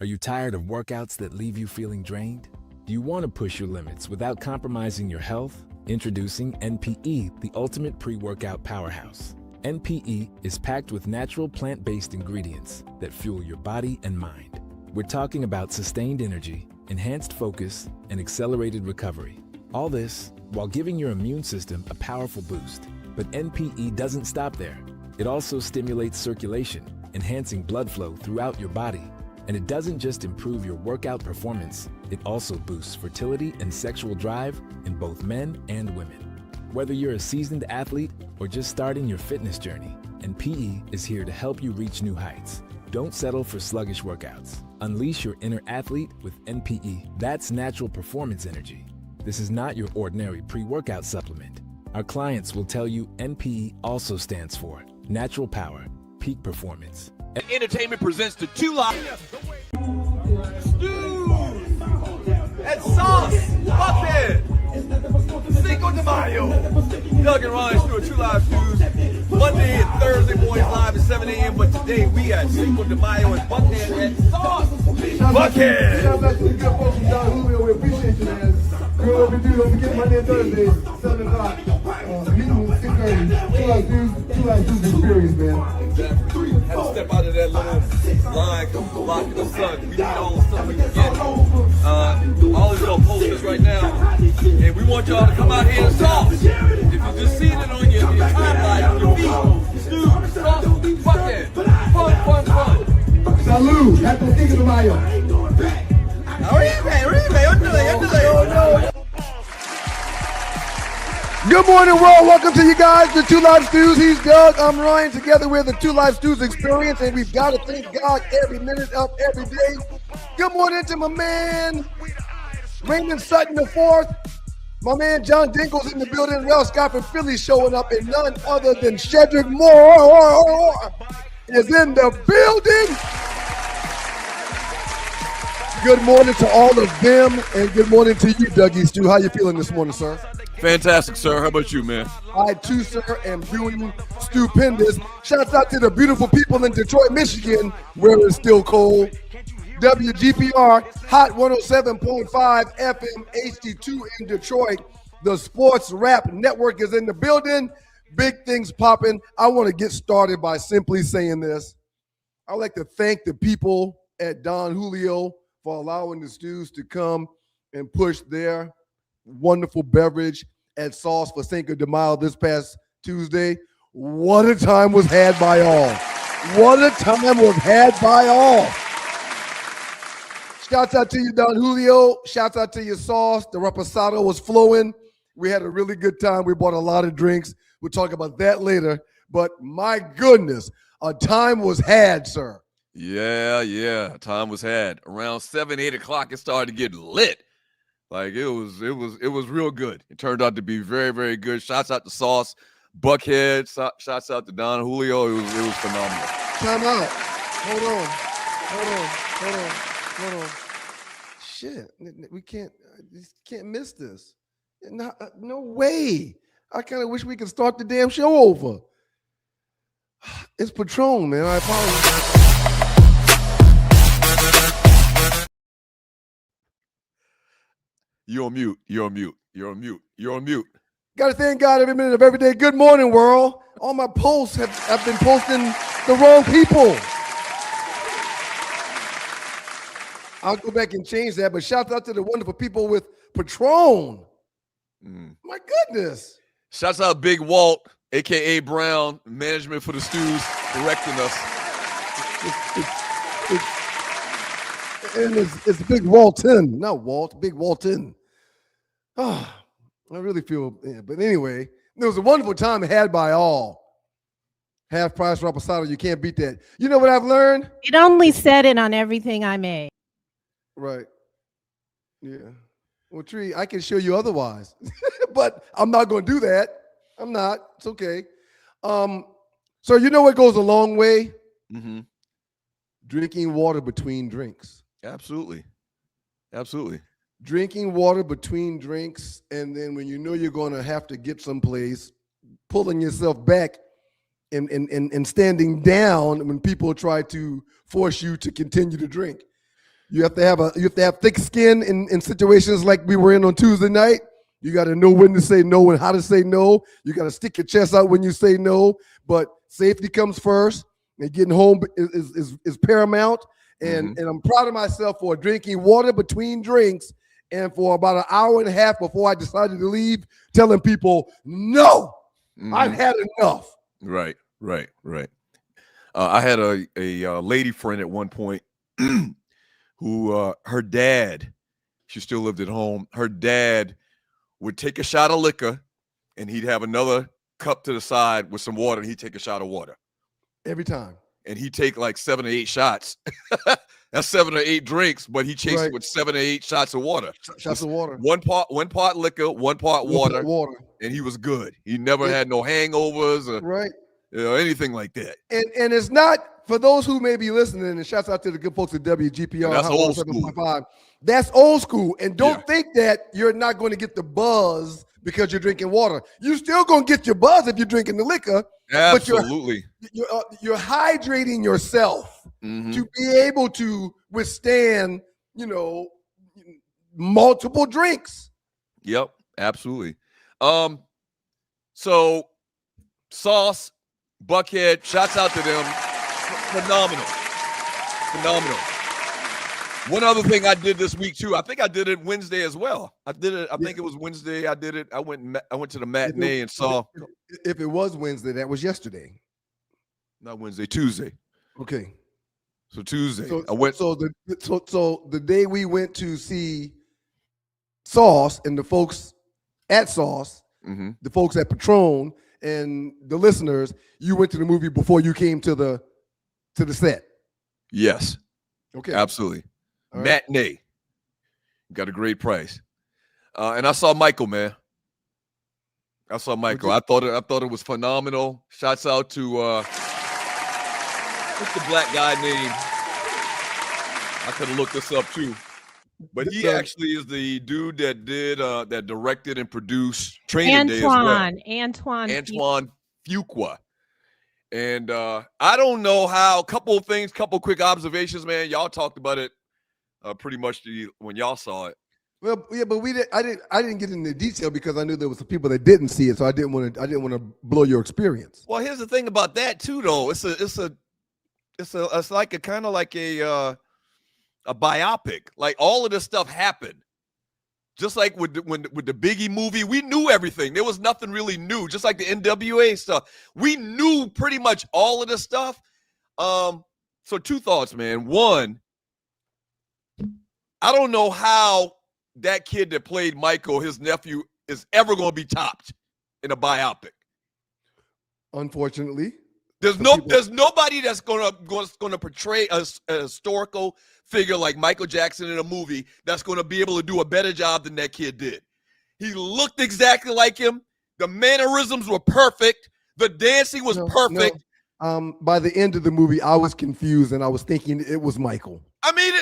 Are you tired of workouts that leave you feeling drained? Do you want to push your limits without compromising your health? Introducing NPE, the ultimate pre-workout powerhouse. NPE is packed with natural plant-based ingredients that fuel your body and mind. We're talking about sustained energy, enhanced focus, and accelerated recovery. All this while giving your immune system a powerful boost. But NPE doesn't stop there. It also stimulates circulation, enhancing blood flow throughout your body. And it doesn't just improve your workout performance, it also boosts fertility and sexual drive in both men and women. Whether you're a seasoned athlete or just starting your fitness journey, NPE is here to help you reach new heights. Don't settle for sluggish workouts. Unleash your inner athlete with NPE. That's natural performance energy. This is not your ordinary pre-workout supplement. Our clients will tell you NPE also stands for natural power, peak performance. Entertainment presents the Two Lives. Stew and sauce. Buckhead. Cinco de Mayo. Doug and Ron Stewart, Two Live Stews. Monday and Thursday mornings live at 7 a.m. But today we got Cinco de Mayo and Buckhead and sauce. Buckhead. Shout out to the good folks from Don Julio. We appreciate you, man. Girl, what we do, don't forget Monday and Thursday, 7 o'clock. Meeting 6:30. Two Live Stews experience, man. Exactly. Had to step out of that little line, come block in the sun. We need all the stuff we can get. All of y'all posters right now. And we want y'all to come out here and sauce. If you just seen it on your timeline, on your feed, stew, sauce, bucket, fun. Salud. Happy Cinco de Mayo. Good morning, world. Welcome to you guys, the Two Live Stews. He's Doug. I'm Ryan. Together we're the Two Live Stews experience, and we've got to thank God every minute of every day. Good morning to my man, Raymond Sutton IV. My man, John Dinkle's in the building. Ralph Scott from Philly showing up, and none other than Shedrick Moore is in the building. Good morning to all of them, and good morning to you, Dougie Stew. How you feeling this morning, sir? Fantastic, sir. How about you, man? I, too, sir, am doing stupendous. Shouts out to the beautiful people in Detroit, Michigan, where it's still cold. WGPR, Hot 107.5 FM, HD2 in Detroit. The Sports Rap Network is in the building. Big things popping. I want to get started by simply saying this. I'd like to thank the people at Don Julio for allowing the Stews to come and push their wonderful beverage at Sauce for Cinco de Mayo this past Tuesday. What a time was had by all. What a time was had by all. Shouts out to you, Don Julio. Shouts out to your Sauce. The reposado was flowing. We had a really good time. We bought a lot of drinks. We'll talk about that later. But my goodness, a time was had, sir. Yeah. Time was had. Around 7, 8 o'clock, it started to get lit. Like it was real good. It turned out to be very, very good. Shouts out to Sauce, Buckhead. Shouts out to Don Julio. It was phenomenal. Time out. Hold on. Shit, we can't miss this. No way. I kind of wish we could start the damn show over. It's Patron, man. I apologize. You're on mute. Got to thank God every minute of every day. Good morning, world. All my posts have been posting the wrong people. I'll go back and change that, but shout out to the wonderful people with Patron. My goodness. Shouts out Big Walt, a.k.a. Brown, management for the Stews, directing us. It's Big Walton, not Walt, Big Walton. Oh, I really feel, but anyway, there was a wonderful time had by all. Half price reposado, you can't beat that. You know what I've learned? It only said it on everything I made. Right. Yeah. Well, Tree, I can show you otherwise, but I'm not going to do that. I'm not. It's okay. So you know what goes a long way? Mm-hmm. Drinking water between drinks. Absolutely. Drinking water between drinks, and then when you know you're going to have to get someplace, pulling yourself back and standing down when people try to force you to continue to drink. You have to have thick skin in situations like we were in on Tuesday night. You got to know when to say no and how to say no. You got to stick your chest out when you say no. But safety comes first, and getting home is paramount. And I'm proud of myself for drinking water between drinks, and for about an hour and a half before I decided to leave, telling people, no, I've had enough. Right. I had a lady friend at one point who her dad, she still lived at home. Her dad would take a shot of liquor, and he'd have another cup to the side with some water, and he'd take a shot of water. Every time. And he'd take like 7 or 8 shots. That's 7 or 8 drinks, but he chased it with 7 or 8 shots of water. Shots of water. One part liquor, one part water. And he was good. He never had no hangovers or anything like that. And it's not, for those who may be listening, and shouts out to the good folks at WGPR. That's old school. That's old school. And don't think that you're not going to get the buzz because you're drinking water. You're still going to get your buzz if you're drinking the liquor. Absolutely. But you're hydrating yourself to be able to withstand, multiple drinks. Yep, absolutely. So Sauce, Buckhead, shouts out to them. Phenomenal. One other thing I did this week too. I think I did it Wednesday as well. I think it was Wednesday. I did it. I went to the matinee and saw. If it was Wednesday, that was yesterday. Not Wednesday, Tuesday. Okay. So Tuesday. I went. So the day we went to see Sauce and the folks at Sauce, the folks at Patron, and the listeners, you went to the movie before you came to the set. Yes. Okay. Absolutely. Matinee. Got a great price. And I saw Michael, man. I thought it was phenomenal. Shouts out to what's the black guy name? I could have looked this up too. But he actually is the dude that did that directed and produced Training Day as well. Antoine Fuqua. And I don't know how. Couple quick observations, man. Y'all talked about it pretty much when y'all saw it. Well, yeah, but I didn't get into detail because I knew there was some people that didn't see it, so I didn't want to blow your experience. Well, here's the thing about that too, though. It's like a kind of like a biopic. Like all of this stuff happened. Just like with the Biggie movie, we knew everything. There was nothing really new. Just like the NWA stuff, we knew pretty much all of this stuff. So 2 thoughts, man. One, I don't know how that kid that played Michael, his nephew, is ever going to be topped in a biopic. Unfortunately, there's nobody that's going to portray a historical figure like Michael Jackson in a movie that's going to be able to do a better job than that kid did. He looked exactly like him. The mannerisms were perfect. The dancing was perfect. No. By the end of the movie, I was confused and I was thinking it was Michael. I mean,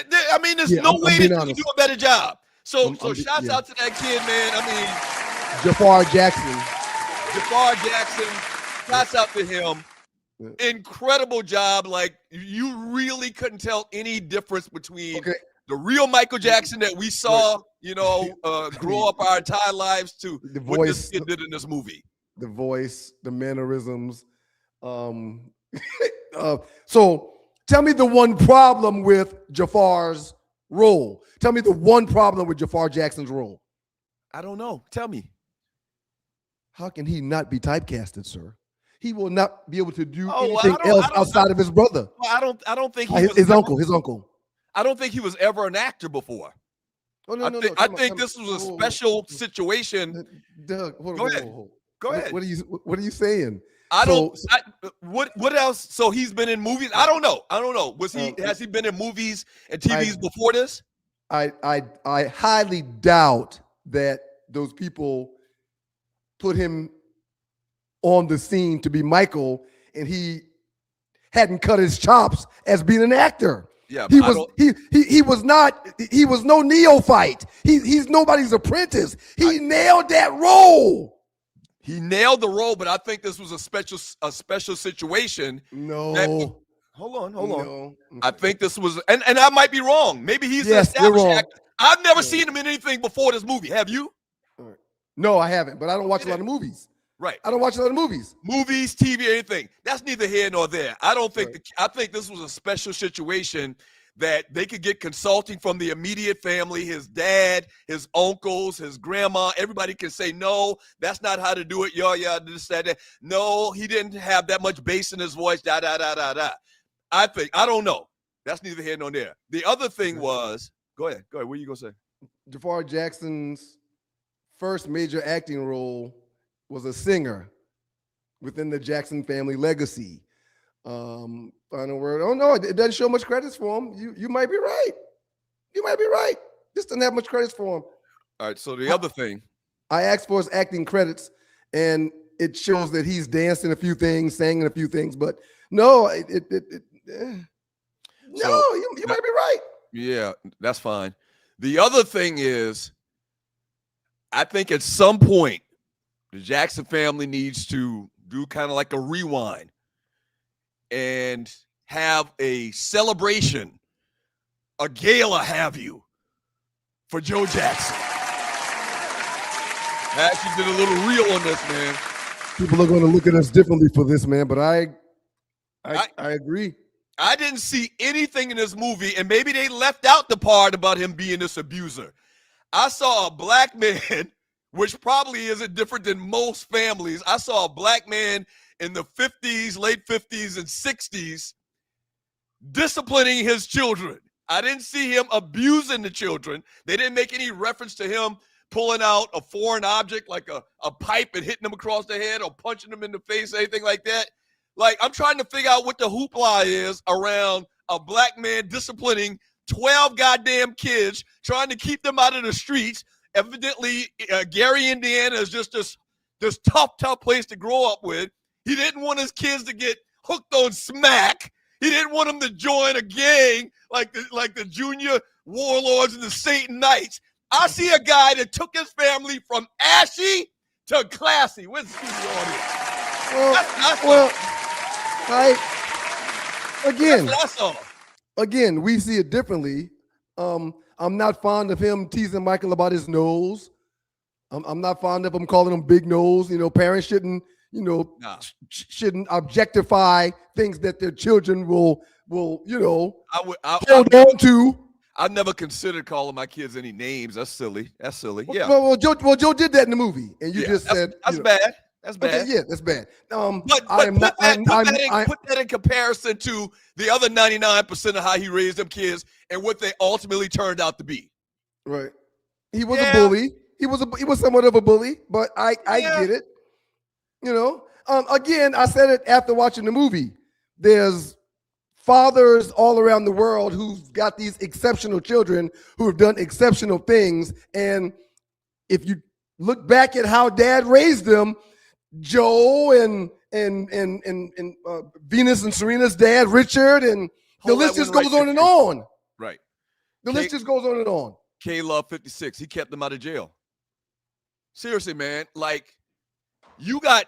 there's no way that you can do a better job. So shouts out to that kid, man. I mean, Jafar Jackson. Shouts out to him. Incredible job. Like, you really couldn't tell any difference between the real Michael Jackson that we saw, grow up our entire lives to what this kid did in this movie. The voice, the mannerisms. So tell me the one problem with Jafar's role. Tell me the one problem with Jafar Jackson's role. I don't know. Tell me. How can he not be typecasted, sir? He will not be able to do anything else outside of his brother. Well, I don't think his uncle. I don't think he was ever an actor before. Oh, no, I think this was a special situation. Doug, go ahead. Go ahead. What are you saying? What else? So he's been in movies? I don't know. Has he been in movies and TVs before this? I highly doubt that those people put him on the scene to be Michael and he hadn't cut his chops as being an actor. Yeah, he was no neophyte. He's nobody's apprentice. He nailed that role. He nailed the role, but I think this was a special situation. No. Hold on. No. I think this was, and I might be wrong. Maybe he's an Yes, you're established wrong. actor. I've never seen him in anything before this movie. Have you? No, I haven't, but I don't watch a lot of movies. Right. I don't watch a lot of movies. Movies, TV, anything. That's neither here nor there. I don't think. I think this was a special situation that they could get consulting from the immediate family, his dad, his uncles, his grandma. Everybody can say, no, that's not how to do it. Yeah, this, that. No, he didn't have that much bass in his voice. Da. I don't know. That's neither here nor there. The other thing was, go ahead. What are you gonna say? Jafar Jackson's first major acting role was a singer within the Jackson family legacy. Final word. Oh no, it doesn't show much credits for him. You might be right. You might be right. This doesn't have much credits for him. All right. So the other thing, I asked for his acting credits, and it shows that he's danced in a few things, sang in a few things, but no, you might be right. Yeah, that's fine. The other thing is, I think at some point, the Jackson family needs to do kind of like a rewind and have a celebration, a gala have you, for Joe Jackson. I actually did a little reel on this, man. People are going to look at us differently for this, man, but I agree. I didn't see anything in this movie, and maybe they left out the part about him being this abuser. I saw a black man, which probably isn't different than most families. I saw a black man in the 50s, late 50s, and 60s disciplining his children. I didn't see him abusing the children. They didn't make any reference to him pulling out a foreign object like a pipe and hitting them across the head or punching them in the face, anything like that. Like, I'm trying to figure out what the hoopla is around a black man disciplining 12 goddamn kids, trying to keep them out of the streets. Evidently, Gary, Indiana is just this tough place to grow up with. He didn't want his kids to get hooked on smack. He didn't want them to join a gang like the junior warlords and the Satan Knights. I see a guy that took his family from ashy to classy. Where's the studio audience? Again, we see it differently. I'm not fond of him teasing Michael about his nose. I'm not fond of him calling him big nose. Parents shouldn't objectify things that their children will hold on to. I've never considered calling my kids any names. That's silly. Yeah. Well, Joe did that in the movie, and you just said that's bad. That's bad. Okay, yeah, that's bad. But put that in comparison to the other 99% of how he raised them kids and what they ultimately turned out to be. Right. He was a bully. He was somewhat of a bully, but I get it. Again, I said it after watching the movie. There's fathers all around the world who've got these exceptional children who have done exceptional things, and if you look back at how dad raised them, Joe and Venus and Serena's dad, Richard, and the list just goes on and on. Right. The list just goes on and on. K-Love 56, he kept them out of jail. Seriously, man, like I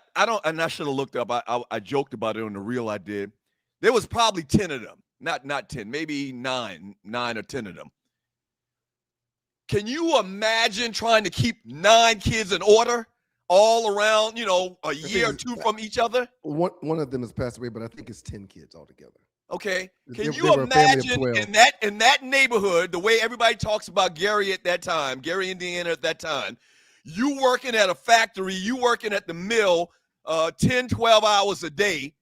should have looked up. I joked about it on the reel I did. There was probably 10 of them. Not 10, maybe 9 or 10 of them. Can you imagine trying to keep 9 kids in order all around, a year or two from each other? One of them has passed away, but I think it's 10 kids altogether. Okay. Can you imagine in that neighborhood, the way everybody talks about Gary at that time, Gary, Indiana at that time, you working at a factory, you working at the mill 10, 12 hours a day,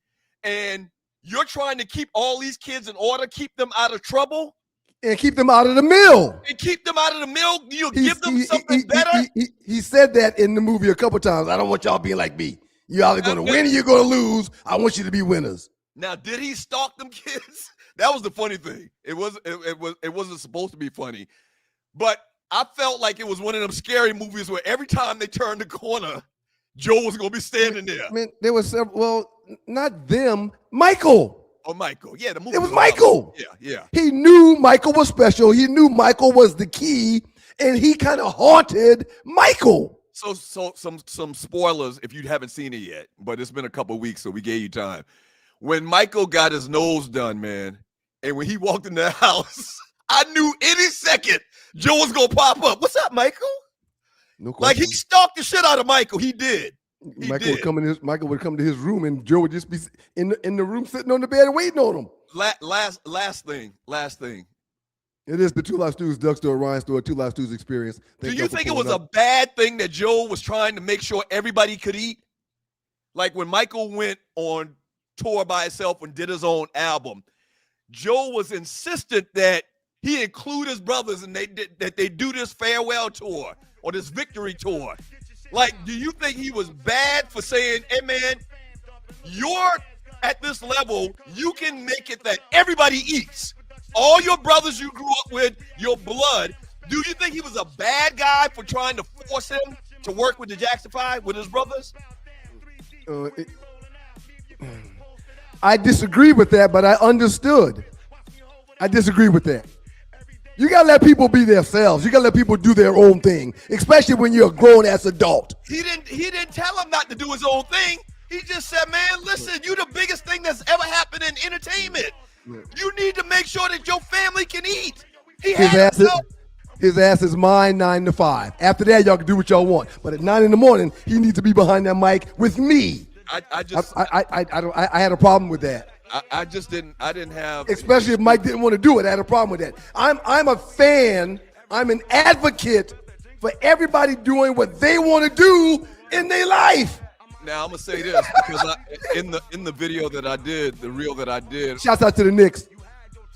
and you're trying to keep all these kids in order, keep them out of trouble? And keep them out of the mill. You'll give them something better? He said that in the movie a couple times. I don't want y'all being like me. You're either going to win or you're going to lose. I want you to be winners. Now, did he stalk them kids? That was the funny thing. It wasn't supposed to be funny. But I felt like it was one of them scary movies where every time they turned the corner, Joe was going to be standing there. I mean, there was several, well, not them, Michael. Oh, Michael. Yeah, the movie. It was Michael. Yeah. He knew Michael was special. He knew Michael was the key, and he kind of haunted Michael. So some spoilers if you haven't seen it yet, but it's been a couple of weeks, so we gave you time. when Michael got his nose done, man, and when he walked in the house, I knew any second Joe was gonna pop up. What's up, Michael? No question. Like he stalked the shit out of Michael. He did. Michael would come to his room, and Joe would just be in the room sitting on the bed waiting on him. Last thing. It is the Two Live Stews, Doug Store, Ryan Store, Two Live Stews experience. Do you think it was a bad thing that Joe was trying to make sure everybody could eat? Like when Michael went on tour by himself and did his own album, Joe was insistent that he include his brothers and that they do this farewell tour or this victory tour. Like, do you think he was bad for saying, hey, man, you're at this level, you can make it that everybody eats? All your brothers you grew up with, your blood. Do you think he was a bad guy for trying to force him to work with the Jackson 5, with his brothers? I disagree with that, but I understood. I disagree with that. You got to let people be themselves. You got to let people do their own thing, especially when you're a grown-ass adult. He didn't tell him not to do his own thing. He just said, man, listen, you the biggest thing that's ever happened in entertainment. You need to make sure that your family can eat. His ass is mine 9 to 5. After that, y'all can do what y'all want. But at 9 in the morning, he needs to be behind that mic with me. I had a problem with that. I didn't have. Especially if Mike didn't want to do it, I had a problem with that. I'm a fan. I'm an advocate for everybody doing what they want to do in their life. Now I'm gonna say this because in the video that I did, the reel that I did. Shouts out to the Knicks.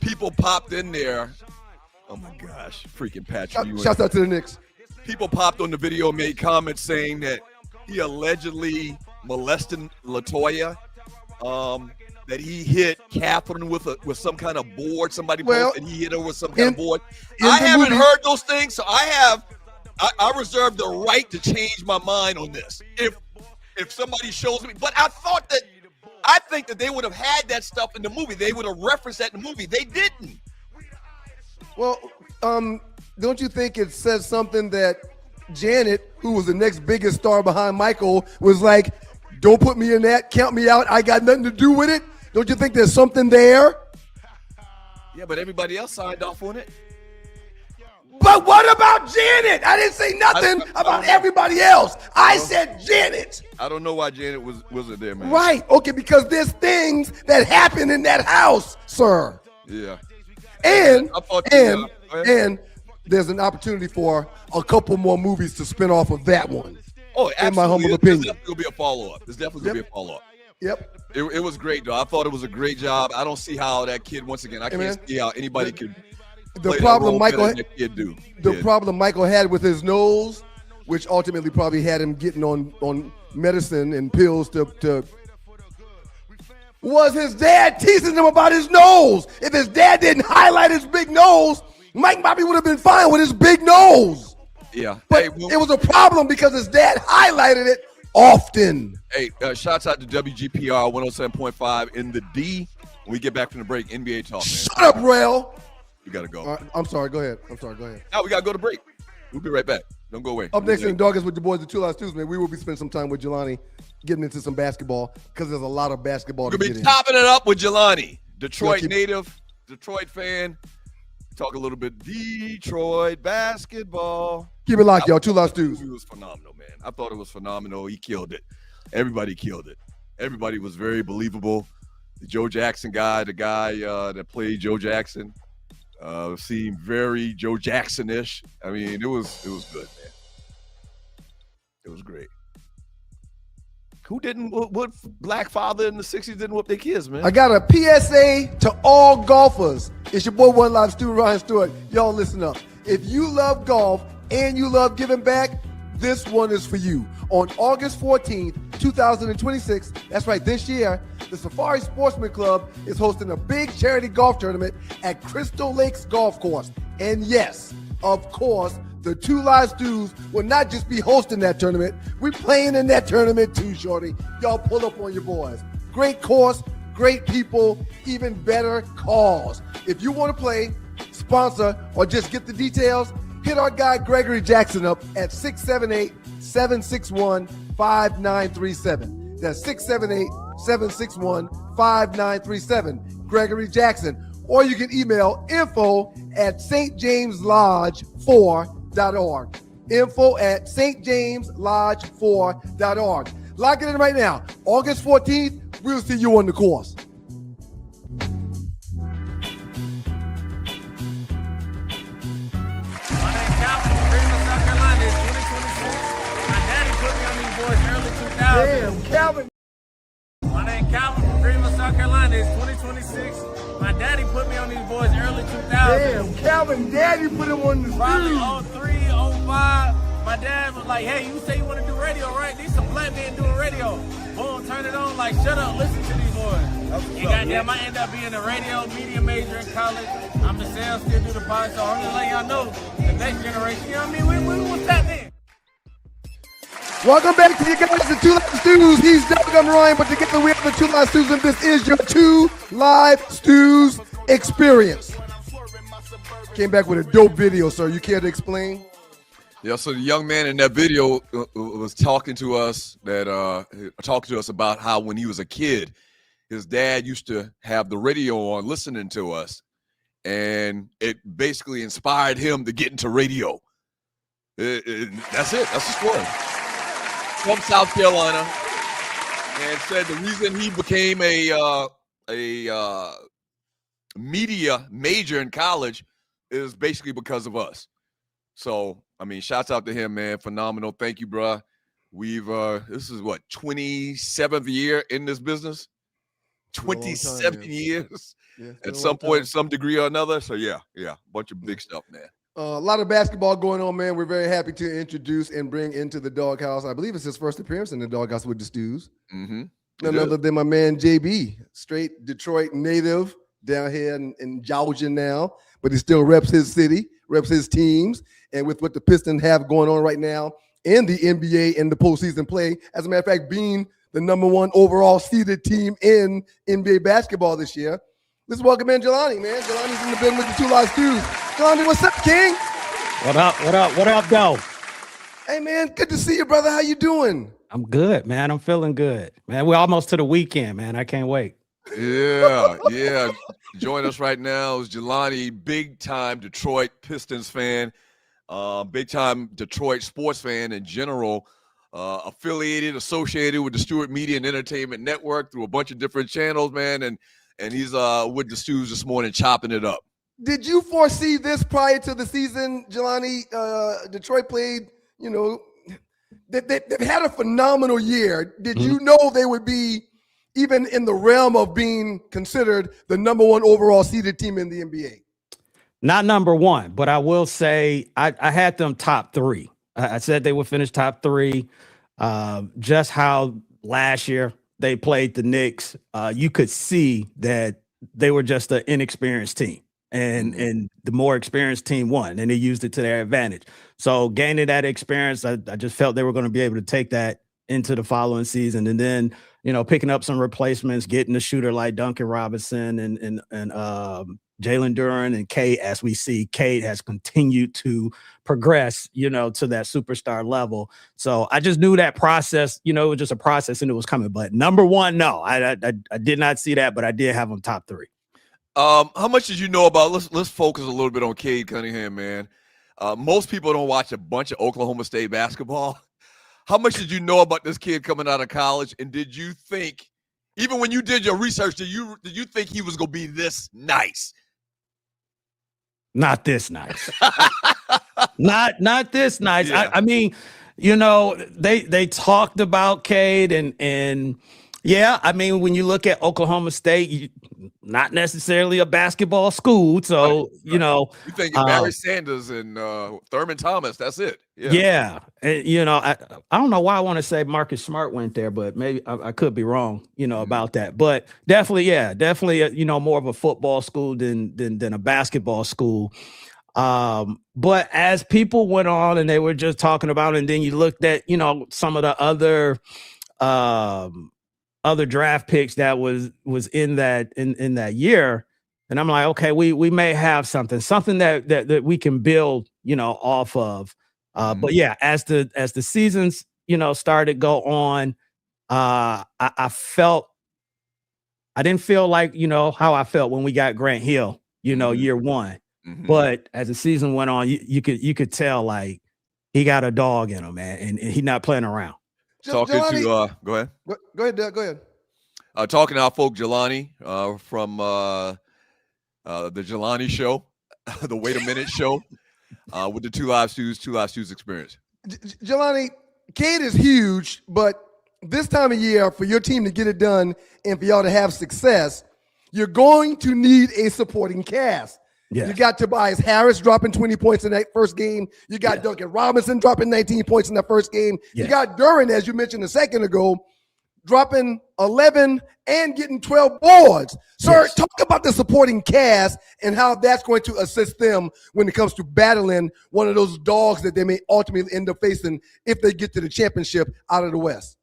People popped in there. Oh my gosh, freaking Patrick. Shouts out to the Knicks. People popped on the video, made comments saying that he allegedly molested LaToya. That he hit Catherine with some kind of board. Somebody posted he hit her with some kind of board. I haven't heard those things, so I reserve the right to change my mind on this. If somebody shows me, but I think that they would have had that stuff in the movie. They would have referenced that in the movie. They didn't. Well, don't you think it says something that Janet, who was the next biggest star behind Michael, was like, don't put me in that, count me out, I got nothing to do with it? Don't you think there's something there? Yeah, but everybody else signed off on it. But what about Janet? I didn't say nothing about everybody else. I said Janet. I don't know why Janet wasn't there, man. Right. Okay, because there's things that happen in that house, sir. Yeah. And there's an opportunity for a couple more movies to spin off of that one. Oh, absolutely. In my humble opinion. There's definitely going to be a follow-up. There's definitely going to be a follow-up. Yep. It was great, though. I thought it was a great job. I don't see how that kid, once again, I can't see how anybody could the problem Michael problem Michael had with his nose, which ultimately probably had him getting on medicine and pills to was his dad teasing him about his nose. If his dad didn't highlight his big nose, Mike Bobby would have been fine with his big nose. Yeah. But it was a problem because his dad highlighted it often. Hey, shouts out to WGPR 107.5 in the D. When we get back from the break, NBA talk, man. Shut up, Rail. We got to go. I'm sorry. Go ahead. Now we got to go to break. We'll be right back. Don't go away. Up next in Doggers with your boys, the Two Live Stews, man. We will be spending some time with Jelani getting into some basketball because there's a lot of basketball to get in. We'll be topping it up with Jelani, Detroit native, Detroit fan. Talk a little bit Detroit basketball. Keep it locked, y'all. Two Live Stews. It was phenomenal, man. I thought it was phenomenal. He killed it. Everybody killed it. Everybody was very believable. The Joe Jackson guy, the guy that played Joe Jackson, seemed very Joe Jackson-ish. I mean, it was good, man. It was great. What black father in the 60s didn't whoop their kids, man? I got a PSA to all golfers. It's your boy, One Live Stu, Ryan Stewart. Y'all listen up. If you love golf and you love giving back, this one is for you. On August 14th, 2026, that's right, this year, the Safari Sportsman Club is hosting a big charity golf tournament at Crystal Lakes Golf Course. And yes, of course, the Two Live Stews will not just be hosting that tournament. We're playing in that tournament too, shorty. Y'all pull up on your boys. Great course, great people, even better cause. If you want to play, sponsor, or just get the details, hit our guy Gregory Jackson up at 678-761-5937. That's 678-761-5937. 5937. Gregory Jackson. Or you can email info@stjameslodge4.org. info@stjameslodge4.org. Lock it in right now. August 14th, we'll see you on the course. Damn, Calvin. My name Calvin from Greenville, South Carolina. It's 2026. My daddy put me on these boys early 2000. Damn, Calvin, daddy put him on the Probably screen. 03, 05. My dad was like, hey, you say you want to do radio, right? These some black men doing radio. Boom, turn it on, like, shut up, listen to these boys. And goddamn, I end up being a radio media major in college. I'm the sales, still do the podcast, so I'm just letting y'all know the next generation, you know what I mean? We was that then. Welcome back to you guys, the Two Live Stews. He's Doug, I'm Ryan, but together we have the Two Live Stews, and this is your Two Live Stews experience. Came back with a dope video, sir. You care to explain? Yeah, so the young man in that video was talking to us about how when he was a kid, his dad used to have the radio on listening to us, and it basically inspired him to get into radio. That's it. That's the story. From South Carolina, and said the reason he became a media major in college is basically because of us. So, I mean, shouts out to him, man. Phenomenal. Thank you, bro. We've this is what, 27th year in this business? 27 years at some point, some degree or another. So yeah, bunch of big stuff, man. A lot of basketball going on, man. We're very happy to introduce and bring into the Doghouse. I believe it's his first appearance in the Doghouse with the Stews. Mm-hmm. None other than my man JB, straight Detroit native, down here in Georgia now, but he still reps his city, reps his teams, and with what the Pistons have going on right now in the NBA and the postseason play, as a matter of fact, being the #1 overall seeded team in NBA basketball this year. Let's welcome in Jelani, man. Jelani's in the building with the Two Live Stews. Jelani, what's up, King? What up, though? Hey, man, good to see you, brother. How you doing? I'm good, man. I'm feeling good, man. We're almost to the weekend, man. I can't wait. Yeah. Join us right now is Jelani, big-time Detroit Pistons fan, big-time Detroit sports fan in general, associated with the Stewart Media and Entertainment Network through a bunch of different channels, man, and he's with the Stews this morning chopping it up. Did you foresee this prior to the season, Jelani? Detroit played, they've had a phenomenal year. Did you know they would be even in the realm of being considered the #1 overall seeded team in the NBA? Not #1, but I will say I had them top 3. I said they would finish top 3. Just how last year they played the Knicks, you could see that they were just an inexperienced team. And the more experienced team won, and they used it to their advantage. So gaining that experience, I just felt they were going to be able to take that into the following season. And then, picking up some replacements, getting a shooter like Duncan Robinson and Jalen Duren and Cade, as we see, Cade has continued to progress, to that superstar level. So I just knew that process, it was just a process and it was coming. But #1, no, I did not see that, but I did have them top 3. How much did you know about? Let's focus a little bit on Cade Cunningham, man. Most people don't watch a bunch of Oklahoma State basketball. How much did you know about this kid coming out of college? And did you think, even when you did your research, did you think he was gonna be this nice? Not this nice. not this nice. Yeah. I mean, they talked about Cade and yeah, I mean, when you look at Oklahoma State, not necessarily a basketball school. So, you think Barry Sanders and Thurman Thomas, that's it. Yeah. And, I don't know why I want to say Marcus Smart went there, but maybe I could be wrong, about that. But definitely, more of a football school than a basketball school. But as people went on and they were just talking about it, and then you looked at, some of the other draft picks that was in that year, and I'm like, okay, we may have something that we can build, off of. But yeah, as the seasons, started to go on, I felt I didn't feel like, how I felt when we got Grant Hill, year one. Mhm. But as the season went on, you could tell like he got a dog in him, man, and he's not playing around. Talking Jelani, to go ahead. Go ahead, Doug. Go ahead. Talking to our folk Jelani from the Jelani Show, the Wait a Minute Show, with the Two Live Stews experience. Jelani, Cade is huge, but this time of year, for your team to get it done and for y'all to have success, you're going to need a supporting cast. Yes. You got Tobias Harris dropping 20 points in that first game. You got Yes. Duncan Robinson dropping 19 points in that first game. Yes. You got Duran, as you mentioned a second ago, dropping 11 and getting 12 boards. Sir, Yes. talk about the supporting cast and how that's going to assist them when it comes to battling one of those dogs that they may ultimately end up facing if they get to the championship out of the West.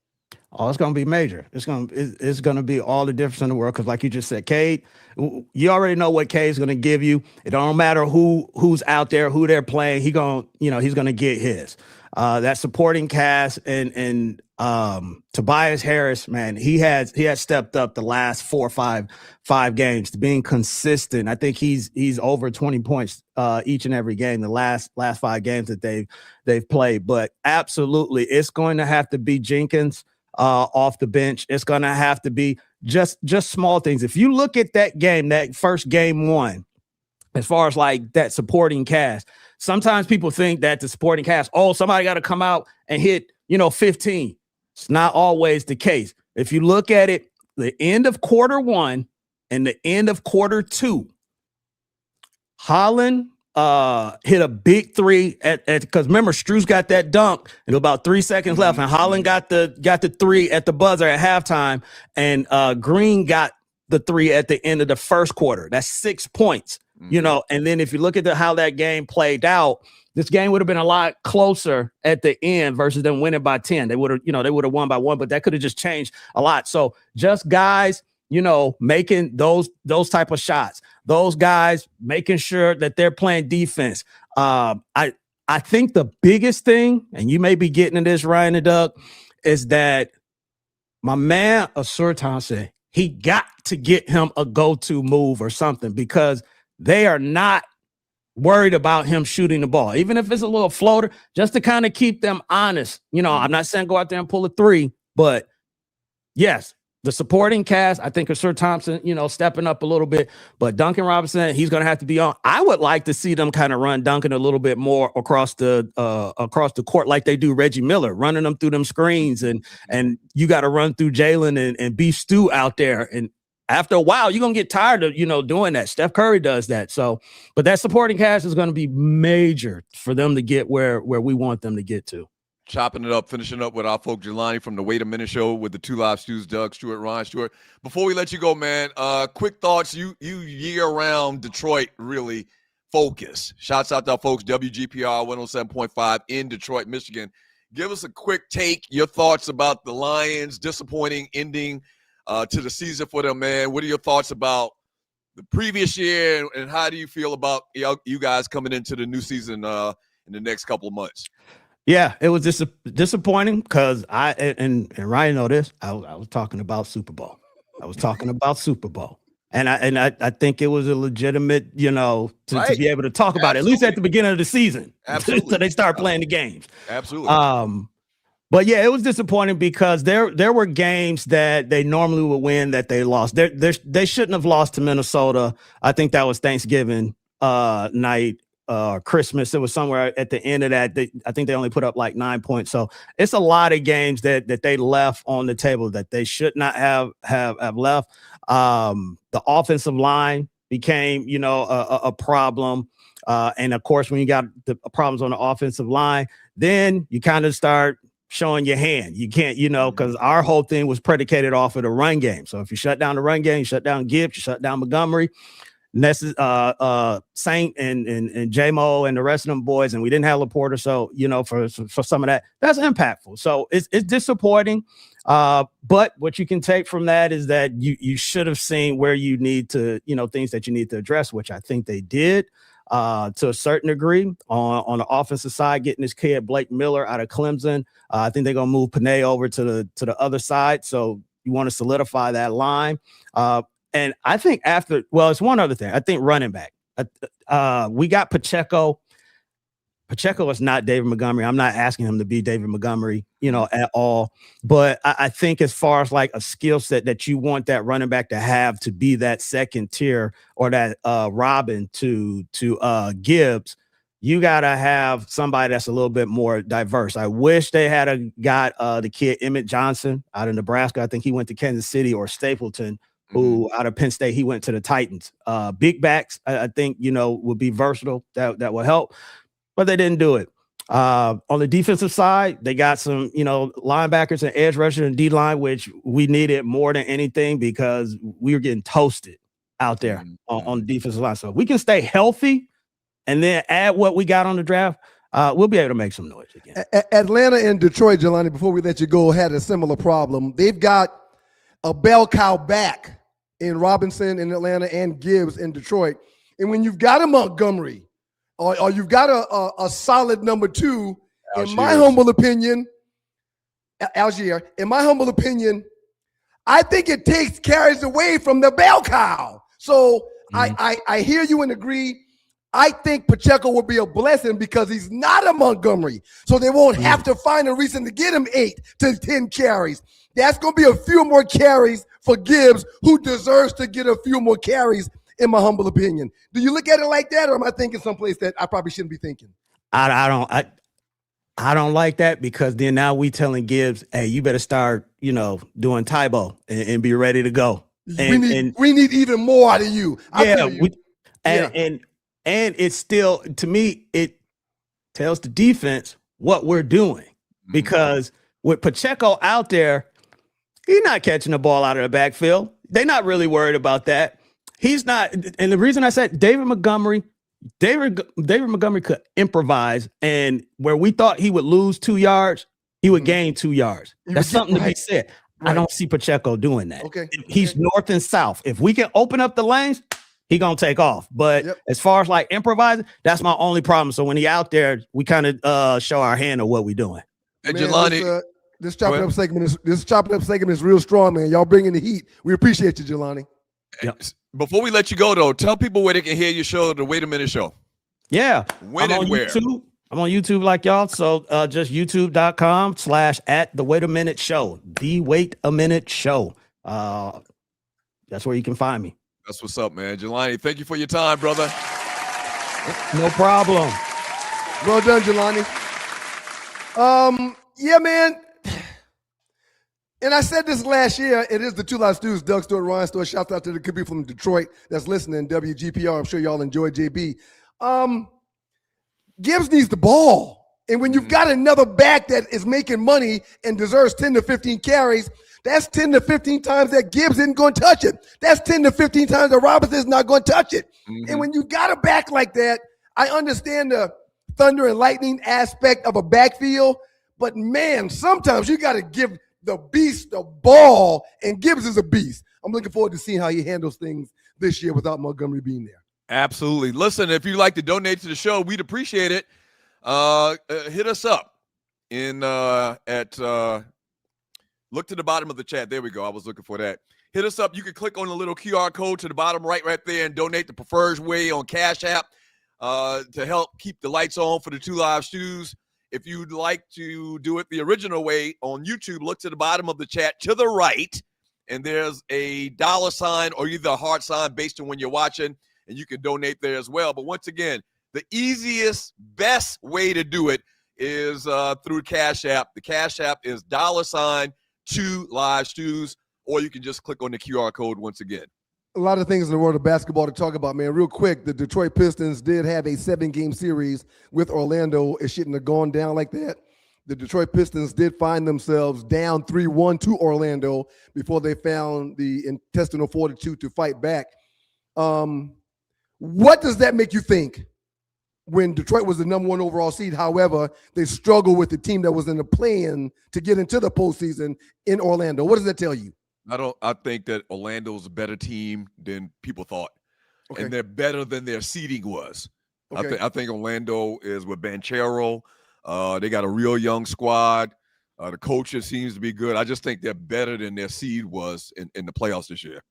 Oh, it's going to be major. It's going to be all the difference in the world because, like you just said, Cade, you already know what Cade's going to give you. It don't matter who's out there, who they're playing. He's going to get his. That supporting cast and Tobias Harris, man, he has stepped up the last 4 or 5 games to being consistent. I think he's over 20 points each and every game, the last 5 games that they've played. But absolutely, it's going to have to be Jenkins off the bench. It's going to have to be just small things. If you look at that game, that first game 1, as far as like that supporting cast, sometimes people think that the supporting cast, somebody got to come out and hit, 15. It's not always the case. If you look at it, the end of quarter 1 and the end of quarter 2, Holland hit a big 3 at because remember Strus got that dunk and about 3 seconds left, and Holland got the 3 at the buzzer at halftime, and Green got the 3 at the end of the first quarter. That's 6 points, and then if you look at how that game played out, this game would have been a lot closer at the end versus them winning by 10. They would have won by 1, but that could have just changed a lot. So just guys, making those type of shots, those guys making sure that they're playing defense. I think the biggest thing, and you may be getting to this, Ryan and Doug, is that my man Asur Thompson, he got to get him a go-to move or something because they are not worried about him shooting the ball, even if it's a little floater, just to kind of keep them honest. I'm not saying go out there and pull a 3, but yes, the supporting cast, I think Asur Thompson, stepping up a little bit, but Duncan Robinson, he's going to have to be on. I would like to see them kind of run Duncan a little bit more across the court like they do Reggie Miller, running them through them screens, and you got to run through Jalen and be Stu out there. And after a while, you're going to get tired of, doing that. Steph Curry does that. So, but that supporting cast is going to be major for them to get where we want them to get to. Chopping it up, finishing up with our folk Jelani from the Wait a Minute Show with the Two Live Stews, Doug Stewart, Ryan Stewart. Before we let you go, man, quick thoughts. You year-round Detroit really focus. Shouts out to our folks, WGPR 107.5 in Detroit, Michigan. Give us a quick take, your thoughts about the Lions' disappointing ending to the season for them, man. What are your thoughts about the previous year, and how do you feel about you guys coming into the new season in the next couple of months? Yeah, it was disappointing because and Ryan know this. I was talking about Super Bowl. And I think it was a legitimate, to be able to talk about it, at least at the beginning of the season. Absolutely. So they start playing the games. Absolutely. But yeah, it was disappointing because there were games that they normally would win that they lost. They shouldn't have lost to Minnesota. I think that was Thanksgiving night. Christmas. It was somewhere at the end of that. I think they only put up like 9 points. So it's a lot of games that they left on the table that they should not have left. The offensive line became, a problem. And of course, when you got the problems on the offensive line, then you kind of start showing your hand. You can't, because our whole thing was predicated off of the run game. So if you shut down the run game, you shut down Gibbs, you shut down Montgomery, Saint and J-Mo and the rest of them boys, and we didn't have Laporta. So, for some of that's impactful. So it's disappointing. But what you can take from that is that you should have seen where you need to, things that you need to address, which I think they did to a certain degree on the offensive side, getting this kid Blake Miller out of Clemson. I think they're going to move Panay over to the other side. So You want to solidify that line. And I think it's one other thing. I think running back. We got Pacheco. Pacheco is not David Montgomery. I'm not asking him to be David Montgomery, at all. But I think as far as like a skill set that you want that running back to have to be that second tier or that Robin to Gibbs, you got to have somebody that's a little bit more diverse. I wish they had got the kid Emmett Johnson out of Nebraska. I think he went to Kansas City or Stapleton, who out of Penn State, he went to the Titans. Big backs, I think, would be versatile. That will help. But they didn't do it. On the defensive side, they got some, linebackers and edge rushers and D-line, which we needed more than anything because we were getting toasted out there on the defensive line. So if we can stay healthy and then add what we got on the draft, we'll be able to make some noise again. Atlanta and Detroit, Jelani, before we let you go, had a similar problem. They've got a bell cow back in Robinson in Atlanta and Gibbs in Detroit. And when you've got a Montgomery, or you've got a solid number two, in my humble opinion, Algier, I think it takes carries away from the bell cow. So I hear you and agree. I think Pacheco will be a blessing because he's not a Montgomery. So they won't have to find a reason to get him 8 to 10 carries. That's going to be a few more carries for Gibbs, who deserves to get a few more carries, in my humble opinion. Do you look at it like that, or am I thinking someplace that I probably shouldn't be thinking? I don't like that because then now we telling Gibbs, hey, you better start, doing Tybo and be ready to go. And we need even more out of you. And it's still, to me, it tells the defense what we're doing because with Pacheco out there, he's not catching the ball out of the backfield. They're not really worried about that. He's not, and the reason I said David Montgomery could improvise, and where we thought he would lose 2 yards, he would gain 2 yards. That's something to be said. Right. I don't see Pacheco doing that. Okay. He's north and south. If we can open up the lanes, he gonna take off. But as far as like improvising, that's my only problem. So when he out there, we kind of show our hand of what we're doing. And Jelani, this chopping up segment is real strong, man. Y'all bringing the heat. We appreciate you, Jelani. Yep. Before we let you go, though, tell people where they can hear your show, the Wait a Minute Show. Yeah. When and where? I'm on YouTube like y'all. So just youtube.com/@the Wait a Minute Show. The Wait a Minute Show. That's where you can find me. That's what's up, man. Jelani, thank you for your time, brother. No problem. Well done, Jelani. Yeah, man. And I said this last year, it is the Two Live Stews, Doug Stewart, Ryan Stewart. Shout out to the people from Detroit that's listening, WGPR. I'm sure y'all enjoy JB. Gibbs needs the ball. And when you've got another back that is making money and deserves 10 to 15 carries, that's 10 to 15 times that Gibbs isn't going to touch it. That's 10 to 15 times that Robinson is not going to touch it. And when you've got a back like that, I understand the thunder and lightning aspect of a backfield, but man, sometimes you got to give the beast the ball, and Gibbs is a beast. I'm looking forward to seeing how he handles things this year without Montgomery being there. Absolutely. Listen, if you'd like to donate to the show, we'd appreciate it. Hit us up look to the bottom of the chat. There we go. I was looking for that. Hit us up. You can click on the little QR code to the bottom right there and donate the preferred way on Cash App to help keep the lights on for the Two Live Stews. If you'd like to do it the original way on YouTube, look to the bottom of the chat to the right, and there's a $ or either a heart sign based on when you're watching, and you can donate there as well. But once again, the easiest, best way to do it is through Cash App. The Cash App is $2 Live Stews, or you can just click on the QR code once again. A lot of things in the world of basketball to talk about, man. Real quick, the Detroit Pistons did have a 7-game series with Orlando. It shouldn't have gone down like that. The Detroit Pistons did find themselves down 3-1 to Orlando before they found the intestinal fortitude to fight back. What does that make you think when Detroit was the number 1 overall seed? However, they struggled with the team that was in the play-in to get into the postseason in Orlando. What does that tell you? I think that Orlando's a better team than people thought, and they're better than their seeding was. I think Orlando is with Banchero. They got a real young squad. The coaching seems to be good. I just think they're better than their seed was in the playoffs this year.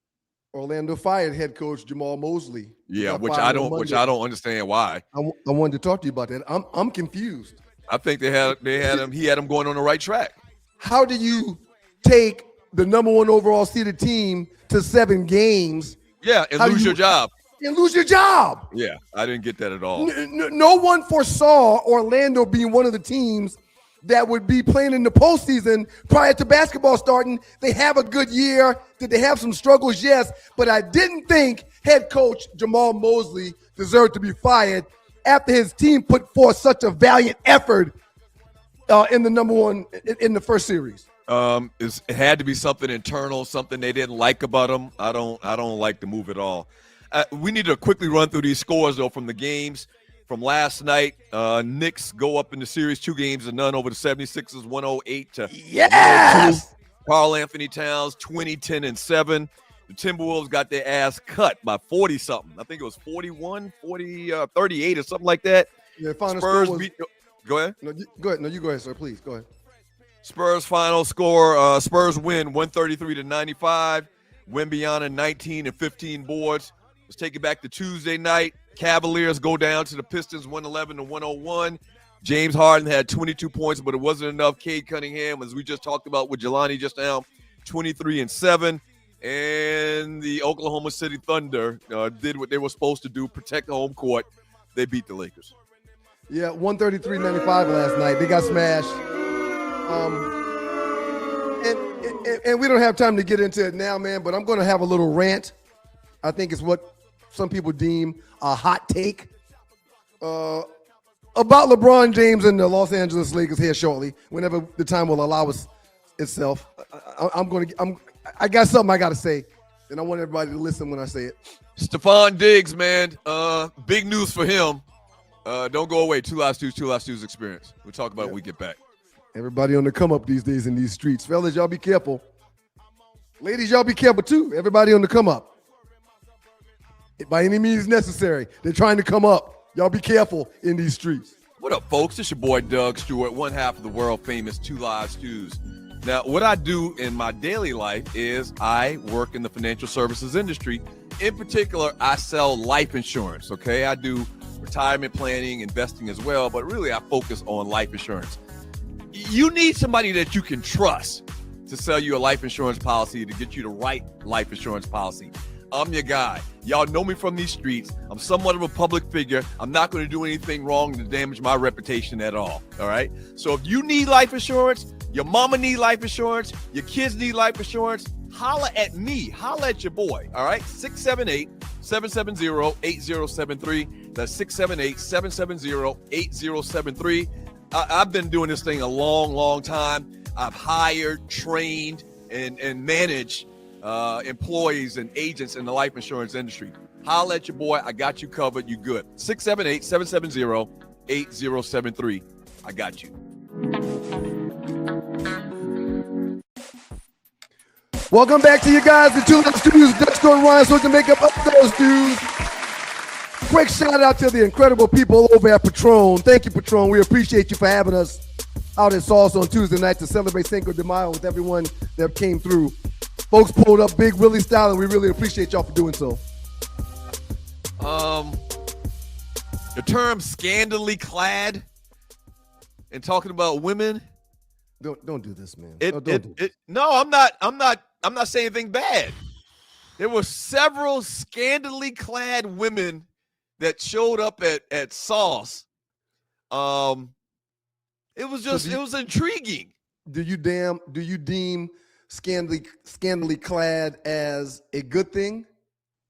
Orlando fired head coach Jamal Mosley. Yeah, which I don't understand why. I wanted to talk to you about that. I'm confused. I think he had him going on the right track. How do you take the number 1 overall seeded team to 7 games? Yeah, and lose your job. And lose your job. Yeah, I didn't get that at all. No one foresaw Orlando being one of the teams that would be playing in the postseason prior to basketball starting. They have a good year. Did they have some struggles? Yes. But I didn't think head coach Jamal Mosley deserved to be fired after his team put forth such a valiant effort in the number 1 in the first series. It had to be something internal, something they didn't like about him. I don't like the move at all. We need to quickly run through these scores, though, from the games from last night. Knicks go up in the series 2-0 over the 76ers, 108 to 102. Karl Anthony Towns, 20, 10, and 7. The Timberwolves got their ass cut by 40-something. I think it was 41, 38 or something like that. Yeah, final Spurs score was, beat. Go ahead. No, go ahead. No, you go ahead, sir. Please, go ahead. Spurs final score, Spurs win 133-95. Wembanyama 19 and 15 boards. Let's take it back to Tuesday night. Cavaliers go down to the Pistons 111-101. James Harden had 22 points, but it wasn't enough. Cade Cunningham, as we just talked about with Jelani just now, 23 and 7. And the Oklahoma City Thunder did what they were supposed to do, protect the home court. They beat the Lakers. Yeah, 133-95 last night. They got smashed. And we don't have time to get into it now, man, but I'm going to have a little rant. I think it's what some people deem a hot take about LeBron James and the Los Angeles Lakers here shortly, whenever the time will allow itself. I got something I got to say, and I want everybody to listen when I say it. Stefan Diggs, man, big news for him. Don't go away. Two Live Stews experience. We'll talk about it when we get back. Everybody on the come up these days in these streets. Fellas, y'all be careful. Ladies, y'all be careful too. Everybody on the come up. By any means necessary. They're trying to come up. Y'all be careful in these streets. What up, folks? It's your boy Doug Stewart, one half of the world famous Two Live Stews. Now, what I do in my daily life is I work in the financial services industry. In particular, I sell life insurance, okay? I do retirement planning, investing as well, but really I focus on life insurance. You need somebody that you can trust to sell you a life insurance policy, to get you the right life insurance policy. I'm your guy. Y'all know me from these streets. I'm somewhat of a public figure. I'm not going to do anything wrong to damage my reputation at all right? So if you need life insurance, your mama need life insurance, your kids need life insurance, holla at me. Holla at your boy, all right? 678-770-8073. That's 678-770-8073. I've been doing this thing a long, long time. I've hired, trained, and managed employees and agents in the life insurance industry. Holla at your boy. I got you covered. You good. 678-770-8073. I got you. Welcome back to you guys, the Two Live Stews. Dexter and Ryan, so we can make up those dudes. Quick shout out to the incredible people over at Patron. Thank you, Patron. We appreciate you for having us out at Sauce on Tuesday night to celebrate Cinco de Mayo with everyone that came through. Folks pulled up Big Willie style, and we really appreciate y'all for doing so. The term "scandally clad" and talking about women. Don't do this, man. No, I'm not saying anything bad. There were several scandally clad women that showed up at Sauce. It was intriguing. Do you deem scandally clad as a good thing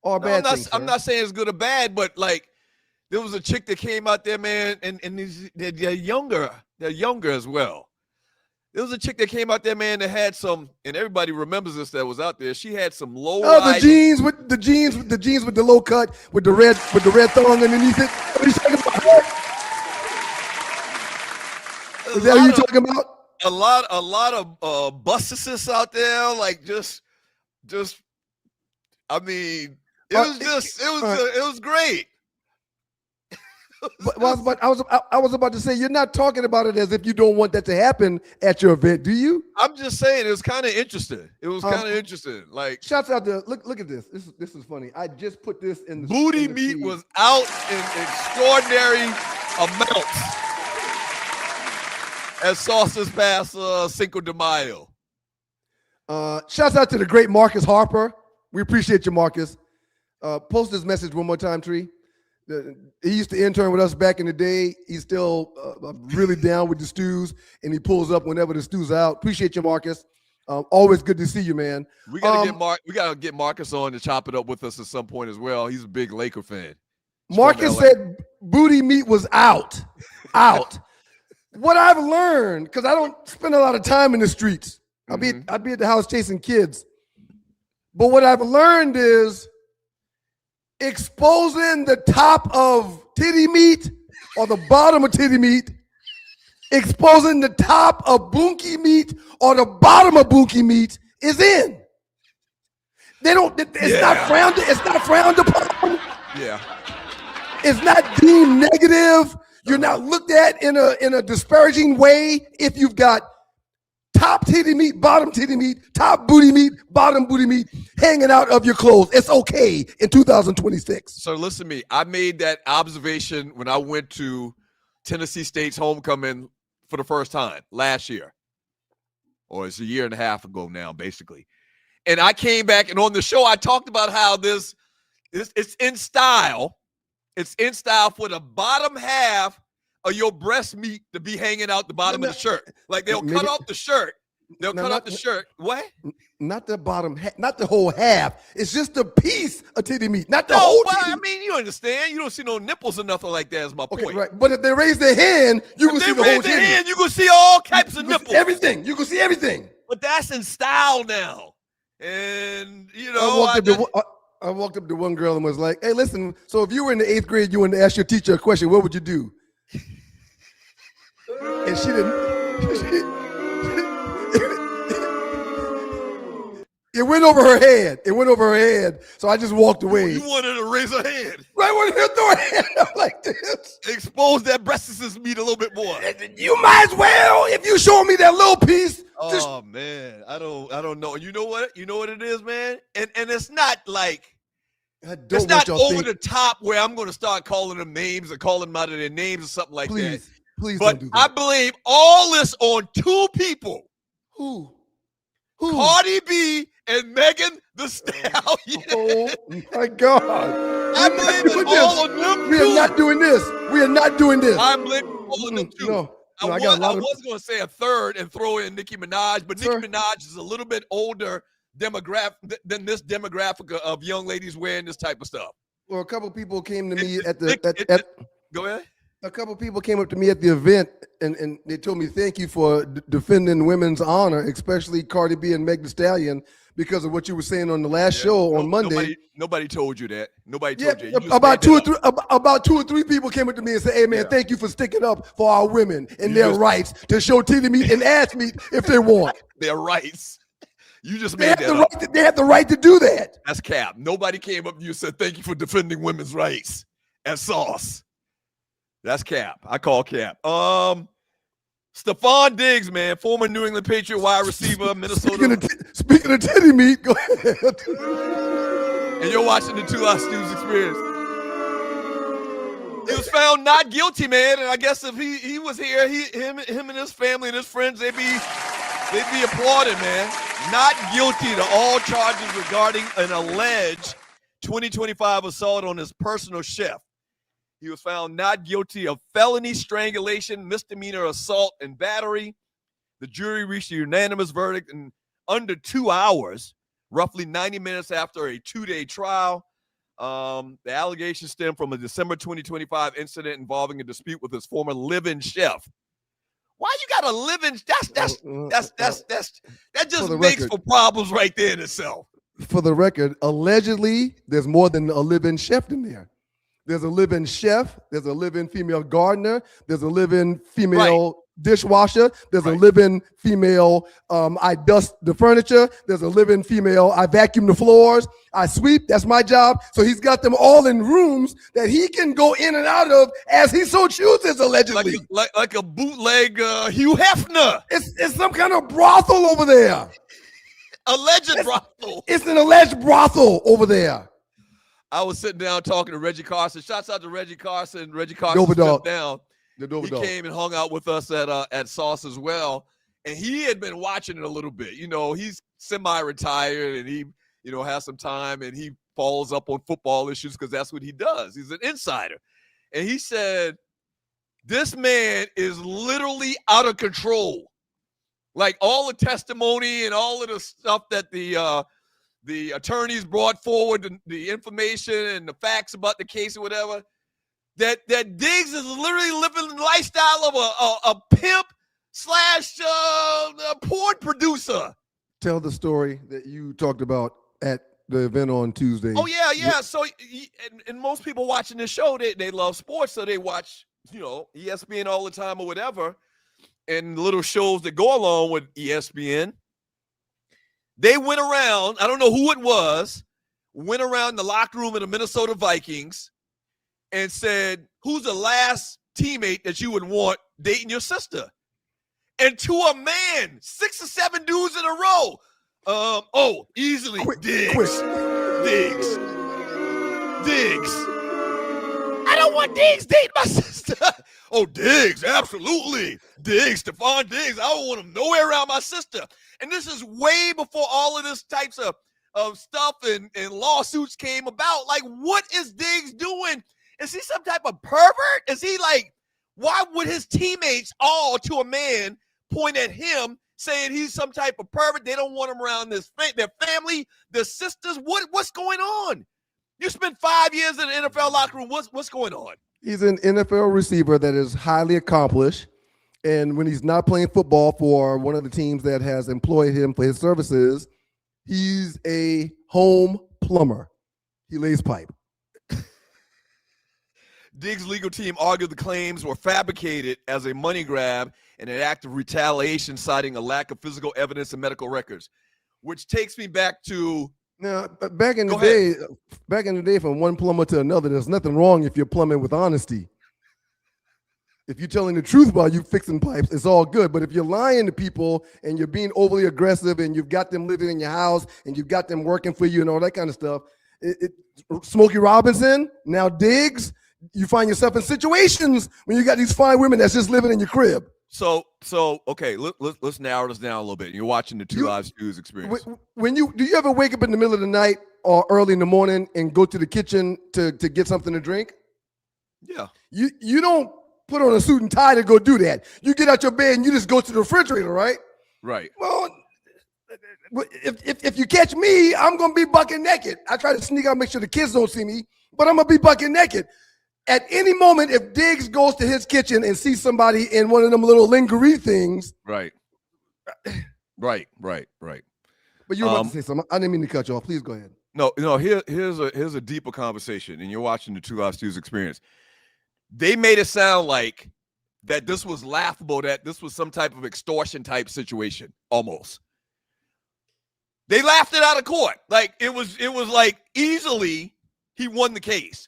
or a bad thing? I'm not saying it's good or bad, but like there was a chick that came out there, man, and they're younger as well. There was a chick that came out there, man, that had some, and everybody remembers this that was out there. She had some low. Oh, the jeans with the low cut with the red thong underneath it. What are you talking about? Is that what you're talking about? A lot of bustices out there, like just. I mean, it was great. But I was about to say, you're not talking about it as if you don't want that to happen at your event, do you? I'm just saying it was kind of interesting. It was kind of interesting. Like, shouts out to look at this. This is funny. I just put this in the booty in the meat feed. was out in extraordinary amounts as sauces past Cinco de Mayo. Shouts out to the great Marcus Harper. We appreciate you, Marcus. Post this message one more time, Tree. He used to intern with us back in the day. He's still really down with the stews, and he pulls up whenever the stew's out. Appreciate you, Marcus. Always good to see you, man. We gotta get Marcus on to chop it up with us at some point as well. He's a big Laker fan. Marcus said booty meat was out. What I've learned, because I don't spend a lot of time in the streets. I'd be at the house chasing kids. But what I've learned is exposing the top of titty meat or the bottom of titty meat, exposing the top of bunkie meat or the bottom of bunkie meat is in. It's not frowned upon. Yeah. It's not deemed negative. You're not looked at in a disparaging way if you've got top titty meat, bottom titty meat, top booty meat, bottom booty meat hanging out of your clothes. It's okay in 2026. So listen to me. I made that observation when I went to Tennessee State's homecoming for the first time last year. Or it's a year and a half ago now, basically. And I came back, and on the show, I talked about how it's in style. It's in style for the bottom half of your breast meat to be hanging out the bottom of the shirt. Like they'll cut off the shirt. They'll cut off the shirt. What? Not the bottom, not the whole half. It's just a piece of titty meat, not the whole titty. I mean, you understand. You don't see no nipples or nothing like that is my point. Right. But if they raise their hand, you can see the whole titty. You can see all types of nipples. Everything. You can see everything. But that's in style now. And, I walked up to one girl and was like, hey, listen, so if you were in the 8th grade, you wanted to ask your teacher a question, what would you do? And she didn't. It went over her head. So I just walked away. You wanted to raise her hand. Right, I wanted her to throw her hand up like this. Expose that breasticles meat a little bit more. You might as well if you show me that little piece. Oh man, I don't know. You know what? You know what it is, man? And it's not like it's not over the top where I'm going to start calling them names or calling them out of their names or something like that. Please but don't do that. I blame all this on two people. Who? Cardi B and Megan the Stallion. Oh my God. I blame it all on them. We are not doing this. I blame all on them too. No, I was going to say a third and throw in Nicki Minaj, but Nicki Minaj is a little bit older demographic than this demographic of young ladies wearing this type of stuff. Well, a couple people came to me Go ahead. A couple people came up to me at the event and they told me thank you for defending women's honor, especially Cardi B and Meg Thee Stallion, because of what you were saying on the last show on Monday. Nobody told you that. Nobody told you. About two or three people came up to me and said, "Hey man, thank you for sticking up for our women and their rights to show titty meat and ass meat if they want." Their rights. You just made that up. They have the right to do that. That's cap. Nobody came up to you and said, "Thank you for defending women's rights." As sauce. That's cap. I call cap. Stefan Diggs, man, former New England Patriot wide receiver, Minnesota. Speaking of titty meat, go ahead. And you're watching the 2 Hour Stews Experience. He was found not guilty, man. And I guess if he was here, him and his family and his friends, they'd be applauded, man. Not guilty to all charges regarding an alleged 2025 assault on his personal chef. He was found not guilty of felony strangulation, misdemeanor assault, and battery. The jury reached a unanimous verdict in under 2 hours, roughly 90 minutes after a 2-day trial. The allegations stem from a December 2025 incident involving a dispute with his former live-in chef. Why you got a live-in? That just makes for problems right there in itself. For the record, allegedly, there's more than a live-in chef in there. There's a live-in chef. There's a live-in female gardener. There's a live-in female dishwasher. There's a live-in female, I dust the furniture. There's a live-in female, I vacuum the floors. I sweep. That's my job. So he's got them all in rooms that he can go in and out of as he so chooses, allegedly. Like a bootleg Hugh Hefner. It's some kind of brothel over there. Brothel. It's an alleged brothel over there. I was sitting down talking to Reggie Carson. Shouts out to Reggie Carson. Reggie Carson stepped down. He came and hung out with us at Sauce as well. And he had been watching it a little bit. You know, he's semi-retired and he, you know, has some time and he follows up on football issues because that's what he does. He's an insider. And he said, this man is literally out of control. Like all the testimony and all of the stuff that the attorneys brought forward, the information and the facts about the case or whatever, that Diggs is literally living the lifestyle of a pimp slash porn producer. Tell the story that you talked about at the event on Tuesday. Oh, yeah. So, and most people watching this show, they love sports, so they watch, you know, ESPN all the time or whatever, and little shows that go along with ESPN. They went around, I don't know who it was, went around the locker room of the Minnesota Vikings and said, who's the last teammate that you would want dating your sister? And to a man, 6 or 7 dudes in a row. Easily. Diggs. I don't want Diggs dating my sister. Oh, Diggs, absolutely. Diggs, Stefan Diggs. I don't want him nowhere around my sister. And this is way before all of this types of stuff and lawsuits came about. Like, what is Diggs doing? Is he some type of pervert? Is he like, why would his teammates all to a man point at him saying he's some type of pervert? They don't want him around their family, their sisters. What's going on? You spent 5 years in the NFL locker room. What's going on? He's an NFL receiver that is highly accomplished. And when he's not playing football for one of the teams that has employed him for his services, he's a home plumber. He lays pipe. Diggs' legal team argued the claims were fabricated as a money grab and an act of retaliation, citing a lack of physical evidence and medical records, which takes me back to now. Back in the day, from one plumber to another, there's nothing wrong if you're plumbing with honesty. If you're telling the truth while you fixing pipes, it's all good. But if you're lying to people and you're being overly aggressive and you've got them living in your house and you've got them working for you and all that kind of stuff, Smokey Robinson, now Diggs, you find yourself in situations when you got these fine women that's just living in your crib. So okay, let's narrow this down a little bit. You're watching the Two Lives News experience. Do you ever wake up in the middle of the night or early in the morning and go to the kitchen to get something to drink? Yeah. You don't put on a suit and tie to go do that. You get out your bed and you just go to the refrigerator, right? Right. Well, if you catch me, I'm gonna be bucket naked. I try to sneak out, make sure the kids don't see me, but I'm gonna be bucket naked. At any moment, if Diggs goes to his kitchen and sees somebody in one of them little lingerie things. Right. But you were about to say something. I didn't mean to cut you off. Please go ahead. No. Here's a deeper conversation, and you're watching the Two Lives News experience. They made it sound like that this was laughable, that this was some type of extortion type situation, almost. They laughed it out of court. Like it was like easily he won the case.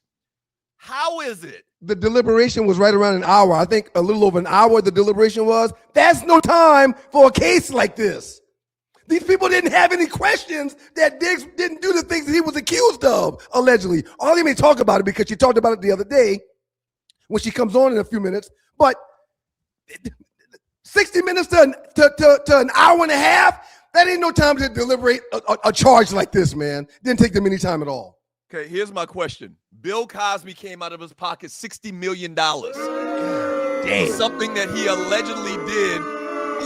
How is it? The deliberation was right around an hour. I think a little over an hour the deliberation was. That's no time for a case like this. These people didn't have any questions that Diggs didn't do the things that he was accused of, allegedly. Arley may talk about it because she talked about it the other day when she comes on in a few minutes. But 60 minutes to an hour and a half, that ain't no time to deliberate a charge like this, man. Didn't take them any time at all. Okay, here's my question. Bill Cosby came out of his pocket $60 million. Damn. Something that he allegedly did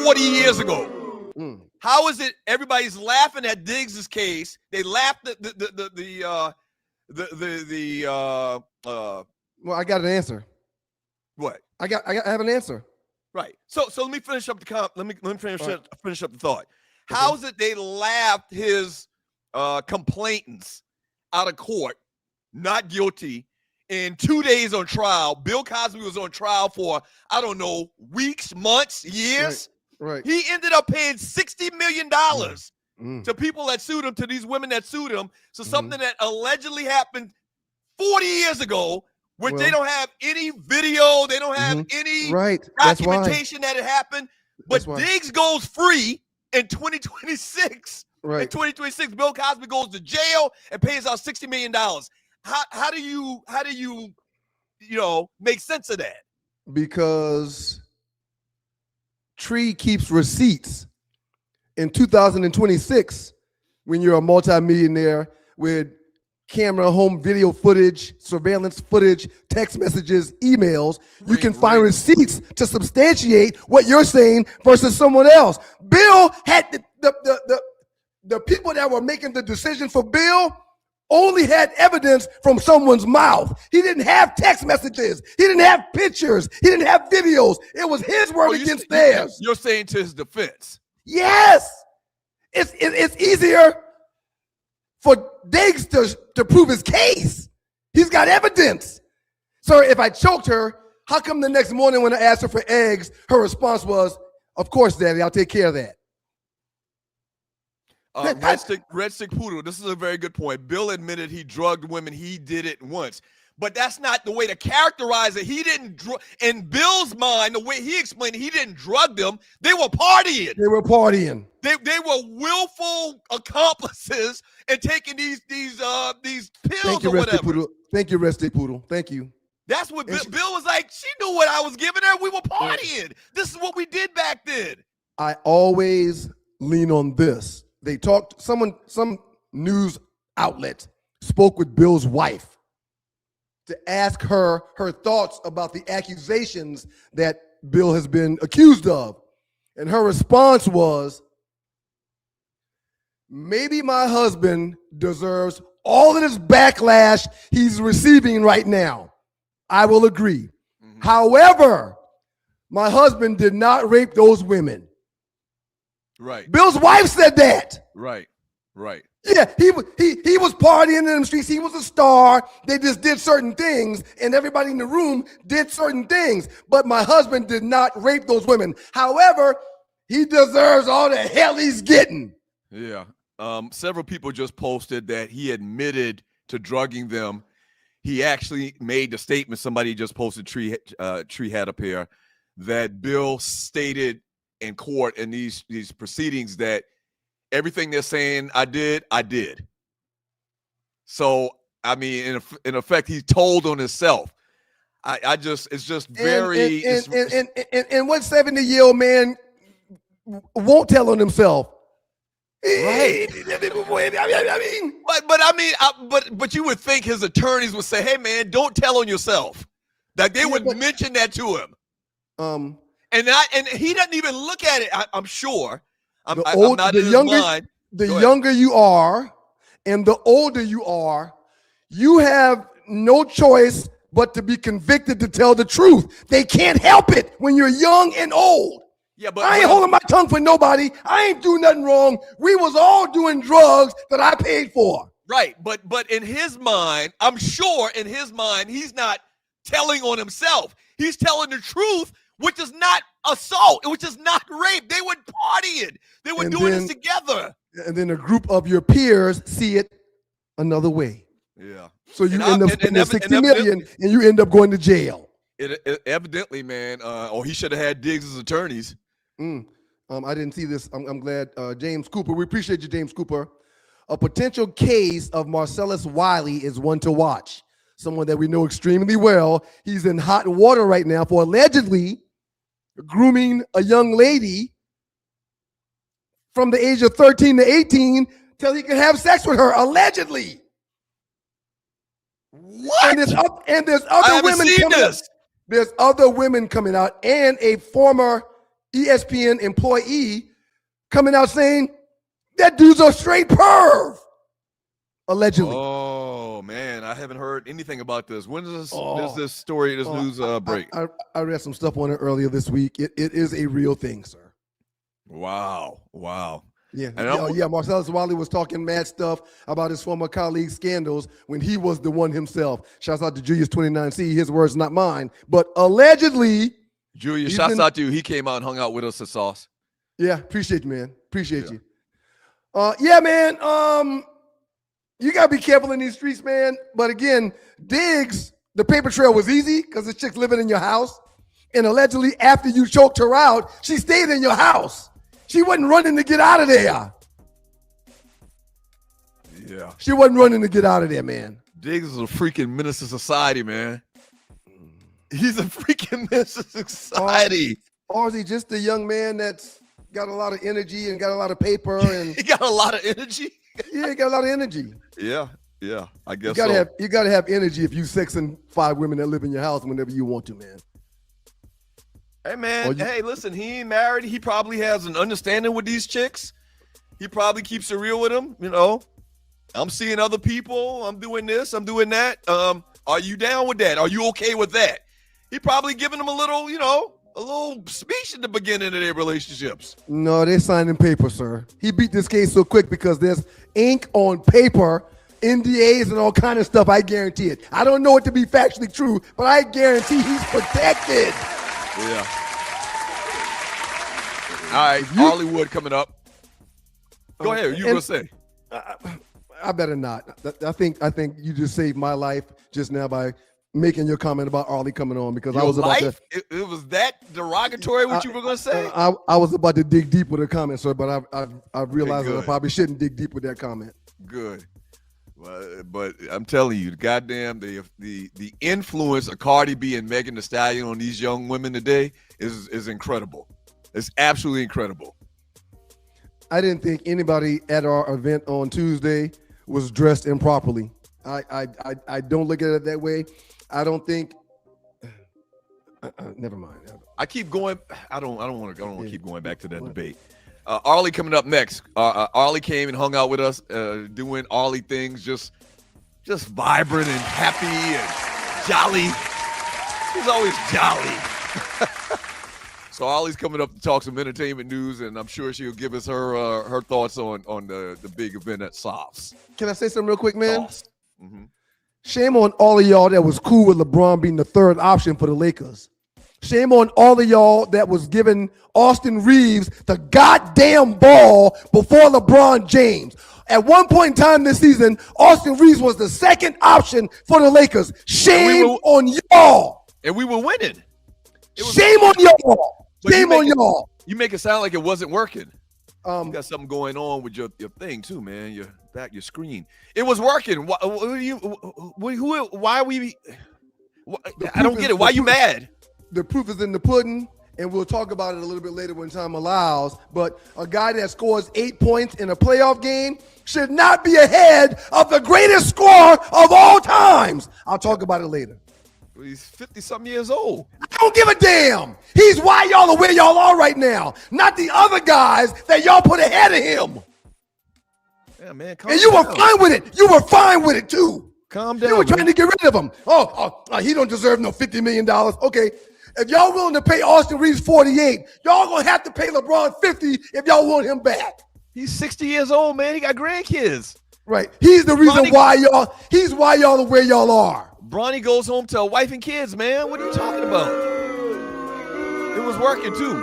40 years ago. How is it everybody's laughing at Diggs' case? They laughed at well, I got an answer. What? I have an answer. Right. So let me finish up the let me finish up the thought. How is it they laughed his complainants out of court, not guilty, in 2 days on trial. Bill Cosby was on trial for, I don't know, weeks, months, years. Right. He ended up paying $60 million to people that sued him, to these women that sued him. So something that allegedly happened 40 years ago, where they don't have any video, they don't have any documentation that it happened. But Diggs goes free in 2026. Right. In 2026, Bill Cosby goes to jail and pays out $60 million. How do you make sense of that? Because Tree keeps receipts. In 2026, when you're a multimillionaire with camera, home video footage, surveillance footage, text messages, emails, you can find receipts to substantiate what you're saying versus someone else. Bill had the people that were making the decision for Bill only had evidence from someone's mouth. He didn't have text messages. He didn't have pictures. He didn't have videos. It was his word against theirs. You're saying to his defense. Yes. It's easier for Diggs to prove his case. He's got evidence. Sir, if I choked her, how come the next morning when I asked her for eggs, her response was, "Of course, Daddy, I'll take care of that." Red Stick Poodle, this is a very good point. Bill admitted he drugged women. He did it once. But that's not the way to characterize it. He didn't in Bill's mind, the way he explained it, he didn't drug them. They were partying. They were partying. They were willful accomplices in taking these pills or whatever. Thank you, Red Stick Poodle. Thank you. That's what Bill was like. She knew what I was giving her. We were partying. This is what we did back then. I always lean on this. They talked, some news outlet spoke with Bill's wife to ask her thoughts about the accusations that Bill has been accused of. And her response was, maybe my husband deserves all of this backlash he's receiving right now. I will agree. However, my husband did not rape those women. Right. Bill's wife said that. Right. Yeah, he was partying in the streets. He was a star. They just did certain things, and everybody in the room did certain things. But my husband did not rape those women. However, he deserves all the hell he's getting. Yeah. Several people just posted that he admitted to drugging them. He actually made the statement. Somebody just posted, Tree had up here, that Bill stated in court in these proceedings that everything they're saying I did. So, I mean, in effect, he told on himself. It's just very. And what 70-year-old man won't tell on himself? Right. I mean, but you would think his attorneys would say, "Hey, man, don't tell on yourself." That they would mention that to him. And he doesn't even look at it. I'm sure. I'm not in his mind. The younger you are and the older you are, you have no choice but to be convicted to tell the truth. They can't help it when you're young and old. Yeah, but I ain't holding my tongue for nobody. I ain't doing nothing wrong. We was all doing drugs that I paid for. Right, but in his mind, I'm sure in his mind, he's not telling on himself. He's telling the truth, which is not assault, which is not rape. They were partying. They were doing this together. And then a group of your peers see it another way. Yeah. So you end up spending $60 million and you end up going to jail. It evidently, man, or he should have had Diggs as attorneys. I didn't see this. I'm glad. James Cooper, we appreciate you, James Cooper. A potential case of Marcellus Wiley is one to watch. Someone that we know extremely well. He's in hot water right now for allegedly grooming a young lady from the age of 13 to 18 till he can have sex with her, allegedly. What? And there's other women coming out. There's other women coming out, and a former ESPN employee coming out saying that dude's a straight perv, allegedly. Oh man, I haven't heard anything about this. When does this story, this news break? I read some stuff on it earlier this week. It is a real thing, sir. Wow. Yeah, And Marcellus Wiley was talking mad stuff about his former colleagues' scandals when he was the one himself. Shouts out to Julius 29C. His words, not mine. But allegedly, Julius, shouts out to you. He came out and hung out with us at Sauce. Yeah, appreciate you, man. Appreciate you. Yeah, man. You gotta be careful in these streets, man. But again, Diggs, the paper trail was easy because the chick's living in your house. And allegedly, after you choked her out, she stayed in your house. She wasn't running to get out of there. Yeah. She wasn't running to get out of there, man. Diggs is a freaking menace to society, man. He's a freaking menace to society. Or is he just a young man that's got a lot of energy and got a lot of paper? And He got a lot of energy. Yeah, he got a lot of energy. Yeah, I guess You gotta have energy if you 6 and 5 women that live in your house whenever you want to, man. Hey, man, hey, listen, he ain't married. He probably has an understanding with these chicks. He probably keeps it real with them, you know. I'm seeing other people. I'm doing this. I'm doing that. Are you down with that? Are you okay with that? He probably giving them a little, you know, a little speech at the beginning of their relationships. No, they're signing paper, sir. He beat this case so quick because there's ink on paper, NDAs and all kind of stuff. I guarantee it. I don't know it to be factually true, but I guarantee he's protected. Yeah. All right, Arley Wool coming up. Go ahead. You gonna say? I better not. I think you just saved my life just now by making your comment about Arley coming on because I was about to. It was that derogatory what you were gonna say? I was about to dig deep with a comment, sir, but I've realized that I probably shouldn't dig deep with that comment. Good. But I'm telling you, goddamn, the influence of Cardi B and Megan Thee Stallion on these young women today is incredible. It's absolutely incredible. I didn't think anybody at our event on Tuesday was dressed improperly. I don't look at it that way. I don't think. Never mind. I keep going. I don't want to keep going back to that debate. Arley coming up next. Arley came and hung out with us, doing Arley things, just vibrant and happy and jolly. He's always jolly. So Arley's coming up to talk some entertainment news, and I'm sure she'll give us her thoughts on the big event at Sauce. Can I say something real quick, man? Mm-hmm. Shame on all of y'all that was cool with LeBron being the third option for the Lakers. Shame on all of y'all that was giving Austin Reeves the goddamn ball before LeBron James. At one point in time this season, Austin Reeves was the second option for the Lakers. Shame on y'all. And we were winning. Shame on y'all. Shame on y'all. You make it sound like it wasn't working. You got something going on with your thing too, man. Your screen. It was working. Why are we? I don't get it. Why are you mad? The proof is in the pudding, and we'll talk about it a little bit later when time allows. But a guy that scores 8 points in a playoff game should not be ahead of the greatest scorer of all times. I'll talk about it later. He's 50-something years old. I don't give a damn. He's why y'all are where y'all are right now, not the other guys that y'all put ahead of him. Yeah, man. And you were fine with it. You were fine with it too. Calm down. You were trying to get rid of him. He don't deserve no $50 million. Okay, if y'all willing to pay Austin Reeves 48, y'all gonna have to pay LeBron 50 if y'all want him back. He's 60 years old, man. He got grandkids. Right. He's the reason why y'all. He's why y'all are where y'all are. Bronny goes home to a wife and kids, man. What are you talking about? It was working too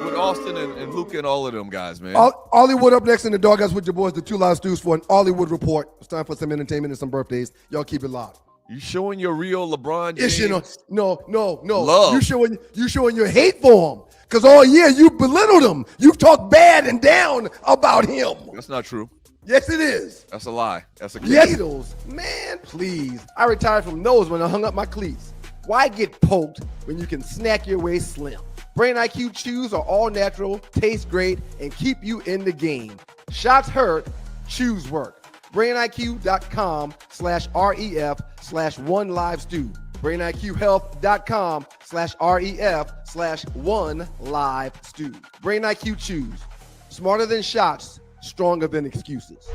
with Austin and Luka and all of them guys, man. Arley Wool up next in the Doghouse with your boys, the Two Live Stews, for an Arley Wool report. It's time for some entertainment and some birthdays. Y'all keep it locked. You showing your real LeBron James? No. Love. You showing your hate for him. Because all year you belittled him. You've talked bad and down about him. That's not true. Yes, it is. That's a lie. That's a kid. Needles. Man, please. I retired from those when I hung up my cleats. Why get poked when you can snack your way slim? Brain IQ chews are all natural, taste great, and keep you in the game. Shots hurt, chews work. BrainIQ.com/REF/OneLiveStew. BrainIQHealth.com/REF/OneLiveStew. Brain IQ chews. Smarter than shots, stronger than excuses.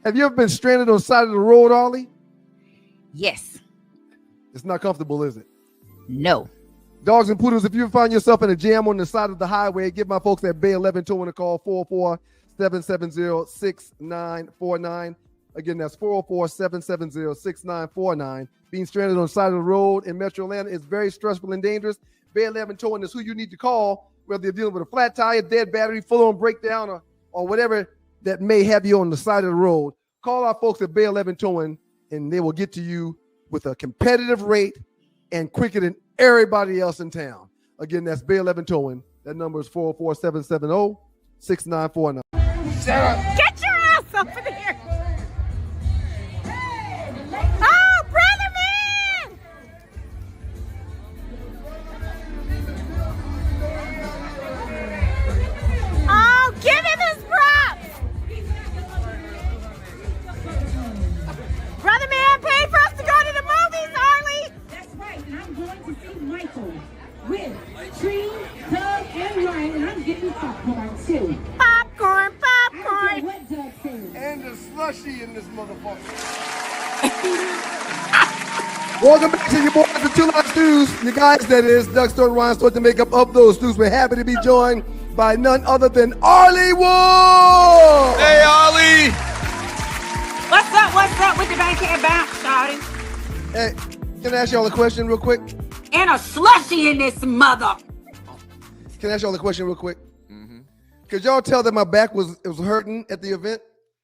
Have you ever been stranded on the side of the road, Arley? Yes. It's not comfortable, is it? No. Dogs and poodles, if you find yourself in a jam on the side of the highway, give my folks at Bay 11 Towing a call, 404-770-6949. Again, that's 404-770-6949. Being stranded on the side of the road in Metro Atlanta is very stressful and dangerous. Bay 11 Towing is who you need to call, whether you're dealing with a flat tire, dead battery, full-on breakdown, or whatever that may have you on the side of the road. Call our folks at Bay 11 Towing, and they will get to you with a competitive rate and quicker than everybody else in town. Again, that's Bay 11 Towing. That number is 404-770-6949. Get your ass over there. Oh, brother man! Oh, give him his props! Brother man paid for us to go to the movies, Arley! That's right. I'm going to see Michael with Tree, Doug, and Ryan, and I'm getting popcorn too. Popcorn, I don't popcorn! care what Doug says. And the slushy in this motherfucker. Welcome back to your boys, the Two Line Stews. You guys, that is, Doug Stewart, Ryan Stewart, the makeup of those stews. We're happy to be joined by none other than Arley Wool. Hey, Arley. What's up? What's up with the backhand bounce, shawty? Hey, can I ask y'all a question real quick? And a slushy in this mother. Can I ask y'all a question real quick? Could y'all tell that my back was hurting at the event?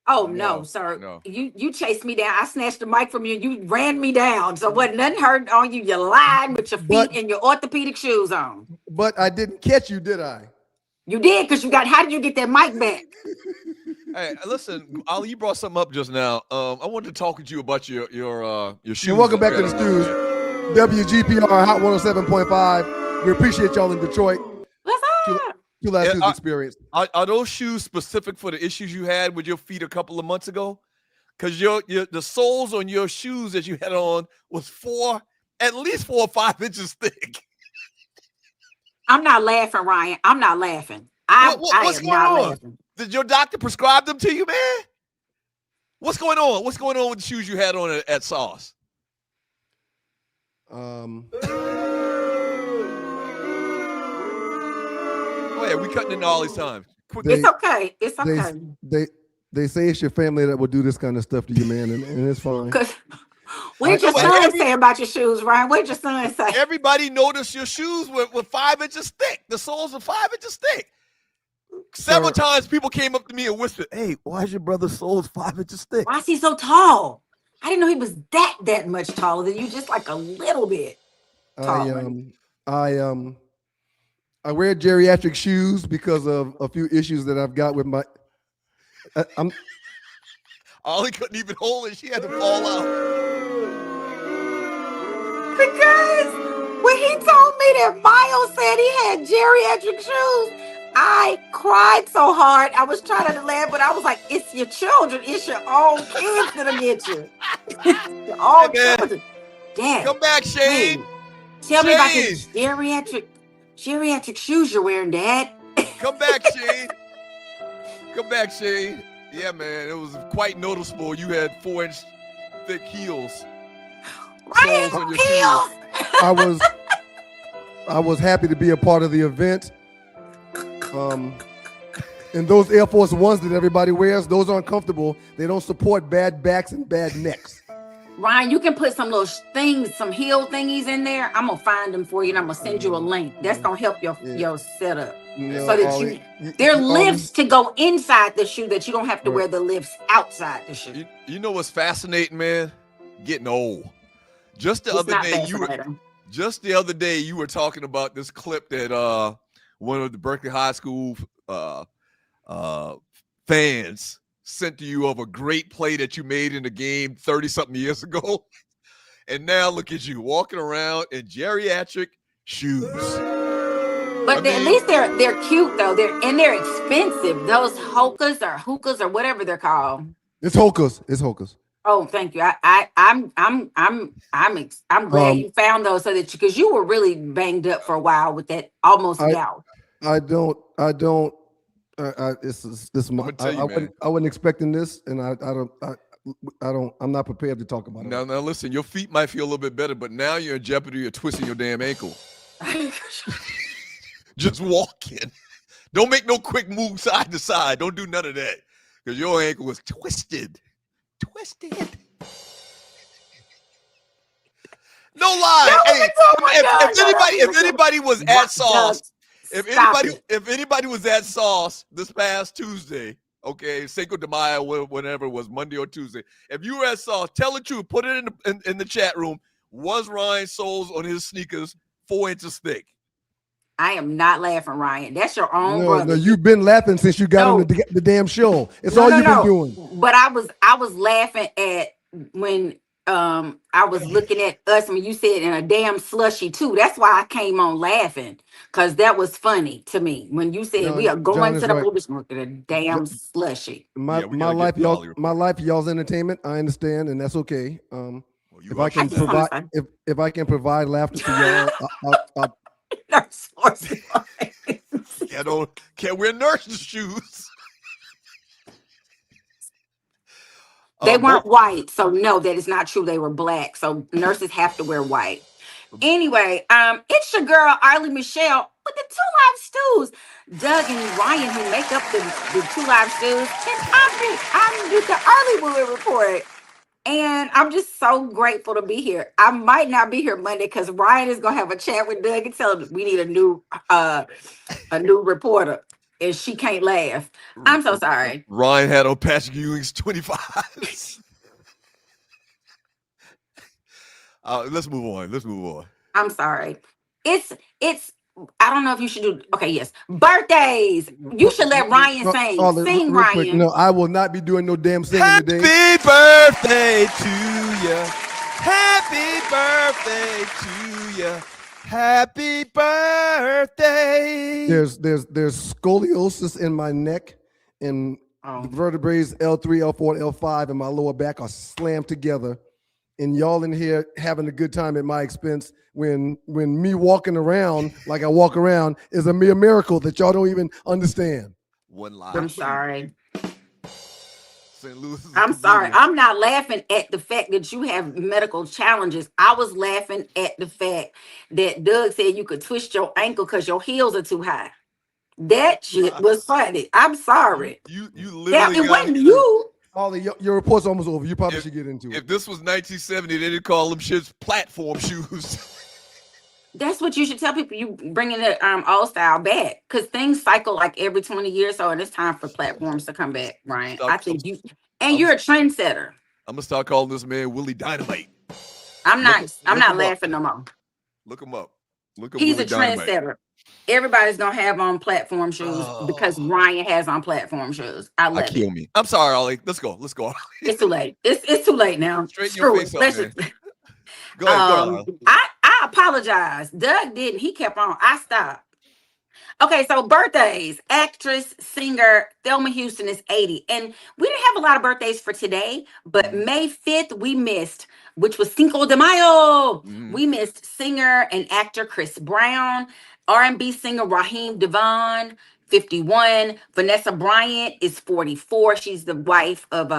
Oh no, sir. no. You chased me down. I snatched the mic from you and you ran me down. So wasn't nothing hurt on you. You lied with your feet and your orthopedic shoes on. But I didn't catch you, did I? You did because how did you get that mic back? Hey, listen, Ollie, you brought something up just now. I wanted to talk with you about your shoes. And welcome back to the Stews. WGPR Hot 107.5. We appreciate y'all in Detroit. What's up? Two Last Stews experience. Are those shoes specific for the issues you had with your feet a couple of months ago? Because the soles on your shoes that you had on was at least 4 or 5 inches thick. I'm not laughing, Ryan. I'm not laughing. What's going on? Laughing. Did your doctor prescribe them to you, man? What's going on? What's going on with the shoes you had on at Sauce? Go ahead, we cutting into all these times. It's okay. It's okay. They say it's your family that will do this kind of stuff to you, man, and it's fine. What did your son say about your shoes, Ryan? What did your son say? Everybody noticed your shoes were 5 inches thick. The soles were 5 inches thick. Several times people came up to me and whispered, "Hey, why is your brother's soles 5 inches thick? Why is he so tall? I didn't know he was that much taller than you, just like a little bit taller." I wear geriatric shoes because of a few issues that I've got with my. Ollie couldn't even hold it; she had to fall out. Because when he told me that Miles said he had geriatric shoes, I cried so hard. I was trying to laugh, but I was like, "It's your children. It's your own kids that'll get you. Your own children." Dad, come back, Shane. Tell me about the geriatric shoes you're wearing, Dad. Come back, Shane. Come back, Shane. Yeah, man, it was quite noticeable. You had 4-inch thick heels. Right, On your heels. I was happy to be a part of the event. And those Air Force Ones that everybody wears, those aren't comfortable. They don't support bad backs and bad necks. Ryan, you can put some little things, some heel thingies in there. I'm gonna find them for you, and I'm gonna send you a link. That's gonna help your setup, so that there are lifts to go inside the shoe that you don't have to wear the lifts outside the shoe. You know what's fascinating, man? Getting old. Just the other day, you were talking about this clip that one of the Berkeley High School fans sent to you of a great play that you made in the game 30-something years ago. And now look at you walking around in geriatric shoes. But at least they're cute though. They're expensive. Those hokas or whatever they're called. It's Hokas. It's Hokas. Oh, thank you. I'm glad you found those so that because you were really banged up for a while with that almost gout. I wasn't expecting this, and I'm not prepared to talk about it. Now listen, your feet might feel a little bit better, but now you're in jeopardy of twisting your damn ankle. Just walk in. Don't make no quick move side to side. Don't do none of that. Because your ankle was twisted. No lie. Hey, if anybody was at Sauce, if anybody was at Sauce this past Tuesday, okay, Cinco de Mayo, whenever it was, Monday or Tuesday, if you were at Sauce, tell the truth. Put it in the chat room. Was Ryan's soles on his sneakers 4 inches thick? I am not laughing, Ryan. That's your own brother. No, you've been laughing since you got on the damn show. It's all you've been doing. But I was laughing at when I was looking at us when you said in a damn slushy too. That's why I came on laughing, because that was funny to me when you said we are going to the movies with a damn slushy. My life, y'all's entertainment. I understand, and that's okay. If I can provide laughter to y'all, I'll Can't wear nurse's shoes. They weren't white, so no, that is not true. They were black, so nurses have to wear white. Anyway, it's your girl Arley Michelle with the 2 Live Stews. Doug and Ryan, who make up the 2 Live Stews, and I'm with the Arley Wool report. And I'm just so grateful to be here. I might not be here Monday because Ryan is gonna have a chat with Doug and tell him we need a new reporter, and she can't laugh. I'm so sorry. Ryan had on Patrick Ewing's 25s. Let's move on. I'm sorry. It's. I don't know if you should do. Okay, yes. Birthdays. You should let Ryan sing. Sing, Ryan. Quick. No, I will not be doing no damn singing today. Happy birthday to you. Happy birthday to you. Happy birthday. There's scoliosis in my neck, and the vertebrae L3, L4, L5 in my lower back are slammed together. And y'all in here having a good time at my expense when me walking around like I walk around is a mere miracle that y'all don't even understand. One lie. I'm sorry. St. Louis. I'm sorry. I'm not laughing at the fact that you have medical challenges. I was laughing at the fact that Doug said you could twist your ankle because your heels are too high. That shit was funny. I'm sorry. You literally it wasn't you. Ollie, your report's almost over. You probably should get into it. If this was 1970, they didn't call them shits platform shoes. That's what you should tell people. You bringing the old style back, because things cycle like every 20 years. So, and it's time for platforms to come back, Ryan. I think you're a trendsetter. I'm gonna start calling this man Willie Dynamite. I'm not laughing no more. Look him up. He's Willie a trendsetter. Dynamite. Everybody's gonna have on platform shoes because Ryan has on platform shoes. I love kill me. I'm sorry, Ollie. Let's go. It's too late. It's too late now. Straighten your face up, man. Go ahead. I apologize. Doug didn't. He kept on. I stopped. Okay, so birthdays. Actress, singer Thelma Houston is 80. And we didn't have a lot of birthdays for today, but May 5th we missed, which was Cinco de Mayo. We missed singer and actor Chris Brown, R&B singer Raheem Devon, 51. Vanessa Bryant is 44. She's the wife of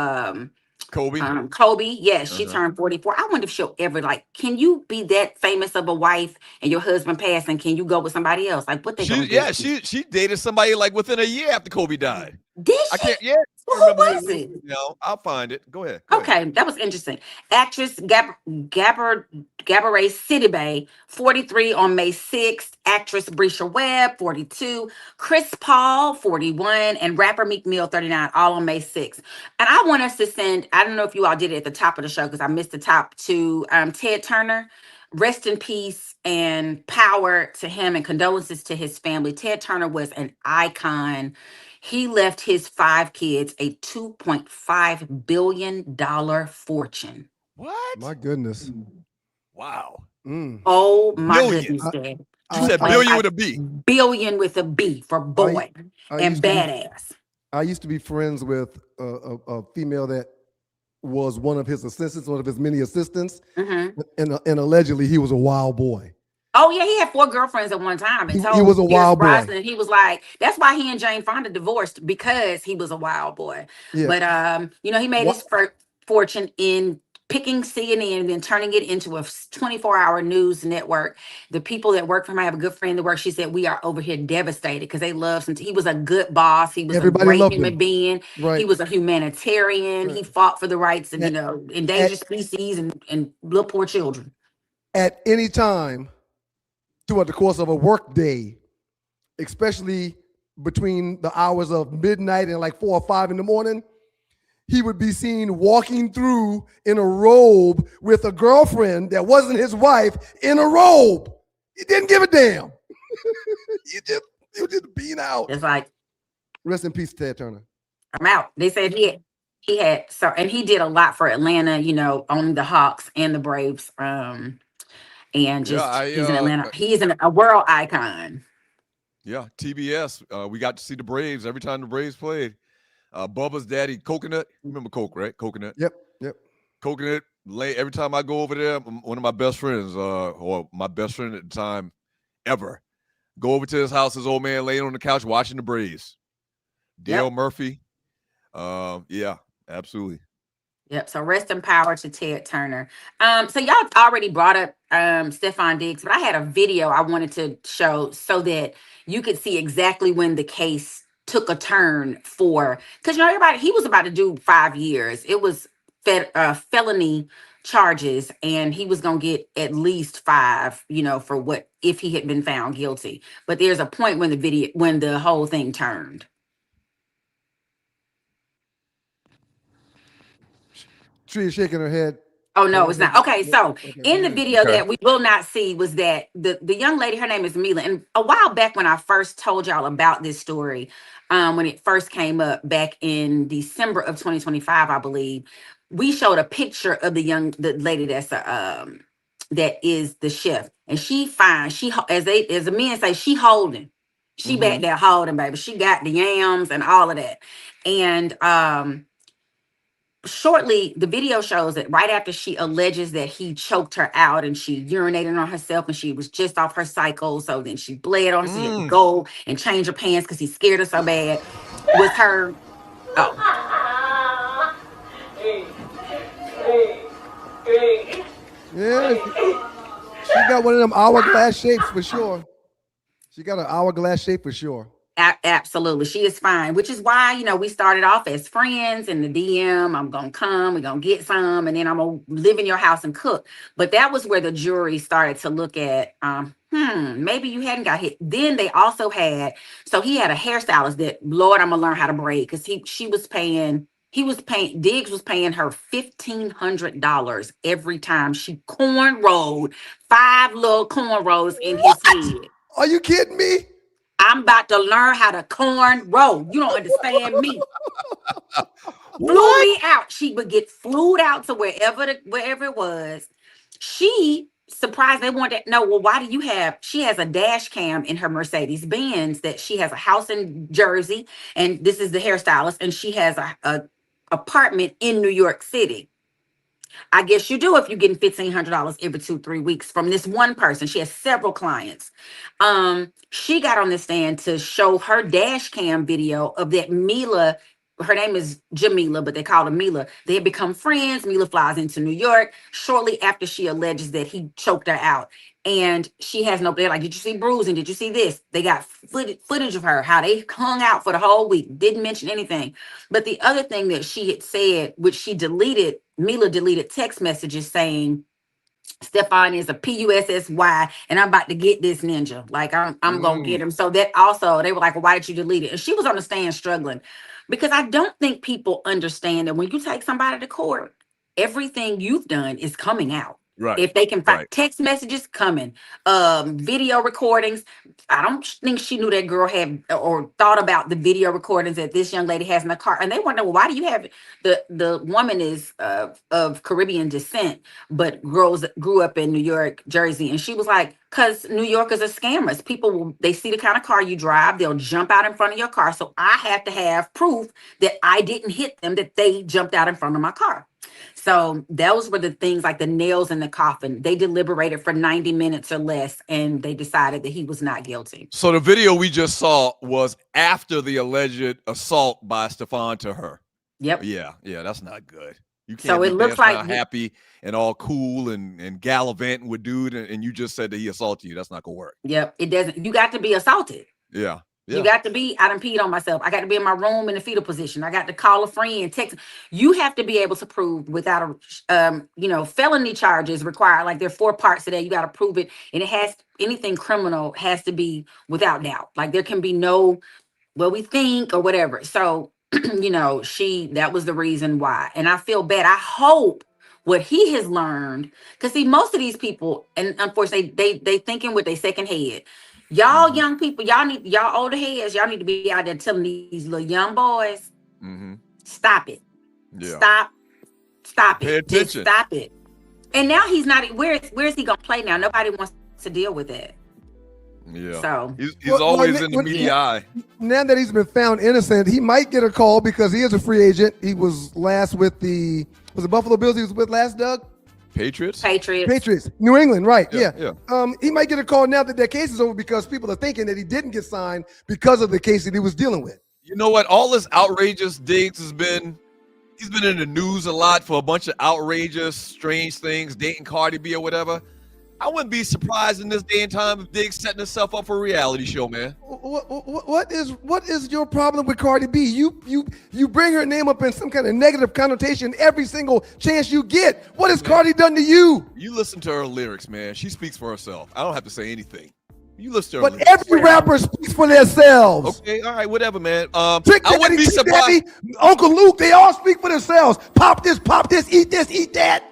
Kobe. Yes, she turned 44. I wonder if she'll ever can you be that famous of a wife and your husband passed, and can you go with somebody else? Like what they gonna do? Yeah, she dated somebody like within a year after Kobe died. Did she? I can't. Yeah. Who was it? No, I'll find it. Go ahead. Okay, that was interesting. Actress Gabourey Sidibe, 43 on May 6th. Actress Brisha Webb, 42. Chris Paul, 41. And rapper Meek Mill, 39, all on May 6th. And I want us to send, I don't know if you all did it at the top of the show because I missed the top, to Ted Turner. Rest in peace and power to him, and condolences to his family. Ted Turner was an icon. He left his 5 kids a $2.5 billion fortune. What? My goodness. Wow. Oh my goodness, Dad. You said billion with a B. Billion with a B for boy and badass. I used to be friends with a female that was one of his assistants, one of his many assistants, and allegedly he was a wild boy. Oh yeah, he had 4 girlfriends at one time, and he was a wild boy. He was like, that's why he and Jane Fonda divorced, because he was a wild boy. Yeah. But he made his fortune in picking CNN and then turning it into a 24-hour news network. The people that work for him, I have a good friend that works. She said, we are over here devastated because they love him. He was a good boss. He was Everybody a great loved human him. being. Right. He was a humanitarian. Right. He fought for the rights of, At- endangered species and little poor children. At any time throughout the course of a work day, especially between the hours of midnight and like 4 or 5 in the morning, he would be seen walking through in a robe with a girlfriend that wasn't his wife in a robe. He didn't give a damn. he was just being out. It's like, Rest in peace, Ted Turner. I'm out. They said he had so, and he did a lot for Atlanta, on the Hawks and the Braves. And just he's in Atlanta. He's a world icon. Yeah, TBS. We got to see the Braves every time the Braves played. Bubba's daddy, Coconut. You remember Coke, right? Coconut. Yep. Coconut. Every time I go over there, one of my best friends, or my best friend at the time ever, go over to his house. His old man laying on the couch watching the Braves. Dale Murphy. Yeah, absolutely. Yep. So rest in power to Ted Turner. So y'all already brought up Stefan Diggs, but I had a video I wanted to show so that you could see exactly when the case took a turn because everybody, he was about to do 5 years. It was felony charges, and he was gonna get at least 5, for what if he had been found guilty. But there's a point when the whole thing turned. She is shaking her head. Oh, no, it's not. Okay, so in the video that we will not see was that the young lady, her name is Mila. And a while back when I first told y'all about this story, when it first came up back in December of 2025, I believe, we showed a picture of the lady that is the chef. And she fine. She, as the men say, she holding. She back there holding, baby. She got the yams and all of that. And shortly, the video shows that right after she alleges that he choked her out and she urinated on herself and she was just off her cycle, so then she bled on her, so she had to go and change her pants because he scared her so bad. Was her Yeah, she got one of them hourglass shapes for sure. She got an hourglass shape for sure. Absolutely. She is fine, which is why, we started off as friends in the DM. I'm going to come, we're going to get some, and then I'm going to live in your house and cook. But that was where the jury started to look at, maybe you hadn't got hit. Then they also so he had a hairstylist that, Lord, I'm going to learn how to braid, because Diggs was paying her $1,500 every time she cornrowed 5 little cornrows in his head. Are you kidding me? I'm about to learn how to corn roll. You don't understand me. Flew me out. She would get flued out to wherever it was. She surprised. They wanted to know, well, why do you she has a dash cam in her Mercedes Benz that she has a house in Jersey, and this is the hairstylist, and she has a apartment in New York City. I guess you do if you're getting $1,500 every 2-3 weeks from this one person. She has several clients. She got on the stand to show her dash cam video of that Mila. Her name is Jamila, but they call her Mila. They had become friends. Mila flies into New York shortly after she alleges that he choked her out. And she has they're like, did you see bruising? Did you see this? They got footage of her, how they hung out for the whole week. Didn't mention anything. But the other thing that she had said, which she deleted, Mila deleted text messages saying, Stefan is a PUSSY, and I'm about to get this ninja. Like, I'm going to get him. So that also, they were like, well, why did you delete it? And she was on the stand struggling, because I don't think people understand that when you take somebody to court, everything you've done is coming out. Right. If they can find text messages coming, video recordings. I don't think she knew that girl had or thought about the video recordings that this young lady has in the car. And they wonder, well, why do you have the woman is of Caribbean descent, but grew up in New York, Jersey. And she was like, because New Yorkers are scammers. People, they see the kind of car you drive, they'll jump out in front of your car. So I have to have proof that I didn't hit them, that they jumped out in front of my car. So those were the things, like the nails in the coffin. They deliberated for 90 minutes or less, and they decided that he was not guilty. So the video we just saw was after the alleged assault by Stefan to her. Yep. Yeah, that's not good. You can't So be it looks dancing like around happy and all cool and gallivanting with dude, and you just said that he assaulted you. That's not gonna work. Yep, it doesn't. You got to be assaulted. Yeah. You got to be, I done peed on myself. I got to be in my room in the fetal position. I got to call a friend, text. You have to be able to prove without a, felony charges required. Like there are 4 parts to that. You got to prove it. And it has, anything criminal has to be without doubt. Like there can be no, well, we think or whatever. So, that was the reason why. And I feel bad. I hope what he has learned, because see, most of these people, and unfortunately, they thinking with their second head. Y'all young people, y'all older heads, y'all need to be out there telling these little young boys, stop it. Yeah. Stop Pay it. Just attention. stop it. And now he's not, where is he gonna play now? Nobody wants to deal with that. Yeah. So he's always in the media eye. Now that he's been found innocent, he might get a call because he is a free agent. He was last with the Buffalo Bills he was with last, Doug? Patriots. New England, right? Yeah. He might get a call now that that case is over because people are thinking that he didn't get signed because of the case that he was dealing with. You know what? All this outrageous Diggs he's been in the news a lot for a bunch of outrageous, strange things, dating Cardi B or whatever. I wouldn't be surprised in this day and time if Diggs setting himself up for a reality show, man. What is your problem with Cardi B? You bring her name up in some kind of negative connotation every single chance you get. What has Cardi done to you? You listen to her lyrics, man. She speaks for herself. I don't have to say anything. You listen to her. But every rapper speaks for themselves. Okay, all right, whatever, man. Trick I wouldn't be surprised. Uncle Luke, they all speak for themselves. Pop this, eat this, eat that.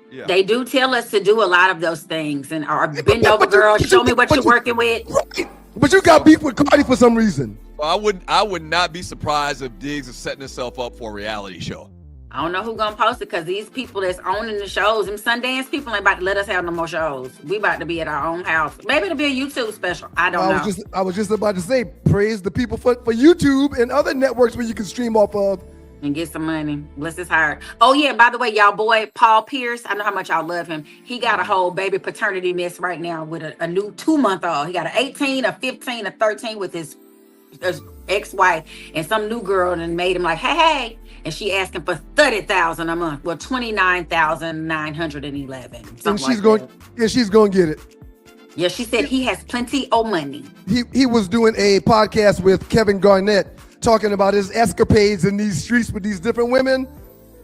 Yeah. they do tell us to do a lot of those things, and or bend over, girl, show me what you're working with. Right. But you got beef with Cardi for some reason. I would not be surprised if Diggs is setting himself up for a reality show. I don't know who gonna post it because these people that's owning the shows, them Sundance people ain't about to let us have no more shows. We about to be at our own house. Maybe it'll be a YouTube special. I don't know. I was just about to say, praise the people for YouTube and other networks where you can stream off of. And get some money. Bless his heart. Oh yeah, by the way, y'all boy Paul Pierce, I know how much y'all love him. He got a whole baby paternity mess right now with a new 2-month-old. He got an 18, a 15, a 13 with his ex-wife and some new girl, and made him like, hey, and she asking for $30,000 a month. Well, $29,911. And she's going to get it. Yeah, she said he has plenty of money. He was doing a podcast with Kevin Garnett talking about his escapades in these streets with these different women.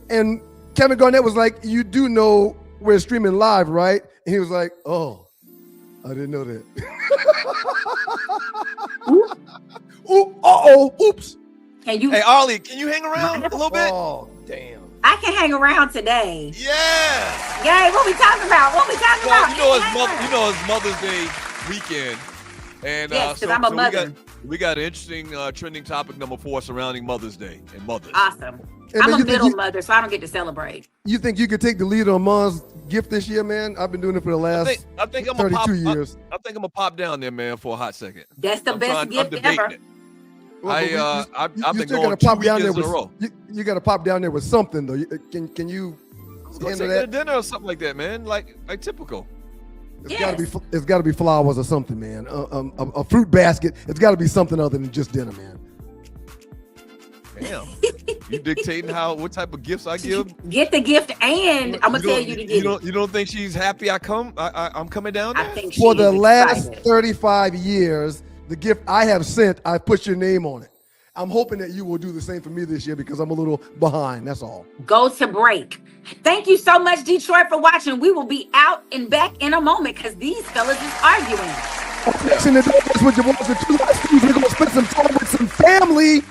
And Kevin Garnett was like, you do know we're streaming live, right? And he was like, oh, I didn't know that. Oops. Hey, Arley, can you hang around a little bit? Oh, damn. I can hang around today. Yeah. Yay, what we talking about? Well, you know it's Mother's Day weekend. And yes, because I'm a mother. We got an interesting trending topic number 4 surrounding Mother's Day and mothers. Awesome. Hey, I'm man, a middle mother, so I don't get to celebrate. You think you could take the lead on Mom's gift this year, man? I've been doing it for the last I think I'm 32 years. I think I'm gonna pop down there, man, for a hot second. That's the best gift ever. Well, I've you been still going gotta 2 pop down weekends there in a row. You got to pop down there with something, though. Can you Go handle take that? a dinner or something like that, man. Like typical. It's got to be flowers or something, man. A fruit basket. It's got to be something other than just dinner, man. Damn. You dictating what type of gifts I give? Get the gift, and I'm gonna tell you to get it. You don't think she's happy I'm coming down there? I think For the she's last excited. 35 years, the gift I have sent, I put your name on it. I'm hoping that you will do the same for me this year because I'm a little behind. That's all. Go to break. Thank you so much, Detroit, for watching. We will be out and back in a moment because these fellas is arguing. With your boys, the 2 last weeks, we're going to spend some time with some family.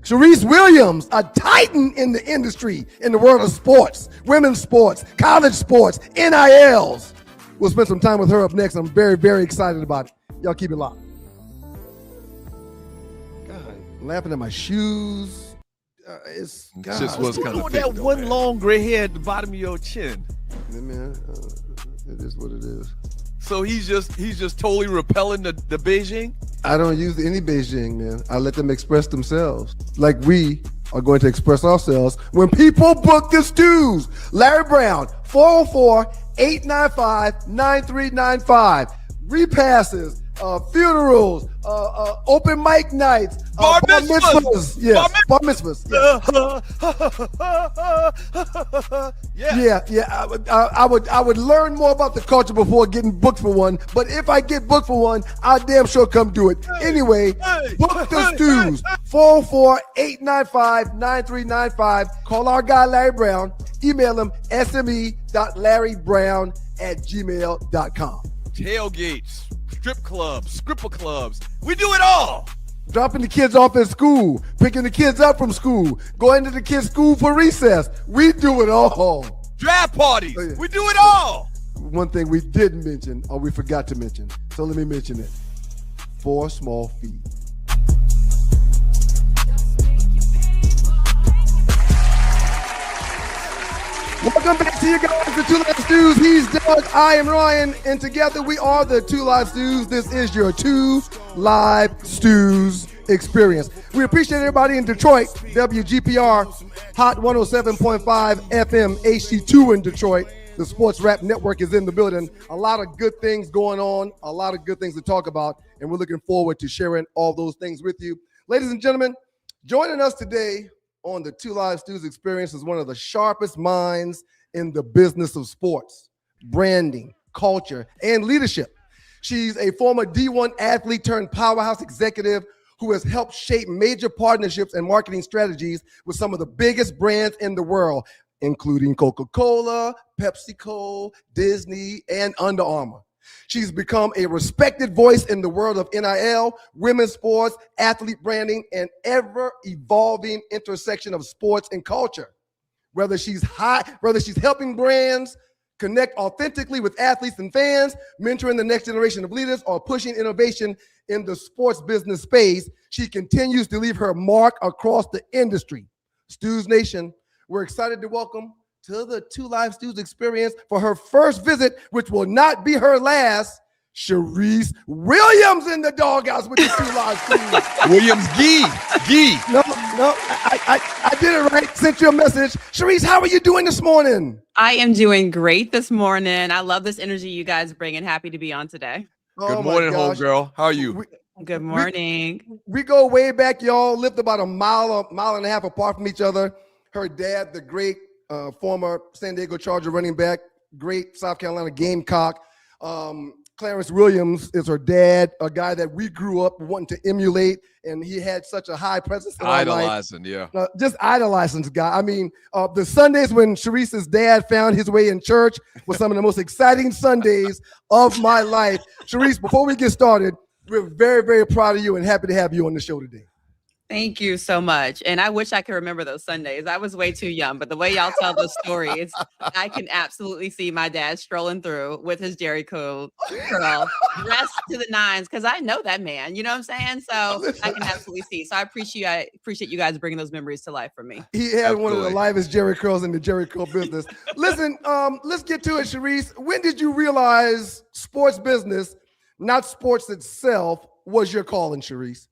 Shereice Williams, a titan in the industry, in the world of sports, women's sports, college sports, NILs. We'll spend some time with her up next. I'm very, very excited about it. Y'all keep it locked. God, laughing at my shoes. It's just was kind of that one long gray hair at the bottom of your chin. Man, it is what it is. So he's just totally repelling the Beijing? I don't use any Beijing, man. I let them express themselves like we are going to express ourselves when people book the stews. Larry Brown, 404-895-9395. Repasses, funerals, open mic nights, Bar mitzvahs. Yes, bar mitzvahs. Yeah. I would learn more about the culture before getting booked for one. But if I get booked for one, I'll damn sure come do it. Anyway, book the stews. 404-895-9395. Call our guy Larry Brown. Email him sme.larrybrown@gmail.com. Tailgates, strip clubs, scripper clubs. We do it all. Dropping the kids off at school, picking the kids up from school, going to the kids' school for recess. We do it all. Draft parties. Oh, yeah. We do it all. One thing we didn't mention, or we forgot to mention, so let me mention it. 4 small feet. Welcome back to you guys, the Two Live Stews. He's Doug, I am Ryan, and together we are the Two Live Stews. This is your Two Live Stews experience. We appreciate everybody in Detroit, WGPR, Hot 107.5 FM, HD2 in Detroit. The Sports Rap Network is in the building. A lot of good things going on, a lot of good things to talk about, and we're looking forward to sharing all those things with you. Ladies and gentlemen, joining us today on the Two Live Stews experience is one of the sharpest minds in the business of sports, branding, culture, and leadership. She's a former D1 athlete turned powerhouse executive who has helped shape major partnerships and marketing strategies with some of the biggest brands in the world, including Coca-Cola, PepsiCo, Disney, and Under Armour. She's become a respected voice in the world of NIL, women's sports, athlete branding, and ever-evolving intersection of sports and culture. Whether she's helping brands connect authentically with athletes and fans, mentoring the next generation of leaders, or pushing innovation in the sports business space, she continues to leave her mark across the industry. Stews Nation, we're excited to welcome to the Two Live Stews experience for her first visit, which will not be her last, Shereice Williams in the doghouse with the Two Live Stews. Williams Gee. No, I did it right. Sent you a message. Shereice, how are you doing this morning? I am doing great this morning. I love this energy you guys bring and happy to be on today. Oh, Good morning, homegirl. How are you? Good morning. We go way back, y'all. Lived about a mile and a half apart from each other. Her dad, the great former San Diego Charger running back, great South Carolina Gamecock. Clarence Williams is her dad, a guy that we grew up wanting to emulate, and he had such a high presence in our life. Idolizing, yeah. Just idolizing this guy. I mean, the Sundays when Shereice's dad found his way in church was some of the most exciting Sundays of my life. Shereice, before we get started, we're very, very proud of you and happy to have you on the show today. Thank you so much. And I wish I could remember those Sundays. I was way too young, but the way y'all tell those stories, I can absolutely see my dad strolling through with his Jerry curl, dressed to the nines, because I know that man. You know what I'm saying? So I can absolutely see. So I appreciate you guys bringing those memories to life for me. He had one of the livest Jerry curls in the Jerry curl business. Listen, let's get to it, Shereice. When did you realize sports business, not sports itself, was your calling, Shereice?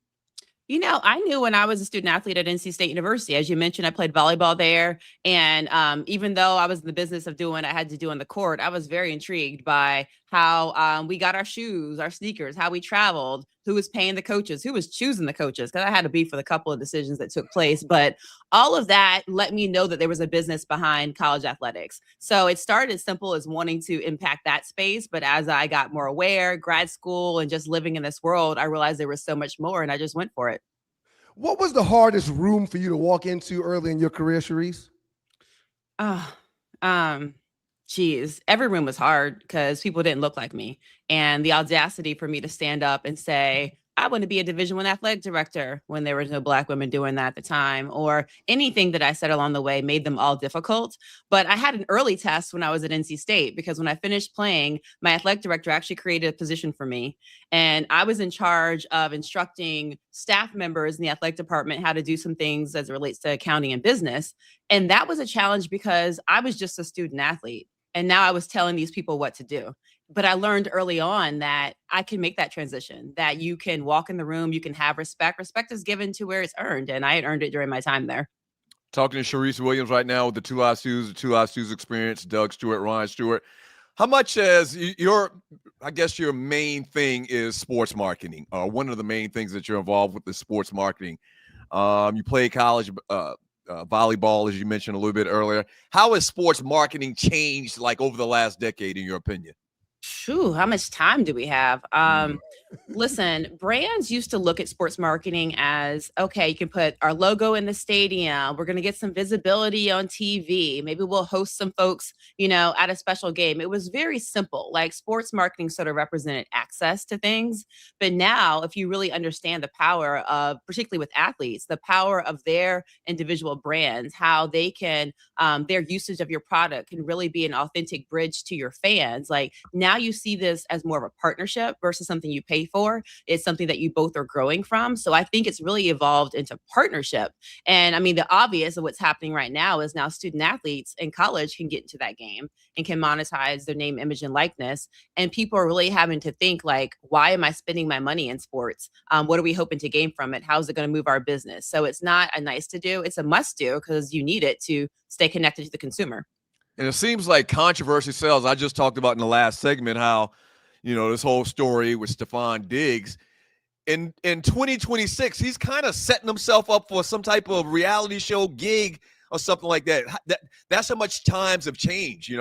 You know, I knew when I was a student athlete at NC State University. As you mentioned, I played volleyball there. And even though I was in the business of doing what I had to do on the court, I was very intrigued by how we got our shoes, our sneakers, how we traveled, who was paying the coaches, who was choosing the coaches, because I had to be for the couple of decisions that took place. But all of that let me know that there was a business behind college athletics. So it started as simple as wanting to impact that space. But as I got more aware, grad school and just living in this world, I realized there was so much more, and I just went for it. What was the hardest room for you to walk into early in your career, Shereice? Geez, every room was hard because people didn't look like me. And the audacity for me to stand up and say, I want to be a Division I athletic director when there was no Black women doing that at the time, or anything that I said along the way made them all difficult. But I had an early test when I was at NC State, because when I finished playing, my athletic director actually created a position for me. And I was in charge of instructing staff members in the athletic department how to do some things as it relates to accounting and business. And that was a challenge because I was just a student athlete. And now I was telling these people what to do. But I learned early on that I can make that transition, that you can walk in the room, you can have respect. Respect is given to where it's earned. And I had earned it during my time there. Talking to Shereice Williams right now with the Two Live Stews, the Two Live Stews experience, Doug Stewart, Ryan Stewart. How much as I guess your main thing is sports marketing, or one of the main things that you're involved with is sports marketing. You play college volleyball, as you mentioned a little bit earlier. How has sports marketing changed like over the last decade, in your opinion? Phew, how much time do we have? Listen, brands used to look at sports marketing as, okay, you can put our logo in the stadium. We're going to get some visibility on TV. Maybe we'll host some folks, at a special game. It was very simple. Like sports marketing sort of represented access to things. But now, if you really understand the power of, particularly with athletes, the power of their individual brands, how they can, their usage of your product can really be an authentic bridge to your fans. Like now you see this as more of a partnership versus something you pay for. It's something that you both are growing from. So I think it's really evolved into partnership. And I mean, the obvious of what's happening right now is now student athletes in college can get into that game and can monetize their name, image, and likeness. And people are really having to think like, why am I spending my money in sports? What are we hoping to gain from it? How is it going to move our business? So it's not a nice to do. It's a must do because you need it to stay connected to the consumer. And it seems like controversy sells. I just talked about in the last segment how, this whole story with Stefan Diggs. In 2026, he's kind of setting himself up for some type of reality show gig or something like that. That's how much times have changed,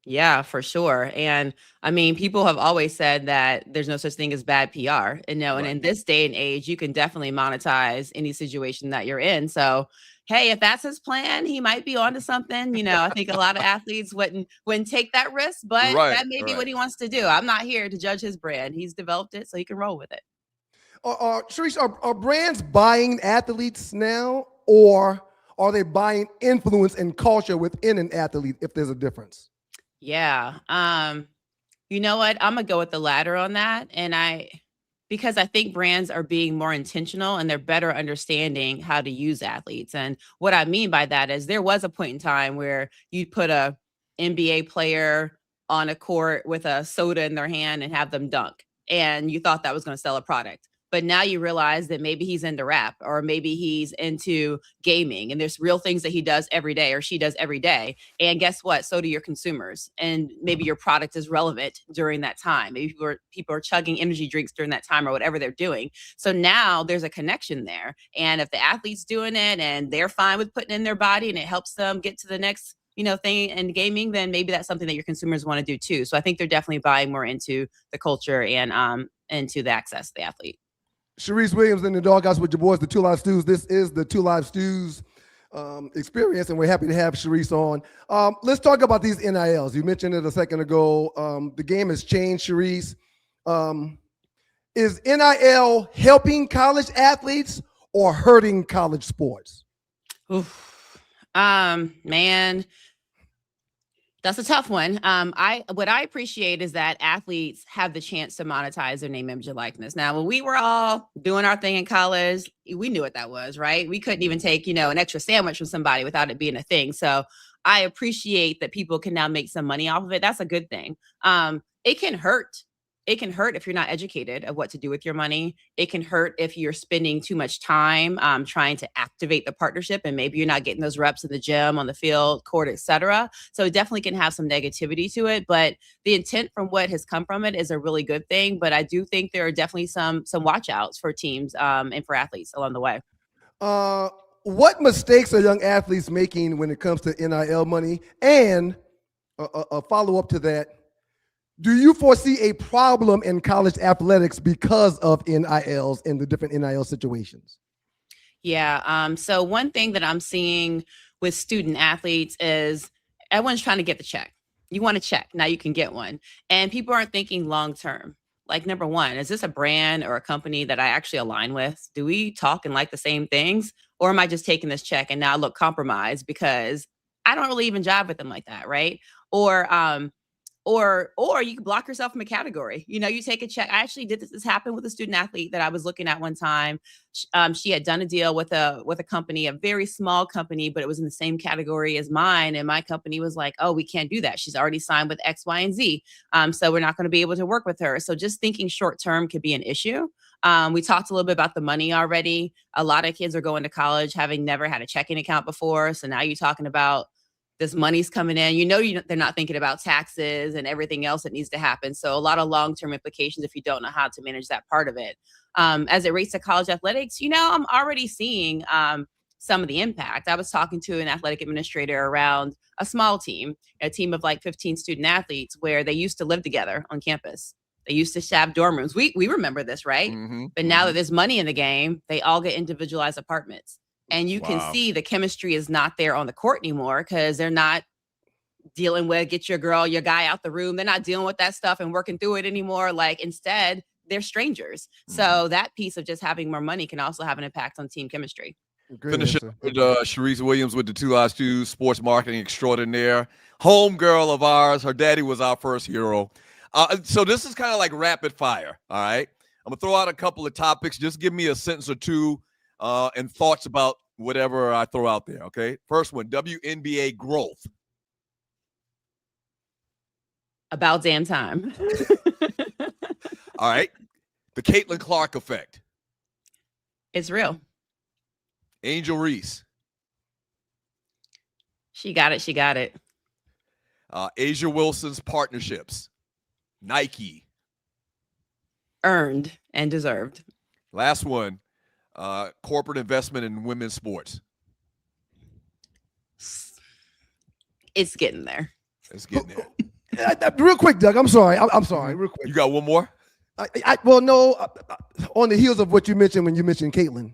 Yeah, for sure. And I mean, people have always said that there's no such thing as bad PR. And and in this day and age, you can definitely monetize any situation that you're in. So, hey, if that's his plan, he might be onto something. I think a lot of athletes wouldn't take that risk, but that may be what he wants to do. I'm not here to judge his brand. He's developed it, so he can roll with it. Shereice, are brands buying athletes now, or are they buying influence and culture within an athlete, if there's a difference? Yeah. You know what? I'm going to go with the latter on that. And because I think brands are being more intentional and they're better understanding how to use athletes. And what I mean by that is there was a point in time where you'd put a NBA player on a court with a soda in their hand and have them dunk. And you thought that was going to sell a product. But now you realize that maybe he's into rap or maybe he's into gaming and there's real things that he does every day or she does every day. And guess what? So do your consumers. And maybe your product is relevant during that time. Maybe people are chugging energy drinks during that time or whatever they're doing. So now there's a connection there. And if the athlete's doing it and they're fine with putting in their body and it helps them get to the next thing in gaming, then maybe that's something that your consumers want to do too. So I think they're definitely buying more into the culture and into the access to the athlete. Shereice Williams in the Doghouse with your boys, the Two Live Stews. This is the Two Live Stews experience, and we're happy to have Shereice on. Let's talk about these NILs. You mentioned it a second ago. The game has changed, Shereice. Is NIL helping college athletes or hurting college sports? Oof. Man. That's a tough one. What I appreciate is that athletes have the chance to monetize their name, image, and likeness. Now, when we were all doing our thing in college, we knew what that was, right? We couldn't even take, an extra sandwich from somebody without it being a thing. So I appreciate that people can now make some money off of it. That's a good thing. It can hurt. It can hurt if you're not educated of what to do with your money. It can hurt if you're spending too much time trying to activate the partnership and maybe you're not getting those reps in the gym, on the field, court, etc. So it definitely can have some negativity to it. But the intent from what has come from it is a really good thing. But I do think there are definitely some watch outs for teams and for athletes along the way. What mistakes are young athletes making when it comes to NIL money? And a follow-up to that, do you foresee a problem in college athletics because of NILs and the different NIL situations? Yeah. So one thing that I'm seeing with student athletes is everyone's trying to get the check. You want a check. Now you can get one. And people aren't thinking long term. Like, number one, is this a brand or a company that I actually align with? Do we talk and like the same things? Or am I just taking this check and now I look compromised because I don't really even jive with them like that, right? Or you can block yourself from a category. You take a check. I actually did this happen with a student athlete that I was looking at one time. She had done a deal with a company, a very small company, but it was in the same category as mine. And my company was like, oh, we can't do that. She's already signed with X, Y, and Z. So we're not going to be able to work with her. So just thinking short term could be an issue. We talked a little bit about the money already. A lot of kids are going to college having never had a checking account before. So now you're talking about this money's coming in. They're not thinking about taxes and everything else that needs to happen. So a lot of long-term implications if you don't know how to manage that part of it. As it relates to college athletics, I'm already seeing some of the impact. I was talking to an athletic administrator around a small team, a team of like 15 student athletes, where they used to live together on campus. They used to have dorm rooms. We remember this, right? Mm-hmm. But now that there's money in the game, they all get individualized apartments. And you can see the chemistry is not there on the court anymore because they're not dealing with get your guy out the room. They're not dealing with that stuff and working through it anymore. Like instead, they're strangers. Mm-hmm. So that piece of just having more money can also have an impact on team chemistry. Finish it with Shereice Williams with the 2 Live Stews, sports marketing extraordinaire, home girl of ours. Her daddy was our first hero. So this is kind of like rapid fire. All right. I'm going to throw out a couple of topics. Just give me a sentence or two and thoughts about whatever I throw out there. Okay. First one, WNBA growth. About damn time. All right. The Caitlin Clark effect. It's real. Angel Reese. She got it. Asia Wilson's partnerships. Nike. Earned and deserved. Last one. Corporate investment in women's sports. It's getting there. It's getting there. Real quick, Doug. I'm sorry. I'm sorry. Real quick. You got one more? Well, no. On the heels of what you mentioned when you mentioned Caitlin,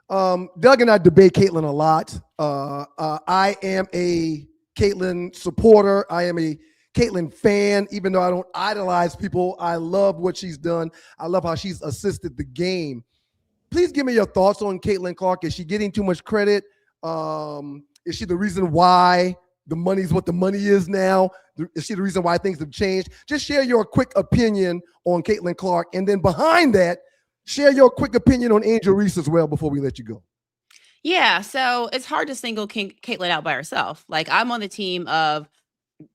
Doug and I debate Caitlin a lot. I am a Caitlin supporter. I am a Caitlin fan, even though I don't idolize people. I love what she's done. I love how she's assisted the game. Please give me your thoughts on Caitlin Clark. Is she getting too much credit? Is she the reason why the money's what the money is now? Is she the reason why things have changed? Just share your quick opinion on Caitlin Clark. And then behind that, share your quick opinion on Angel Reese as well before we let you go. Yeah, so it's hard to single Caitlin out by herself. Like I'm on the team of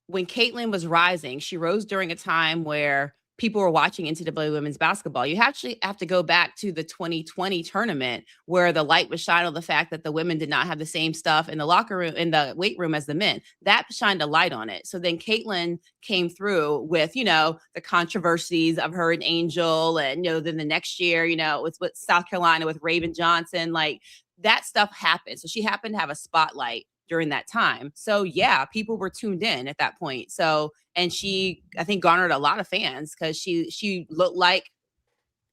when Caitlin was rising, she rose during a time where people were watching NCAA women's basketball. You actually have to go back to the 2020 tournament where the light was shined on the fact that the women did not have the same stuff in the locker room, in the weight room as the men. That shined a light on it. So then Caitlin came through with, the controversies of her and Angel and, then the next year, with South Carolina with Raven Johnson, like that stuff happened. So she happened to have a spotlight during that time. So yeah, people were tuned in at that point. So, and she, I think, garnered a lot of fans because she looked like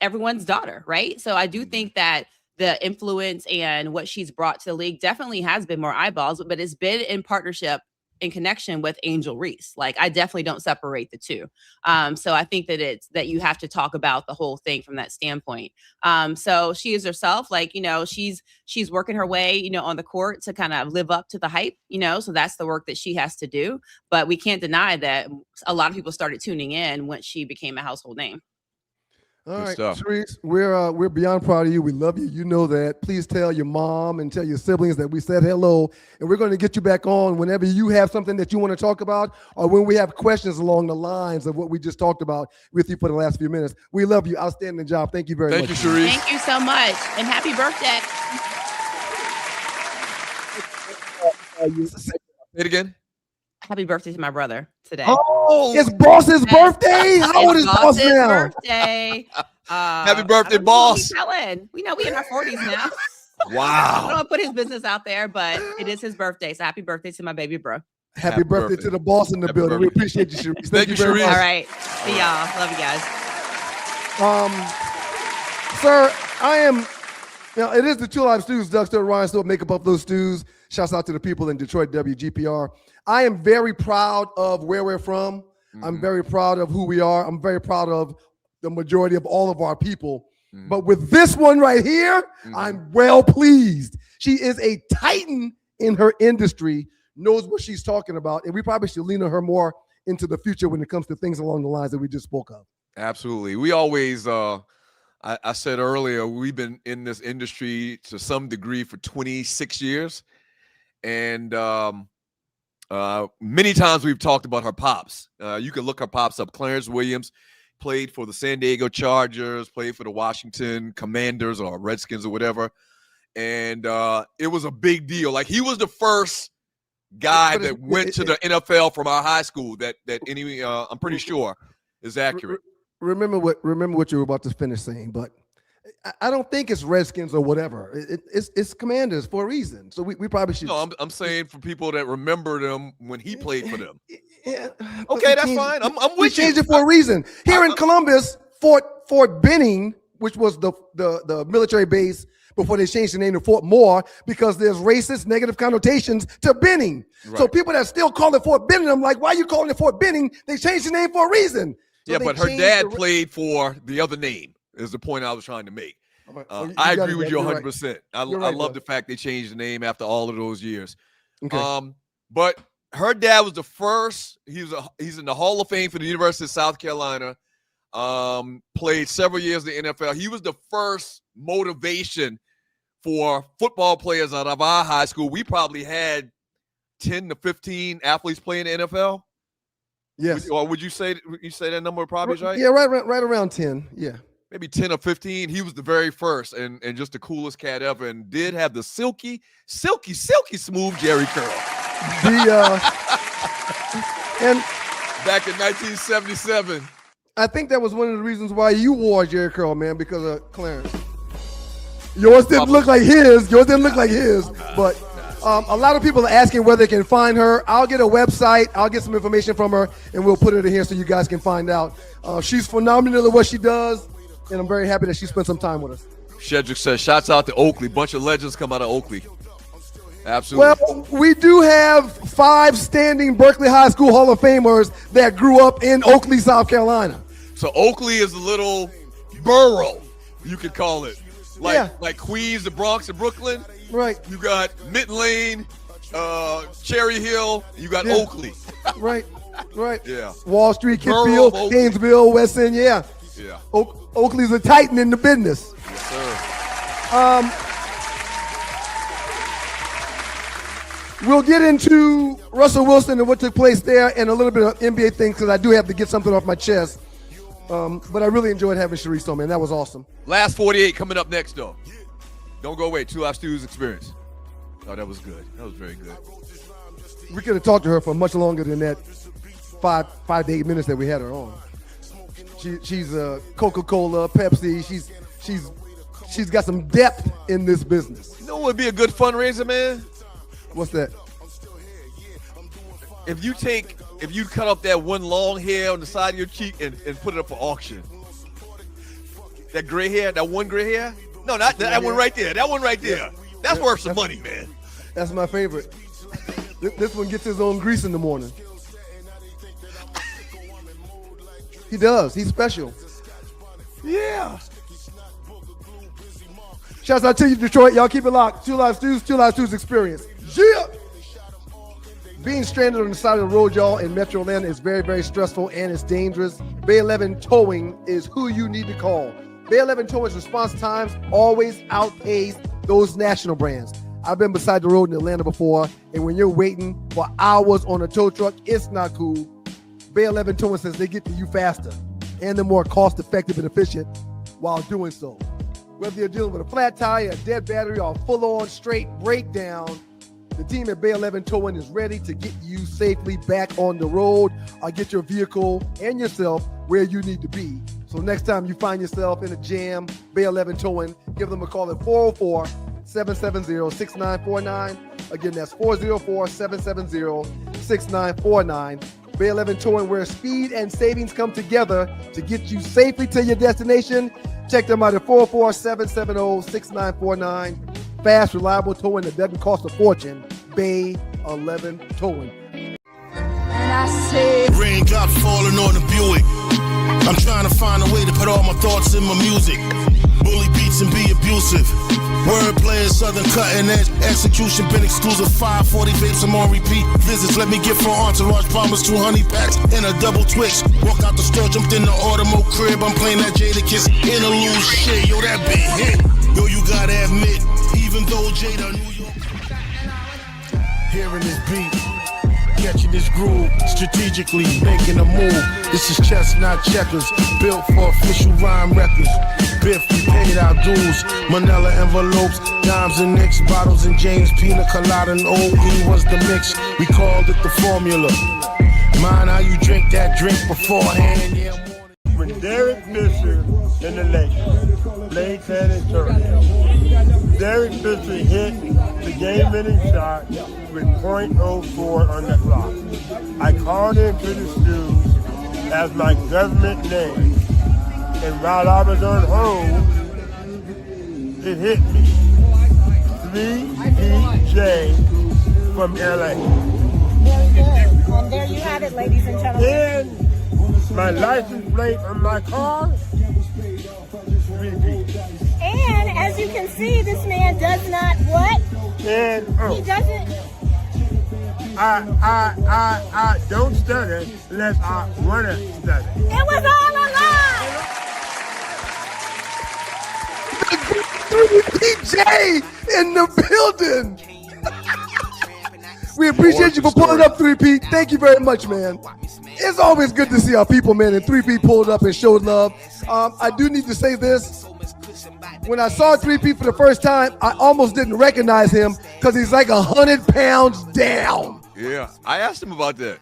everyone's daughter, right? So I do think that the influence and what she's brought to the league definitely has been more eyeballs, but it's been in partnership, in connection with Angel Reese. Like I definitely don't separate the two. So I think that it's that you have to talk about the whole thing from that standpoint. So she is herself, like, she's working her way, on the court to kind of live up to the hype, so that's the work that she has to do. But we can't deny that a lot of people started tuning in once she became a household name. All right, Shereice, we're beyond proud of you. We love you. You know that. Please tell your mom and tell your siblings that we said hello, and we're going to get you back on whenever you have something that you want to talk about or when we have questions along the lines of what we just talked about with you for the last few minutes. We love you. Outstanding job. Thank you very much. Thank you, Shereice. Thank you so much, and happy birthday. Say it again. Happy birthday to my brother today. Oh, it's Boss's birthday. How old is Boss now? Birthday. Happy birthday, Boss. We know we in our 40s now. Wow. I don't want to put his business out there, but it is his birthday. So happy birthday to my baby bro. Happy birthday to the boss in the building. We appreciate you, Shereice. Thank you, Shereice. All right. See y'all. Love you guys. Sir, I am, it is the 2 Live Stews. Doug Stewart, Ryan Stewart, make up of those stews. Shouts out to the people in Detroit, WGPR. I am very proud of where we're from. Mm-hmm. I'm very proud of who we are. I'm very proud of the majority of all of our people. Mm-hmm. But with this one right here, I'm well pleased. She is a titan in her industry, knows what she's talking about, and we probably should lean on her more into the future when it comes to things along the lines that we just spoke of. Absolutely. We always, I said earlier, we've been in this industry to some degree for 26 years. And many times we've talked about her pops. You can look her pops up. Clarence Williams played for the San Diego Chargers, played for the Washington Commanders or Redskins or whatever. And it was a big deal. Like he was the first guy that went to the NFL from our high school that I'm pretty sure is accurate. Remember what you were about to finish saying, but I don't think it's Redskins or whatever. It's Commanders for a reason. So we probably should. No, I'm saying for people that remember them when he played for them. Yeah. Okay, that's fine. I'm with you. We changed it for a reason. Here in Columbus, Fort Benning, which was the military base before they changed the name to Fort Moore, because there's racist negative connotations to Benning. Right. So people that still call it Fort Benning, I'm like, why are you calling it Fort Benning? They changed the name for a reason. So yeah, but her dad played for the other name, is the point I was trying to make. I agree with you 100%. Right. I love the fact they changed the name after all of those years. Okay. But her dad was the first. He's in the Hall of Fame for the University of South Carolina. Played several years in the NFL. He was the first motivation for football players out of our high school. We probably had 10 to 15 athletes playing in the NFL. Yes. Or would you say that number probably is right? Yeah, right around 10. Yeah. Maybe 10 or 15. He was the very first and just the coolest cat ever, and did have the silky smooth Jerry curl. And back in 1977. I think that was one of the reasons why you wore Jerry curl, man, because of Clarence. Yours didn't look like his. But a lot of people are asking where they can find her. I'll get a website. I'll get some information from her, and we'll put it in here so you guys can find out. She's phenomenal at what she does, and I'm very happy that she spent some time with us. Shedrick says, shouts out to Oakley. Bunch of legends come out of Oakley. Absolutely. Well, we do have 5 standing Berkeley High School Hall of Famers that grew up in Oakley, South Carolina. So Oakley is a little borough, you could call it. Like Queens, the Bronx, and Brooklyn. Right. You got Mitten Lane, Cherry Hill. You got Oakley. Right. Yeah. Wall Street, Kidsville, Gainesville, West End. Yeah. Oakley's a titan in the business. Yes, sir. We'll get into Russell Wilson and what took place there and a little bit of NBA things because I do have to get something off my chest. But I really enjoyed having Shereice on, man. That was awesome. Last 48 coming up next, though. Don't go away. 2 Live Studios experience. Oh, that was good. That was very good. We could have talked to her for much longer than that 5 to 8 minutes that we had her on. She's Coca-Cola, Pepsi. She's got some depth in this business. You know what would be a good fundraiser, man? What's that? If you cut up that one long hair on the side of your cheek and put it up for auction. That gray hair, that one gray hair? No, not that one right there. That one right there. Yeah. That's worth some money, man. That's my favorite. This one gets his own grease in the morning. He does. He's special. Yeah. Shouts out to you, Detroit. Y'all keep it locked. 2 Live Studios experience. Yeah. Being stranded on the side of the road, y'all, in Metro Atlanta is very, very stressful and it's dangerous. Bay 11 Towing is who you need to call. Bay 11 Towing's response times always outpace those national brands. I've been beside the road in Atlanta before, and when you're waiting for hours on a tow truck, it's not cool. Bay 11 Towing says they get to you faster, and they're more cost-effective and efficient while doing so. Whether you're dealing with a flat tire, a dead battery, or a full-on straight breakdown, the team at Bay 11 Towing is ready to get you safely back on the road or get your vehicle and yourself where you need to be. So next time you find yourself in a jam, Bay 11 Towing, give them a call at 404-770-6949. Again, that's 404-770-6949. Bay 11 Towing, where speed and savings come together to get you safely to your destination. Check them out at 404-770-6949. Fast, reliable towing that doesn't cost a fortune. Bay 11 Towing. And I say, raindrops falling on the Buick. I'm trying to find a way to put all my thoughts in my music. Bully beats and be abusive. Wordplay is southern cutting edge. Execution been exclusive. 540 vapes, I'm on repeat. Visits let me get for entourage bombers, 2 honey packs, and a double twitch. Walk out the store, jumped in the Automo crib. I'm playing that Jadakiss interlude shit. Yo, that big hit. Yo, you gotta admit, even though Jada New York. Hearing this beat, catching this groove, strategically making a move. This is chess, not checkers. Built for official rhyme records. Biff, we paid our dues. Manila envelopes, dimes and nicks, bottles and James, pina colada and OE was the mix. We called it the formula. Mind how you drink that drink beforehand. Yeah, when Derek Fisher and the Lakers played San Antonio, Derek Fisher hit the game-winning shot with .04 on the clock. I called into the studio as my government name, and while I was on hold, it hit me. 3DJ from LA. Very good. And there you have it, ladies and gentlemen. And my license plate on my car, 3P. And as you can see, this man does not what? And He doesn't. I don't study unless I want to study. It was all a lie. 3PJ in the building. We appreciate you for pulling up, 3P. Thank you very much, man. It's always good to see our people, man, and 3P pulled up and showed love. I do need to say this. When I saw 3P for the first time, I almost didn't recognize him because he's like 100 pounds down. Yeah, I asked him about that.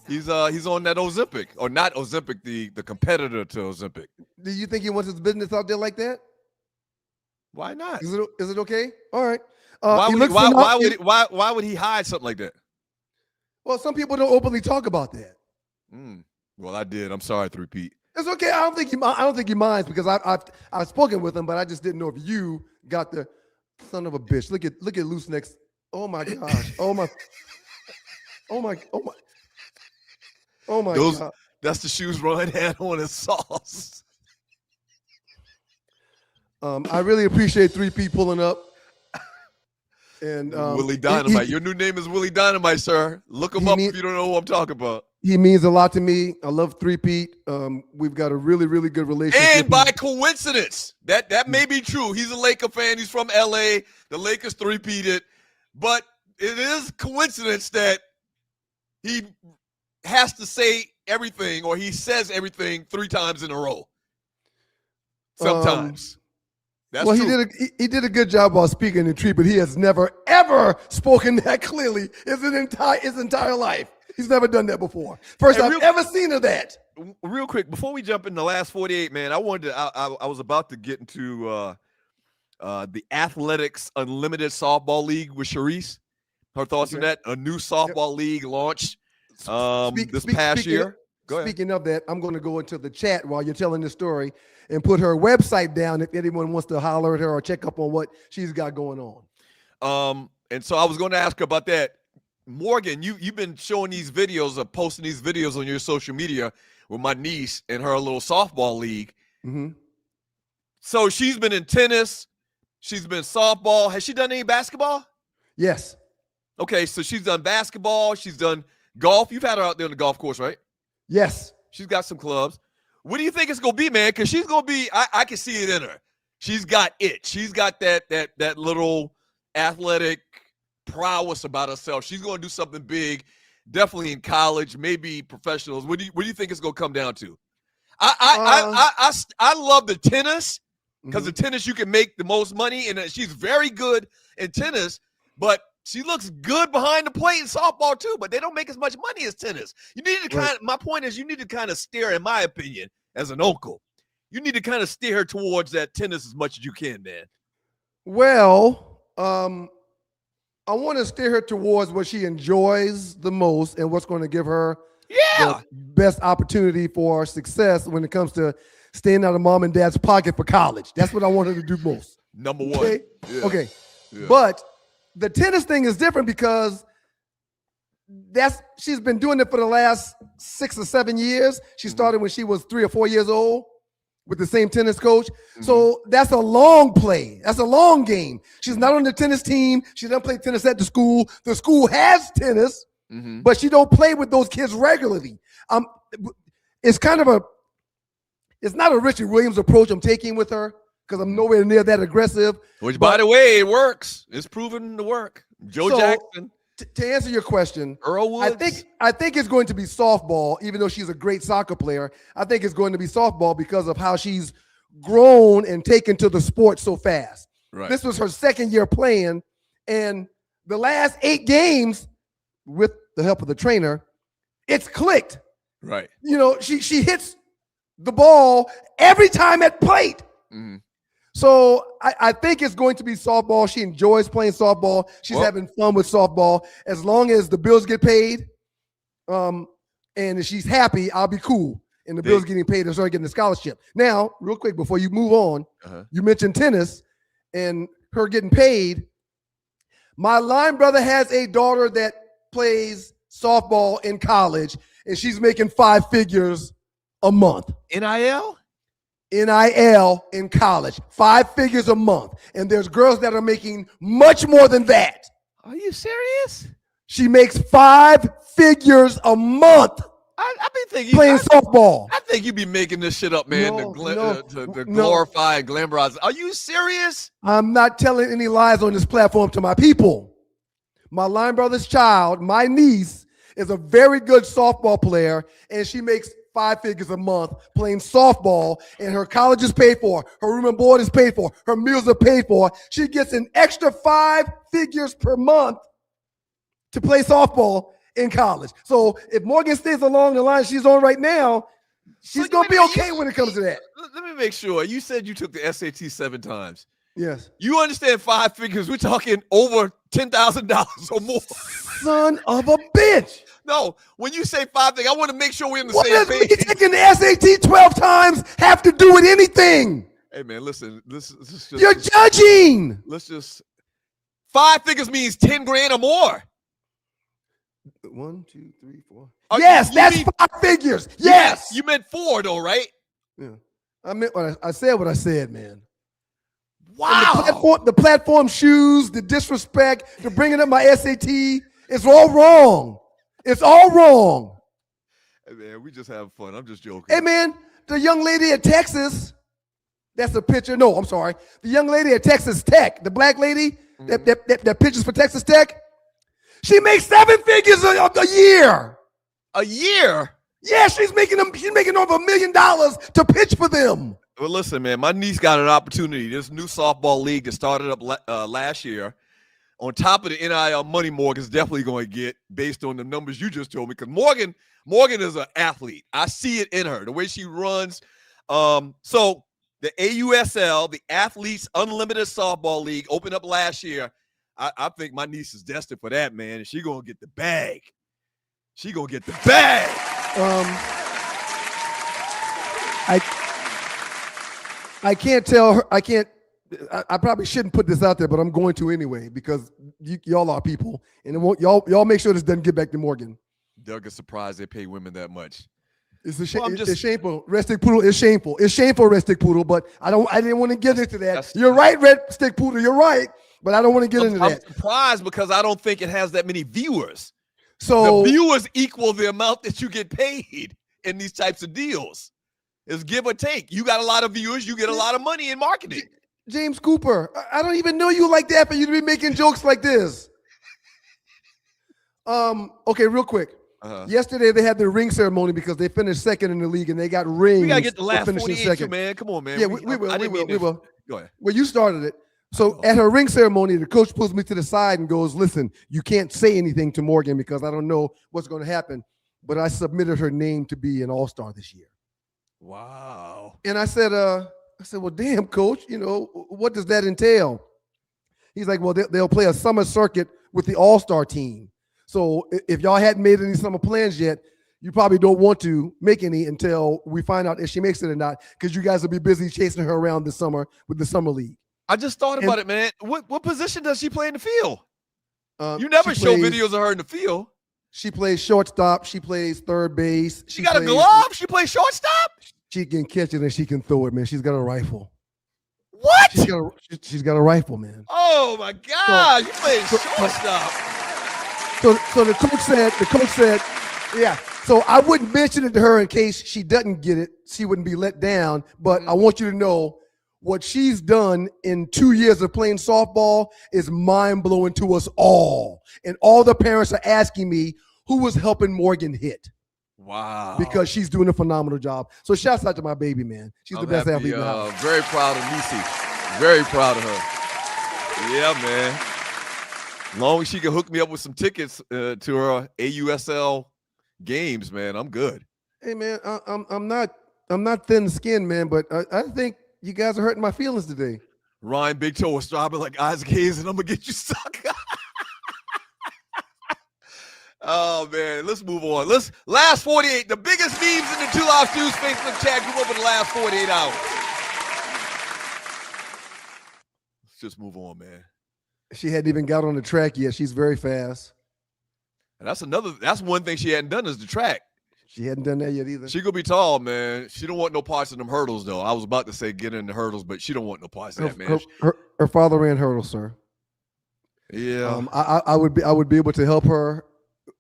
He's on that Ozempic, or not Ozempic, the competitor to Ozempic. Do you think he wants his business out there like that? Why not? Is it okay? All right. Why would he hide something like that? Well, some people don't openly talk about that. Well, I did. I'm sorry, 3P. It's okay. I don't think he minds because I've spoken with him, but I just didn't know if you got the son of a bitch. Look at Loose Necks. Oh my gosh. Oh my God. That's the shoes Ron had on his sauce. I really appreciate 3P pulling up. And Willie Dynamite. Your new name is Willie Dynamite, sir. Look him up if you don't know who I'm talking about. He means a lot to me. I love 3P. We've got a really, really good relationship. And by coincidence, that may be true. He's a Laker fan. He's from LA. The Lakers 3P'd it. But it is coincidence that he has to say everything, or he says everything 3 times in a row. Sometimes. That's true. He did a good job while speaking in Tree, but he has never, ever spoken that clearly his entire life. He's never done that before. First I've ever seen of that. Real quick, before we jump in the last 48, man, I was about to get into the Athletics Unlimited Softball League with Shereice. Her thoughts on that? A new softball league launched this past year. Speaking of that, I'm going to go into the chat while you're telling this story and put her website down if anyone wants to holler at her or check up on what she's got going on. And so I was going to ask her about that. Morgan, you've been showing these videos, posting these videos on your social media with my niece and her little softball league. Mm-hmm. So she's been in tennis. She's been softball. Has she done any basketball? Yes. Okay, so she's done basketball. She's done golf. You've had her out there on the golf course, right? Yes. She's got some clubs. What do you think it's going to be, man? Because she's going to be, I can see it in her. She's got it. She's got that little athletic prowess about herself. She's going to do something big, definitely in college, maybe professionals. What do you think it's going to come down to? I love the tennis because the tennis you can make the most money, and she's very good in tennis, but she looks good behind the plate in softball too, but they don't make as much money as tennis. You need to my point is you need to kind of steer, in my opinion, as an uncle, you need to kind of steer her towards that tennis as much as you can, man. Well, I want to steer her towards what she enjoys the most and what's going to give her the best opportunity for success when it comes to staying out of mom and dad's pocket for college. That's what I want her to do most. Number one. Okay. Yeah. Okay. Yeah. But the tennis thing is different because she's been doing it for the last 6 or 7 years. She started when she was 3 or 4 years old with the same tennis coach. So that's a long play. That's a long game. She's not on the tennis team. She doesn't play tennis at the school. The school has tennis, but she don't play with those kids regularly. It's not a Richard Williams approach I'm taking with her because I'm nowhere near that aggressive. Which, by the way, it works. It's proven to work. Joe Jackson. To answer your question, Earl Woods. I think it's going to be softball, even though she's a great soccer player. I think it's going to be softball because of how she's grown and taken to the sport so fast. Right. This was her second year playing, and the last 8 games, with the help of the trainer, it's clicked. Right. You know, she hits the ball every time at plate. Mm-hmm. So I think it's going to be softball. She enjoys playing softball. She's having fun with softball. As long as the bills get paid, and if she's happy, I'll be cool. And the bills getting paid and start getting the scholarship. Now, real quick, before you move on, you mentioned tennis and her getting paid. My line brother has a daughter that plays softball in college, and she's making 5 figures a month. NIL in college, 5 figures a month. And there's girls that are making much more than that. Are you serious? She makes 5 figures a month. I've been thinking playing softball. I think you be making this shit up, man. No, to glorify and glamorize. Are you serious? I'm not telling any lies on this platform to my people. My line brother's child, my niece, is a very good softball player, and she makes 5 figures a month playing softball, and her college is paid for. Her room and board is paid for. Her meals are paid for. She gets an extra 5 figures per month to play softball in college. So if Morgan stays along the line she's on right now, she's going to be okay when it comes to that. Let me make sure. You said you took the SAT 7 times. Yes. You understand 5 figures. We're talking over $10,000 or more. Son of a bitch. No, when you say 5 things, I want to make sure we're in the what same does page. me taking the SAT 12 times have to do with anything? Hey, man, listen. You're judging. Let's just. 5 figures means 10 grand or more. 1, 2, 3, 4. Yes, that's 5 figures. Yes. You meant 4, though, right? Yeah. I meant what I said. What I said, man. Wow. The platform shoes, the disrespect, the bringing up my SAT, it's all wrong. It's all wrong. Hey, man, we just have fun. I'm just joking. Hey, man, the young lady at Texas, that's a picture. No, I'm sorry. The young lady at Texas Tech, the black lady that pitches for Texas Tech, she makes 7 figures a year. A year? Yeah, she's making over $1 million to pitch for them. Well, listen, man, my niece got an opportunity. This new softball league that started up last year, on top of the NIL money Morgan's definitely going to get based on the numbers you just told me. Because Morgan is an athlete. I see it in her, the way she runs. So the AUSL, the Athletes Unlimited Softball League, opened up last year. I think my niece is destined for that, man. And she's going to get the bag. She going to get the bag. I can't tell her. I probably shouldn't put this out there, but I'm going to anyway because y'all are people, and y'all make sure this doesn't get back to Morgan. They'll get surprised they pay women that much. It's shameful. Red Stick Poodle is shameful. It's shameful, Red Stick Poodle. But I didn't want to get into that. You're right, Red Stick Poodle. You're right, but I don't want to get into that. I'm surprised because I don't think it has that many viewers. So the viewers equal the amount that you get paid in these types of deals. It's give or take. You got a lot of viewers, you get a lot of money in marketing. James Cooper, I don't even know you like that for you to be making jokes like this. Okay, real quick. Yesterday they had their ring ceremony because they finished second in the league and they got rings. We gotta get the last for finishing 48 second. man. Come on, man. Yeah, we will. Go ahead. Well, you started it. So at her ring ceremony, the coach pulls me to the side and goes, "Listen, you can't say anything to Morgan because I don't know what's going to happen. But I submitted her name to be an all-star this year." Wow. And I said, well, damn, coach, what does that entail? He's like, well, they'll play a summer circuit with the all-star team. So if y'all hadn't made any summer plans yet, you probably don't want to make any until we find out if she makes it or not, because you guys will be busy chasing her around this summer with the summer league. I just thought about it, man. What position does she play in the field? You never show videos of her in the field. She plays shortstop. She plays third base. She got a glove? She plays shortstop? She can catch it and she can throw it, man. She's got a rifle. What? She's got a rifle, man. Oh my God! You playing shortstop. So the coach said, yeah. So I wouldn't mention it to her in case she doesn't get it. She wouldn't be let down. But I want you to know what she's done in 2 years of playing softball is mind-blowing to us all. And all the parents are asking me who was helping Morgan hit. Wow. Because she's doing a phenomenal job. So shouts out to my baby, man. She's the best athlete in the house. Very proud of Nisi. Very proud of her. Yeah, man. As long as she can hook me up with some tickets to her AUSL games, man, I'm good. Hey, man, I'm not thin-skinned, man, but I think you guys are hurting my feelings today. Ryan Big Toe was dropping like Isaac Hayes, and I'm gonna get you stuck. Oh man, let's move on. Last 48, the biggest memes in the Two Live Stews Facebook chat group over the last 48 hours. Let's just move on, man. She hadn't even got on the track yet. She's very fast. And that's one thing she hadn't done is the track. She hadn't done that yet either. She gonna be tall, man. She don't want no parts of them hurdles, though. I was about to say get in the hurdles, but she don't want no parts of that, man. Her father ran hurdles, sir. Yeah. I would be able to help her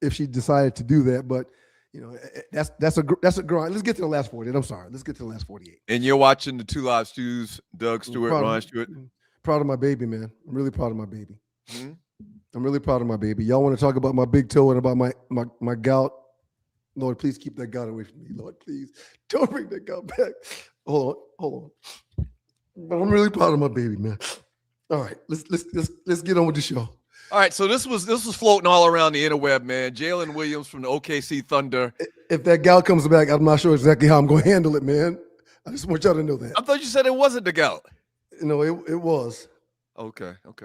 if she decided to do that, but you know, that's a grind. Let's get to the last 48. I'm sorry. Let's get to the last 48. And you're watching the Two Live Stews, Doug Stewart, Ron Stewart. Proud of my baby, man. I'm really proud of my baby. Mm-hmm. I'm really proud of my baby. Y'all want to talk about my big toe and about my gout? Lord, please keep that gout away from me. Lord, please don't bring that gout back. Hold on. But I'm really proud of my baby, man. All right, let's get on with the show. All right, so this was floating all around the interweb, man. Jalen Williams from the OKC Thunder. If that gout comes back, I'm not sure exactly how I'm going to handle it, man. I just want y'all to know that. I thought you said it wasn't the gout. No, it was. Okay. All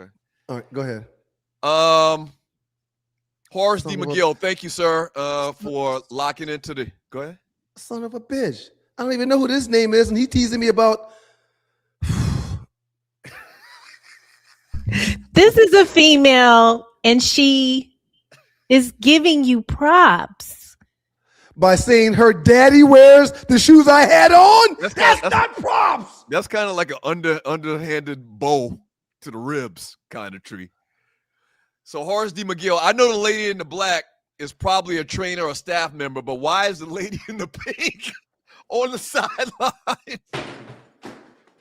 right, go ahead. Horace D. McGill, thank you, sir, for locking into the. Go ahead. Son of a bitch. I don't even know who this name is, and he teasing me about. This is a female, and she is giving you props by saying her daddy wears the shoes I had on. That's not props. That's kind of like an underhanded bow to the ribs kind of tree. So Horace D. McGill, I know the lady in the black is probably a trainer or staff member, but why is the lady in the pink on the sideline? Oh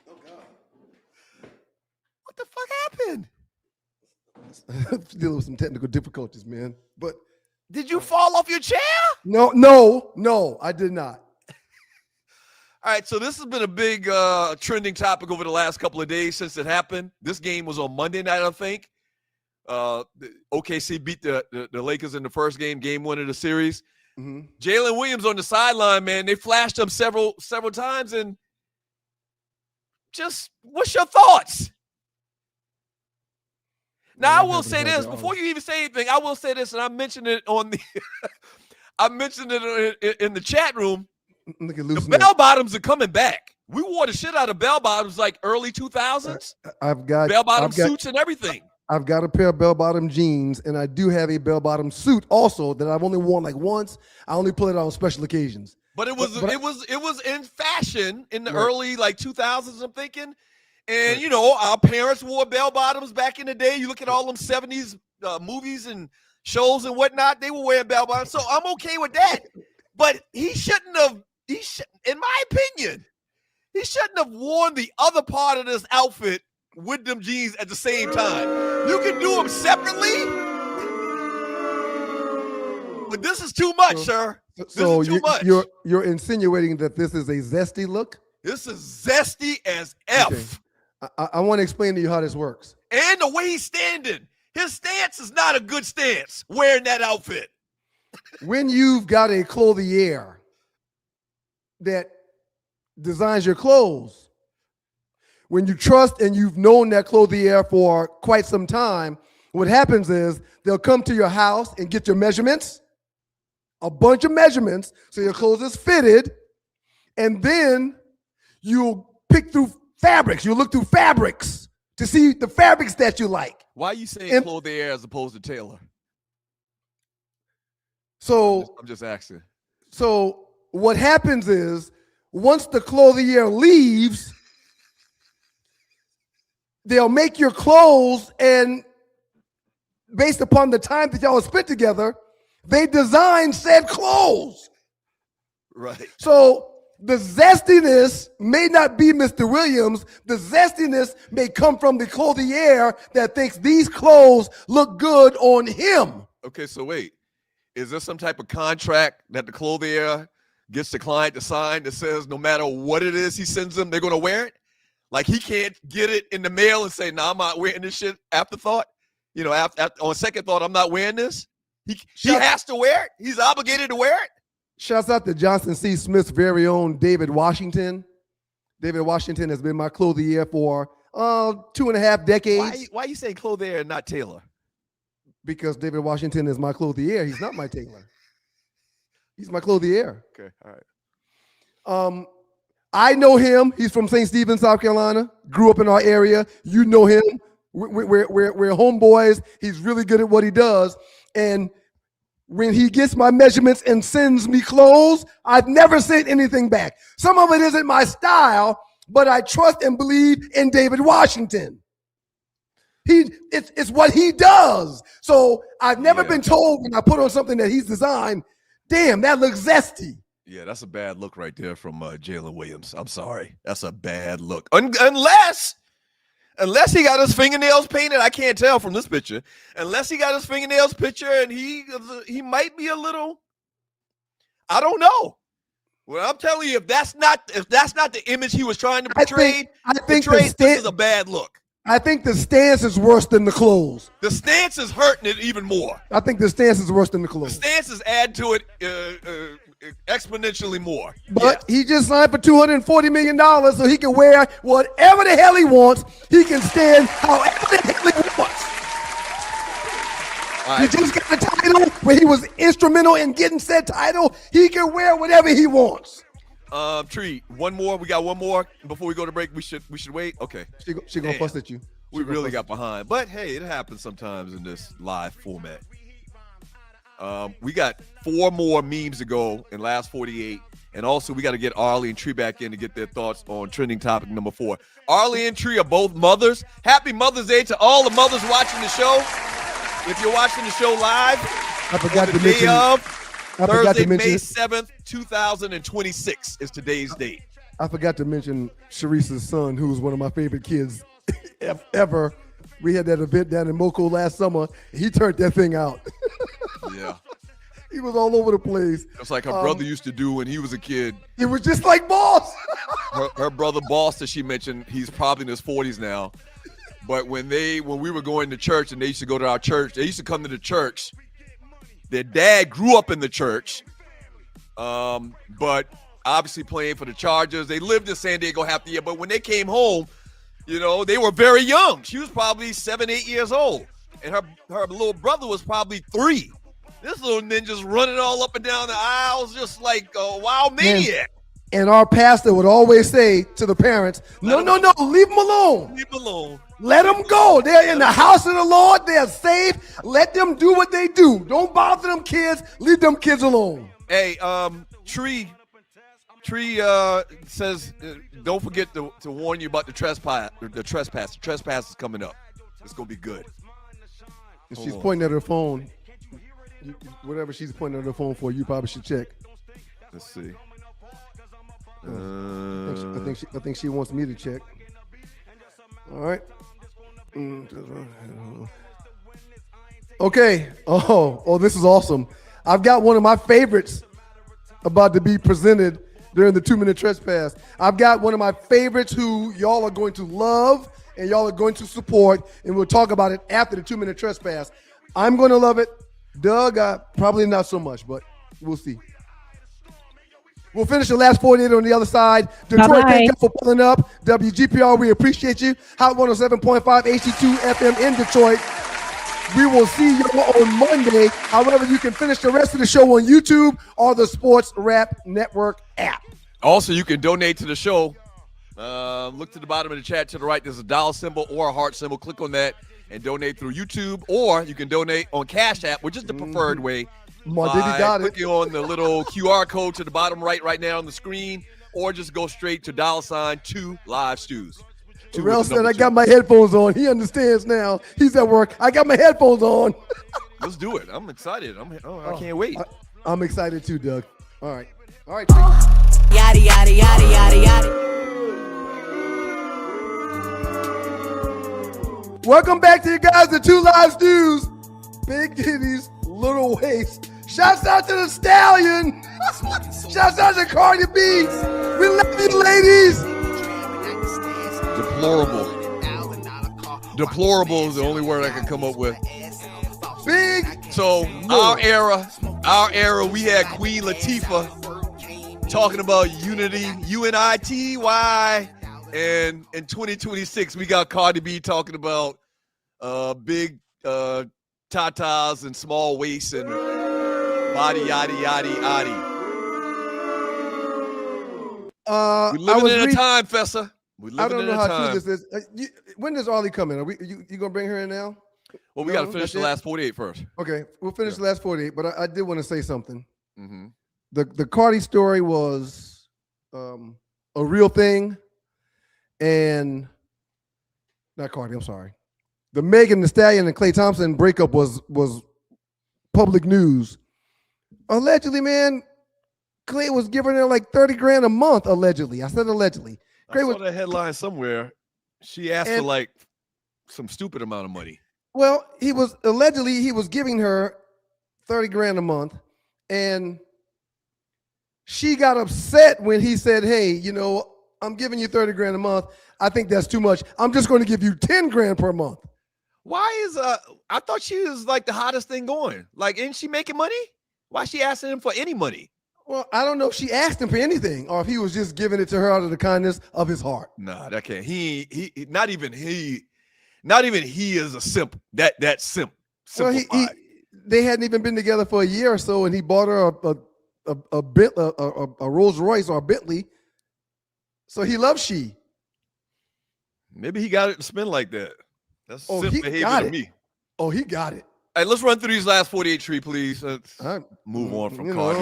God! What the fuck happened? Dealing with some technical difficulties, man. But did you fall off your chair? No, I did not. All right, so this has been a big trending topic over the last couple of days since it happened. This game was on Monday night, I think. OKC beat the Lakers in the first game one of the series. Mm-hmm. Jalen Williams on the sideline, man. They flashed him several times, and just what's your thoughts? Now I will say this before you even say anything. I will say this, and I mentioned it on the I mentioned it in the chat room. The bell bottoms are coming back. We wore the shit out of bell bottoms like early 2000s. I've got bell bottom suits and everything. I've got a pair of bell bottom jeans, and I do have a bell bottom suit also that I've only worn like once. I only pull it out on special occasions. But it was in fashion in the early like 2000s. I'm thinking. And, you know, our parents wore bell-bottoms back in the day. You look at all them 70s movies and shows and whatnot, they were wearing bell-bottoms. So I'm okay with that. But he shouldn't have, in my opinion, he shouldn't have worn the other part of this outfit with them jeans at the same time. You can do them separately. But this is too much, sir. This is too much. You're insinuating that this is a zesty look? This is zesty as F. Okay. I want to explain to you how this works. And the way he's standing. His stance is not a good stance wearing that outfit. When you've got a clothier that designs your clothes, when you trust and you've known that clothier for quite some time, what happens is they'll come to your house and get your measurements, a bunch of measurements, so your clothes is fitted, and then you'll pick through fabrics. You look through fabrics to see the fabrics that you like. Why are you saying clothier as opposed to tailor? So I'm just asking. So what happens is once the clothier leaves, they'll make your clothes, and based upon the time that y'all spent together, they design said clothes. Right. So the zestiness may not be Mr. Williams. The zestiness may come from the clothier that thinks these clothes look good on him. Okay, so wait. Is there some type of contract that the clothier gets the client to sign that says no matter what it is he sends them, they're going to wear it? Like he can't get it in the mail and say, nah, I'm not wearing this shit afterthought? you know, after on second thought, I'm not wearing this. He has to wear it. He's obligated to wear it. Shouts out to Johnson C. Smith's very own David Washington. David Washington has been my clothier for 2.5 decades. Why are you saying clothier and not tailor? Because David Washington is my clothier. He's not my tailor. He's my clothier. Okay, all right. I know him. He's from St. Stephen, South Carolina. Grew up in our area. You know him. We're homeboys. He's really good at what he does. And when he gets my measurements and sends me clothes, I've never sent anything back. Some of it isn't my style, but I trust and believe in David Washington. It's what he does. So I've never been told when I put on something that he's designed, damn, that looks zesty. Yeah, that's a bad look right there from Jalen Williams. I'm sorry. That's a bad look. Unless he got his fingernails painted, I can't tell from this picture. Unless he got his fingernails picture and he might be a little, I don't know. Well, I'm telling you, if that's not the image he was trying to portray, I think this is a bad look. I think the stance is worse than the clothes. The stance is hurting it even more. I think the stance is worse than the clothes. The stances add to it exponentially more. But he just signed for $240 million so he can wear whatever the hell he wants. He can stand however the hell he wants. Right. He just got a title where he was instrumental in getting said title. He can wear whatever he wants. Tree, one more. We got one more before we go to break. We should wait. Okay. She gonna fuss at you. We really got behind, but hey, it happens sometimes in this live format. We got 4 more memes to go in last 48, and also we got to get Arley and Tree back in to get their thoughts on trending topic number 4. Arley and Tree are both mothers. Happy Mother's Day to all the mothers watching the show. If you're watching the show live, I forgot on the to day mention. of. Thursday, May mention, 7th, 2026 is today's date. I forgot to mention Shereice's son, who was one of my favorite kids ever. We had that event down in Moco last summer. He turned that thing out. Yeah. He was all over the place. It's like her brother used to do when he was a kid. It was just like Boss. her brother Boss, that she mentioned, he's probably in his 40s now. But when we were going to church and they used to go to our church, they used to come to the church. Their dad grew up in the church, but obviously playing for the Chargers. They lived in San Diego half the year, but when they came home, you know, they were very young. She was probably 7, 8 years old, and her little brother was probably 3. This little ninja's running all up and down the aisles just like a wild maniac. And our pastor would always say to the parents, no, leave them alone. Leave them alone. Let them go. They're in the house of the Lord. They're safe. Let them do what they do. Don't bother them kids. Leave them kids alone. Hey, Tree says, don't forget to warn you about the trespass. The trespass is coming up. It's going to be good. If she's pointing at her phone, whatever she's pointing at her phone for, you probably should check. Let's see. I think she wants me to check. All right. Okay. Oh, this is awesome. I've got one of my favorites about to be presented during the 2-minute trespass. I've got one of my favorites who y'all are going to love and y'all are going to support, and we'll talk about it after the 2-minute trespass. I'm going to love it. Doug, probably not so much, but we'll see. We'll finish the last 48 on the other side. Detroit, thank you for pulling up. WGPR, we appreciate you. Hot 107.5 HD2 FM in Detroit. We will see you on Monday. However, you can finish the rest of the show on YouTube or the Sports Rap Network app. Also, you can donate to the show. Look to the bottom of the chat to the right. There's a dollar symbol or a heart symbol. Click on that and donate through YouTube, or you can donate on Cash App, which is the preferred way. Clicking on the little QR code to the bottom right now on the screen, or just go straight to $2 Live Stews. Terrell said, I got my headphones on. He understands now. He's at work. I got my headphones on. Let's do it. I'm excited. I can't wait. I'm excited too, Doug. All right. Yada, yada, yada, yada, yada. Welcome back to you guys, the 2 Live Stews. Big titties, little waist. Shouts out to the Stallion. Shouts out to Cardi B. We love you, ladies. Deplorable. Deplorable is the only word I can come up with. Big. So our era, we had Queen Latifah talking about unity, UNITY, and in 2026 we got Cardi B talking about big tatas and small waists and body yada yada yada. We living in a time, Fessa. I don't know how true this is. When does Arley come in? Are you gonna bring her in now? Well, we got to finish the last 48 first. Okay, we'll finish the last 48. But I did want to say something. Mm-hmm. The Cardi story was a real thing, and not Cardi. I'm sorry. The Megan Thee Stallion and Klay Thompson breakup was public news. Allegedly, man, Klay was giving her like $30,000 a month. Allegedly, I said allegedly. I saw that headline somewhere. She asked for like some stupid amount of money. Well, he was giving her $30,000 a month, and she got upset when he said, "Hey, I'm giving you $30,000 a month. I think that's too much. I'm just going to give you $10,000 per month." Why is I thought she was like the hottest thing going. Like, isn't she making money? Why is she asking him for any money? Well, I don't know if she asked him for anything or if he was just giving it to her out of the kindness of his heart. Nah, that can't. He not even he is a simp. That simp. Well, they hadn't even been together for a year or so, and he bought her a Rolls Royce or a Bentley. So he loves she. Maybe he got it to spend like that. That's simp behavior to me. Oh, he got it. Hey, let's run through these last 48 tree, please. Let's move on from Cardi.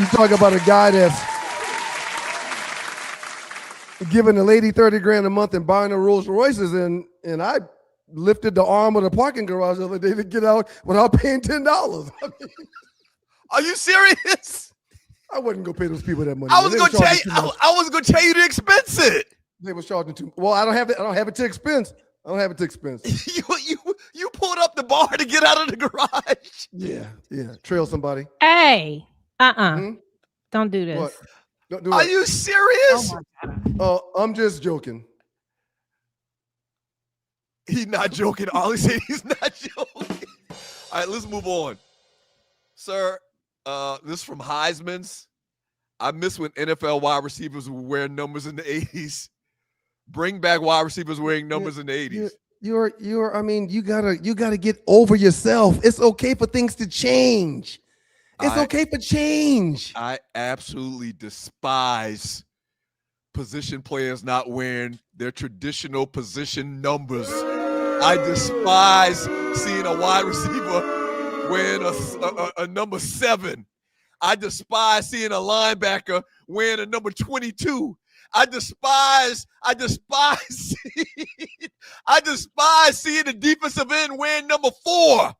You talk about a guy that's giving a lady $30,000 a month and buying her Rolls Royces, and I lifted the arm of the parking garage the other day to get out without paying $10. Are you serious? I wasn't gonna pay those people that money. I was gonna tell you to expense it. They was charging too. Well, I don't have it to expense. I don't have it to expense. You pulled up the bar to get out of the garage. Yeah. Trail somebody. Hey, don't do this. What? Don't do Are it. you serious? I'm just joking. He's not joking. All he said, he's not joking. All right, let's move on. Sir, this is from Heisman's. I miss when NFL wide receivers would wear numbers in the 80s. Bring back wide receivers wearing numbers in the 80s. You gotta get over yourself. It's okay for things to change. It's okay for change. I absolutely despise position players not wearing their traditional position numbers. I despise seeing a wide receiver wearing a number 7. I despise seeing a linebacker wearing a number 22. I despise seeing the defensive end wearing number 4.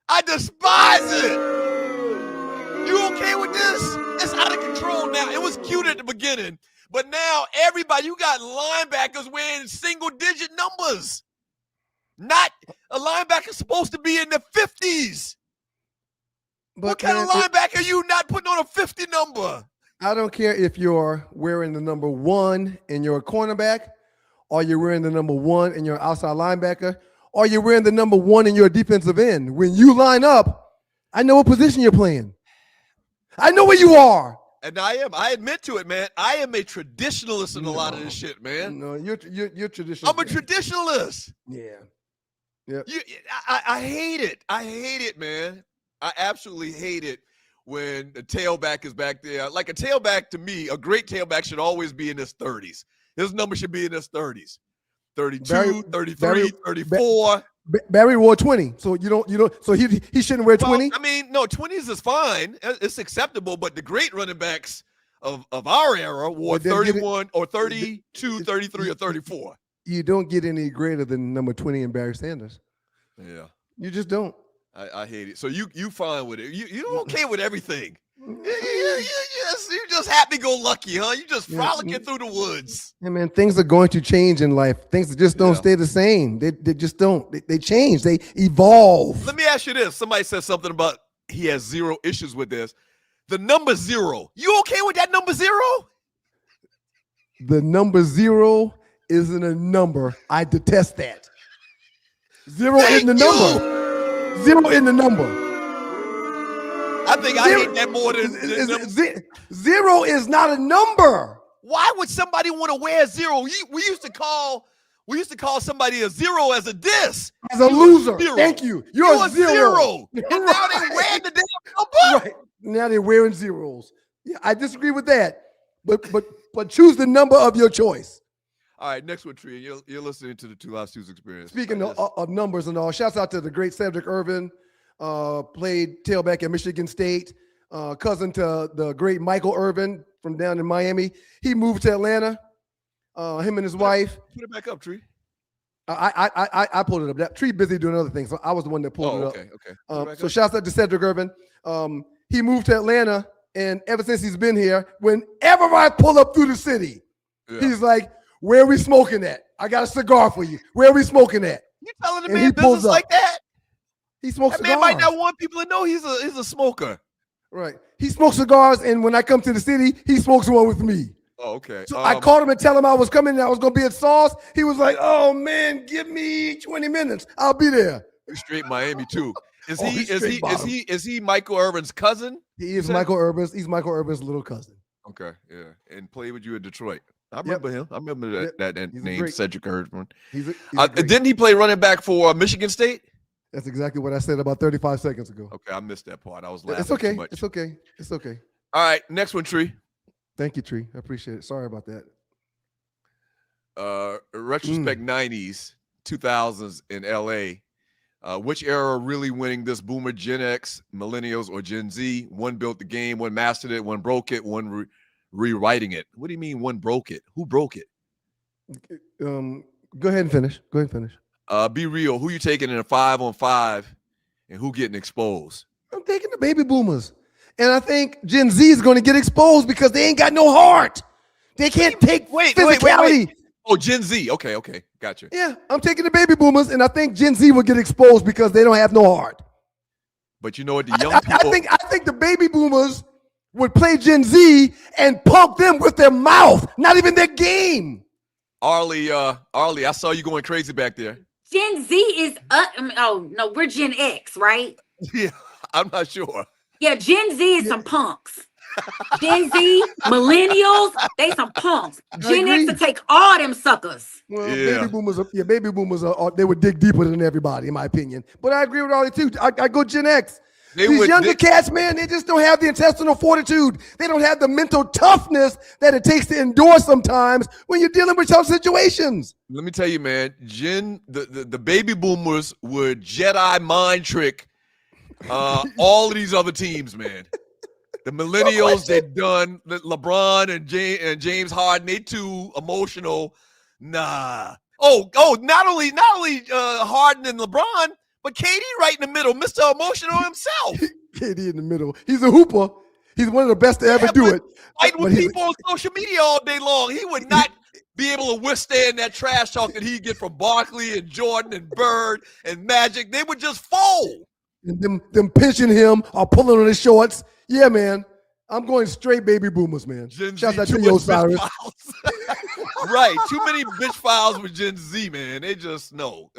I despise it. You okay with this? It's out of control now. It was cute at the beginning, but now you got linebackers wearing single-digit numbers. Not a linebacker supposed to be in the 50s. But what kind of linebacker are you not putting on a 50 number? I don't care if you're wearing the number 1 and you're a cornerback, or you're wearing the number 1 and you're an outside linebacker, or you're wearing the number 1 and you're a defensive end. When you line up, I know what position you're playing. I know where you are. And I admit to it, man. I am a traditionalist in a lot of this shit, man. No, you're traditionalist. I'm a traditionalist. Yeah. I hate it. I hate it, man. I absolutely hate it when the tailback is back there. Like a tailback, to me, a great tailback should always be in his 30s. His number should be in his 30s. 32, 33, 34. Barry wore 20. So you don't so he shouldn't wear 20. I mean, no, 20s is fine. It's acceptable, but the great running backs of our era wore 31 or 32, 33, or 34. You don't get any greater than number 20 in Barry Sanders. Yeah. You just don't. I hate it. So you fine with it. You okay with everything. You just happy-go-lucky, huh? You just frolicking through the woods. Yeah, man, things are going to change in life. Things just don't stay the same. They just don't. They change. They evolve. Let me ask you this. Somebody said something about he has 0 issues with this. The number 0. You okay with that number 0? The number 0 isn't a number. I detest that. Zero isn't the number. Zero isn't the number. I think I hate that more than zero is not a number. Why would somebody want to wear zero? We used to call somebody a zero as a diss. As a loser. Thank you. You're a zero. And now they're wearing the damn number. Right. Now they're wearing zeros. Yeah, I disagree with that. But choose the number of your choice. All right, next one, Tree. You're listening to the Two Live Stews Experience. Speaking of numbers and all, shouts out to the great Cedric Irvin, played tailback at Michigan State, cousin to the great Michael Irvin from down in Miami. He moved to Atlanta, him and his wife. Put it back up, Tree. I pulled it up. That Tree busy doing other things, so I was the one that pulled it up. Okay. So shouts out to Cedric Irvin. He moved to Atlanta, and ever since he's been here, whenever I pull up through the city, he's like, "Where are we smoking at? I got a cigar for you. Where are we smoking at?" You telling the man business like that? He smokes that cigars. man might not want people to know he's a smoker. Right. He smokes cigars, and when I come to the city, he smokes one with me. Oh, okay. So I called him and tell him I was coming and I was going to be at Sauce. He was like, "Oh, man, give me 20 minutes. I'll be there." He's straight Miami, too. Is he Michael Irvin's cousin? He is Michael Irvin's. He's Michael Irvin's little cousin. Okay, yeah. And played with you in Detroit. I remember him. I remember that name, Cedric Irvin. Didn't he play running back for Michigan State? That's exactly what I said about 35 seconds ago. Okay, I missed that part. I was laughing It's okay. too much. It's okay. It's okay. All right, next one, Tree. Thank you, Tree. I appreciate it. Sorry about that. Retrospect 90s, 2000s in LA. Which era really winning this boomer, Gen X, millennials, or Gen Z? One built the game, one mastered it, one broke it, one rewriting it. What do you mean one broke it? Who broke it? Go ahead and finish. Be real. Who you taking in a 5-on-5 and who getting exposed? I'm taking the baby boomers. And I think Gen Z is going to get exposed because they ain't got no heart. They can't take physicality. Wait. Oh, Gen Z. Okay. Gotcha. Yeah, I'm taking the baby boomers, and I think Gen Z will get exposed because they don't have no heart. But you know what? The young people. I think the baby boomers would play Gen Z and pump them with their mouth, not even their game. Arley, I saw you going crazy back there. Gen Z is we're Gen X, right? Yeah, I'm not sure. Yeah, Gen Z is some punks. Gen Z, millennials, they some punks. Gen X will take all them suckers. Well, baby boomers they would dig deeper than everybody, in my opinion. But I agree with Arley too. I go Gen X. These younger cats, man, they just don't have the intestinal fortitude. They don't have the mental toughness that it takes to endure sometimes when you're dealing with tough situations. Let me tell you, man, the baby boomers would Jedi mind trick all of these other teams, man. The millennials, they've done LeBron and James Harden. They too emotional. Nah. Oh, not only Harden and LeBron, but KD right in the middle, Mr. Emotional himself. KD in the middle. He's a hooper. He's one of the best to ever do it. Fighting with people on social media all day long. He would not be able to withstand that trash talk that he'd get from Barkley and Jordan and Bird and Magic. They would just fold. And them pinching him or pulling on his shorts. Yeah, man. I'm going straight baby boomers, man. Shout out to you, Osiris. Right. Too many bitch files with Gen Z, man. They just no.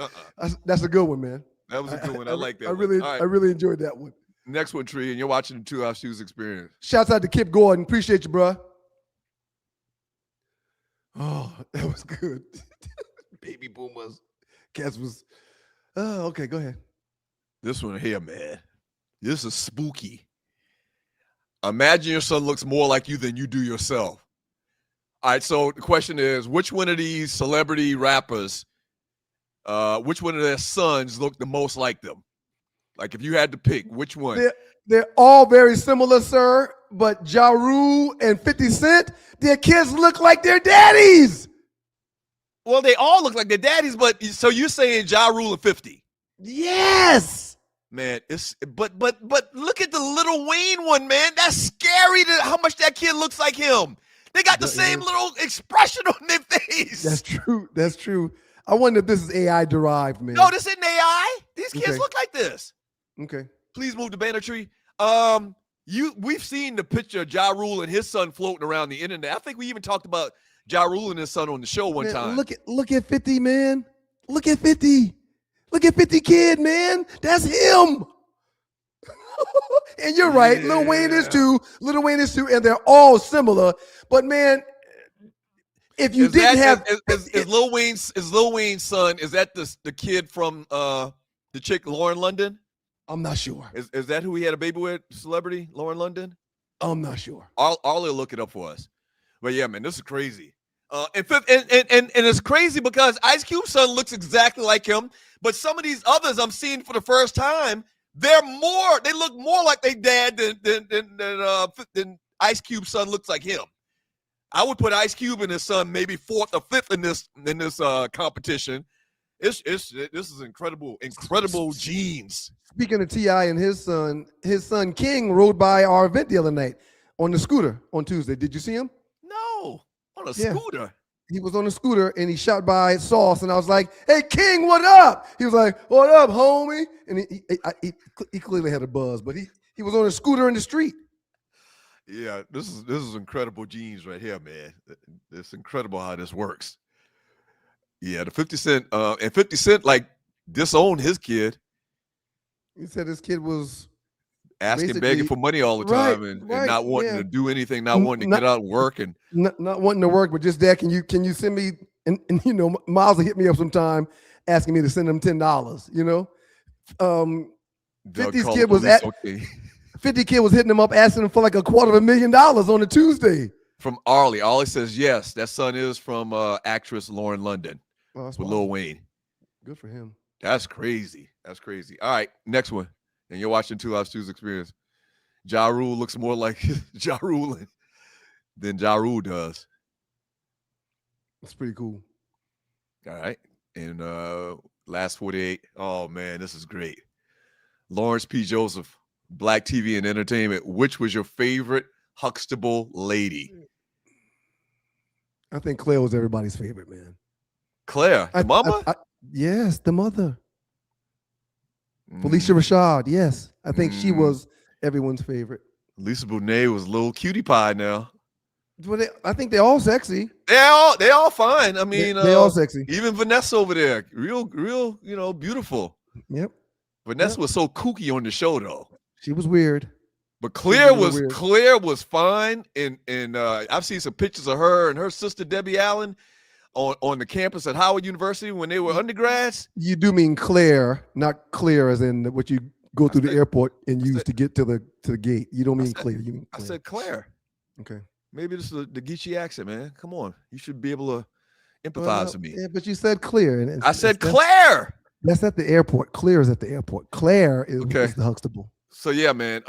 That's a good one, man. That was a good one. I like that. I really enjoyed that one. Next one, Tree, and you're watching the Two Live Stews Experience. Shouts out to Kip Gordon. Appreciate you, bro. Oh, that was good. Baby boomers. Cats was. Oh, okay. Go ahead. This one here, man. This is spooky. Imagine your son looks more like you than you do yourself. All right, so the question is, which one of these celebrity rappers, which one of their sons look the most like them? Like if you had to pick, which one? They're all very similar, sir, but Ja Rule and 50 Cent, their kids look like their daddies. Well, they all look like their daddies, but so you're saying Ja Rule and 50? Yes. Man, but look at the Lil Wayne one, man. That's scary how much that kid looks like him. They got the same little expression on their face. That's true. I wonder if this is AI derived, man. No, this isn't AI. These kids look like this. Okay. Please move the banner tree. We've seen the picture of Ja Rule and his son floating around the internet. I think we even talked about Ja Rule and his son on the show one time. Look at 50, man. Look at 50. Look at 50 Kid, man. That's him. And you're right. Yeah. Lil Wayne is too. And they're all similar. But man, if you didn't have is Lil Wayne's son, is that the kid from the chick Lauren London? I'm not sure. Is that who he had a baby with? Celebrity Lauren London? I'm not sure. Arley will look it up for us. But yeah, man, this is crazy. And it's crazy because Ice Cube's son looks exactly like him, but some of these others I'm seeing for the first time, they look more like their dad than Ice Cube's son looks like him. I would put Ice Cube and his son maybe 4th or 5th in this competition. This is incredible genes. Speaking of T.I. and his son King rode by our event the other night on the scooter on Tuesday. Did you see him? No, on a scooter. He was on a scooter and he shot by Sauce, and I was like, "Hey King, what up?" He was like, "What up, homie?" And he clearly had a buzz, but he was on a scooter in the street. Yeah, this is incredible genes right here, man. It's incredible how this works. Yeah, the 50 Cent and 50 Cent like disowned his kid. He said his kid was asking, begging for money all the time, and not wanting to do anything, not wanting to get out and work, and not wanting to work, but just that. Can you send me? And Miles will hit me up sometime asking me to send him $10. 50's kid was 50 Kid was hitting him up asking him for like $250,000 on a Tuesday. From Arley. Arley says yes, that son is from actress Lauren London with Lil Wayne. Good for him. That's crazy. All right, next one. And you're watching 2 Live Stews Experience. Ja Rule looks more like Ja Rule than Ja Rule does. That's pretty cool. All right. And last 48. Oh, man, this is great. Lawrence P. Joseph, Black TV and Entertainment. Which was your favorite Huxtable lady? I think Claire was everybody's favorite, man. Claire, the mama? Yes, the mother. Felicia Rashad, yes. I think she was everyone's favorite. Lisa Bonet was a little cutie pie now. Well, I think they're all sexy. They all fine. I mean, they're all sexy. Even Vanessa over there, real, beautiful. Yep. Vanessa was so kooky on the show, though. She was weird. But Claire was fine, and I've seen some pictures of her and her sister Debbie Allen on the campus at Howard University when they were undergrads. You do mean Claire, not clear as in what you go through the airport and use to get to the gate. You don't mean Claire. You mean Claire. I said Claire. Okay. Maybe this is the Geechee accent, man. Come on. You should be able to empathize with me. Yeah, but you said Claire. And I said Claire. That's at the airport. Claire is at the airport. Claire is the Huxtable. So, yeah, man.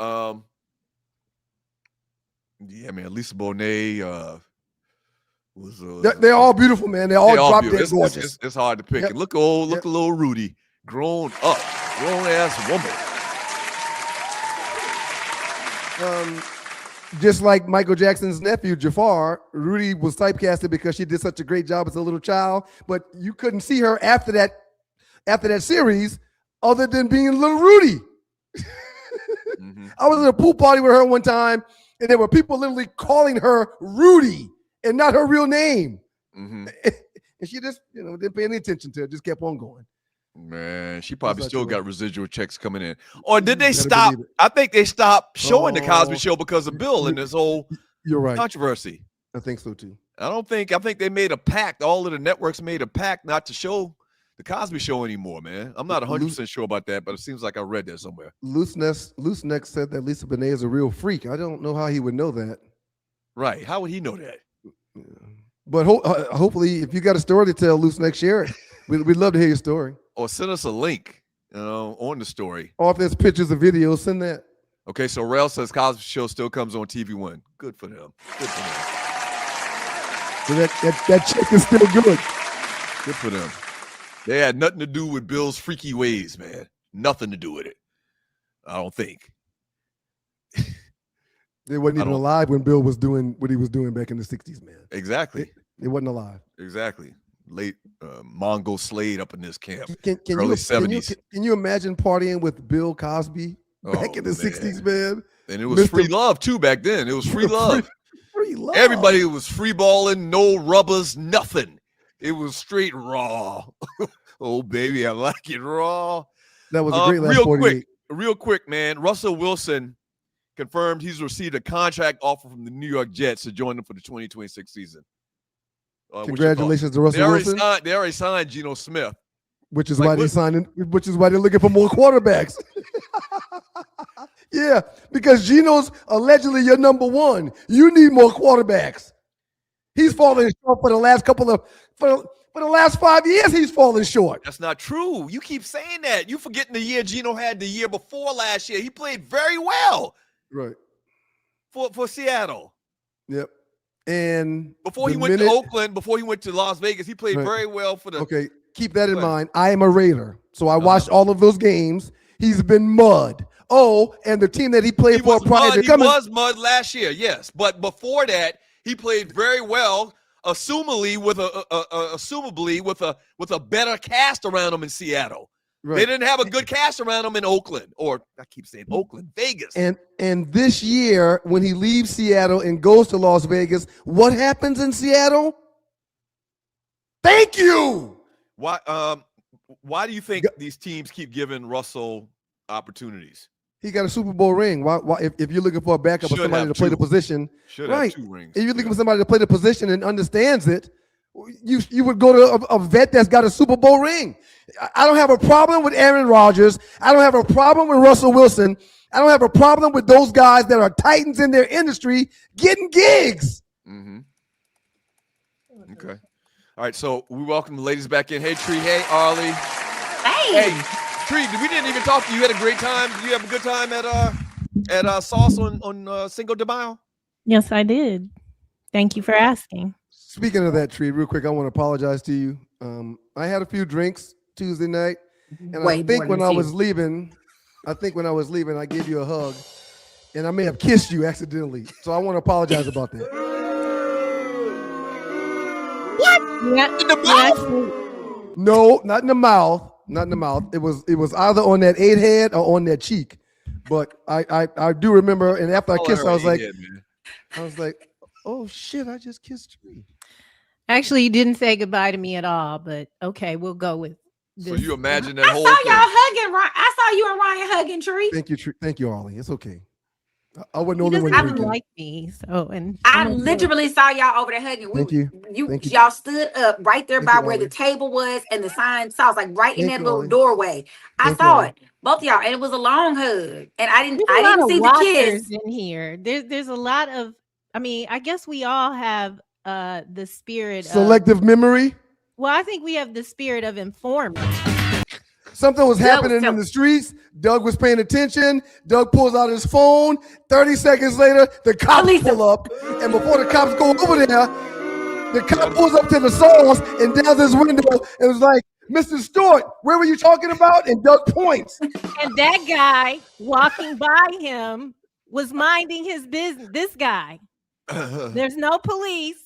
Lisa Bonet was they're all beautiful, man. They're all drop dead gorgeous. It's hard to pick. Yep. And look at little Rudy, grown ass woman. Just like Michael Jackson's nephew Jafar, Rudy was typecasted because she did such a great job as a little child, but you couldn't see her after that series, other than being little Rudy. I was at a pool party with her one time, and there were people literally calling her Rudy and not her real name. And she just, didn't pay any attention to it, just kept on going. Man, she probably still got residual checks coming in. Or did they stop? I think they stopped showing the Cosby Show because of Bill and this whole controversy. I think so too. I think they made a pact. All of the networks made a pact not to show the Cosby Show anymore, man. I'm not 100% sure about that, but it seems like I read that somewhere. Loose Neck said that Lisa Bonet is a real freak. I don't know how he would know that. Right. How would he know that? Yeah. But hopefully, if you got a story to tell, Loose Neck, share it. We'd love to hear your story. Or send us a link on the story. Or if there's pictures or videos, send that. Okay, so Rail says Cosby Show still comes on TV One. Good for them. Good for So them. that check is still good. Good for them. They had nothing to do with Bill's freaky ways, man. Nothing to do with it. I don't think. They wasn't even alive when Bill was doing what he was doing back in the 60s, man. Exactly. They wasn't alive. Exactly. Late Mongo Slade up in this camp. Early 70s. Can you imagine partying with Bill Cosby back in the 60s, man? And it was free love, too, back then. It was free love. Free love. Everybody was free balling, no rubbers, nothing. It was straight raw. Oh, baby, I like it raw. That was a great last 48. Real quick, man. Russell Wilson confirmed he's received a contract offer from the New York Jets to join them for the 2026 season. Congratulations to Russell Wilson. They already signed Geno Smith. Which is why they're looking for more quarterbacks. Yeah, because Geno's allegedly your number one. You need more quarterbacks. He's falling short for the last for the last 5 years. He's falling short. That's not true. You keep saying that. You forgetting the year Geno had the year before last year. He played very well. Right. For Seattle. Yep. And before he went to Oakland, before he went to Las Vegas, he played very well for the. Okay, keep that in mind. I am a Raider, so I watched all of those games. He's been mud. Oh, and the team that he played for prior to coming. He was mud last year, yes. But before that, he played very well, assumably with a better cast around him in Seattle. Right. They didn't have a good cast around him in Oakland, or I keep saying Oakland, Vegas. And this year, when he leaves Seattle and goes to Las Vegas, what happens in Seattle? Thank you. Why do you think these teams keep giving Russell opportunities? He got a Super Bowl ring. Why if you're looking for a backup or somebody to play the position, right? Have 2 rings. If you're looking for somebody to play the position and understands it, you would go to a vet that's got a Super Bowl ring. I don't have a problem with Aaron Rodgers. I don't have a problem with Russell Wilson. I don't have a problem with those guys that are titans in their industry getting gigs. Mm-hmm. Okay. All right, so we welcome the ladies back in. Hey, Tree. Hey, Arley. Hey, Tree. We didn't even talk to you. You had a great time. Did you have a good time at Sauce on Cinco de Mayo? Yes, I did. Thank you for asking. Speaking of that, Tree, real quick, I want to apologize to you. I had a few drinks Tuesday night, and I think when I was leaving, I gave you a hug, and I may have kissed you accidentally. So I want to apologize about that. What? In the mouth? No, not in the mouth. Not in the mouth. It was either on that 8 head or on that cheek. But I do remember, and after I kissed, I was like, oh shit, I just kissed Tree. Actually, you didn't say goodbye to me at all, but okay, we'll go with this. So you imagine that I whole saw thing. y'all hugging. I saw you and Ryan hugging, Tree. Thank you, Tree. Thank you, Arley. It's okay. I wouldn't know He when doesn't you like me, so and I literally saw y'all over there hugging. Thank you. Y'all stood up right there by where the table was and the sign. So I was like right in that little doorway. I saw it, both of y'all, and it was a long hug. And I didn't see the kiss in here. There's a lot of. I mean, I guess we all have the spirit selective memory. Well, I think we have the spirit of informant. Something was happening in the streets. Doug was paying attention. Doug pulls out his phone. 30 seconds later, the cops pull up. And before the cops go over there, the cop pulls up to the sauce and down his window and was like, Mr. Stewart, where were you talking about? And Doug points. And that guy walking by him was minding his business. This guy. There's no police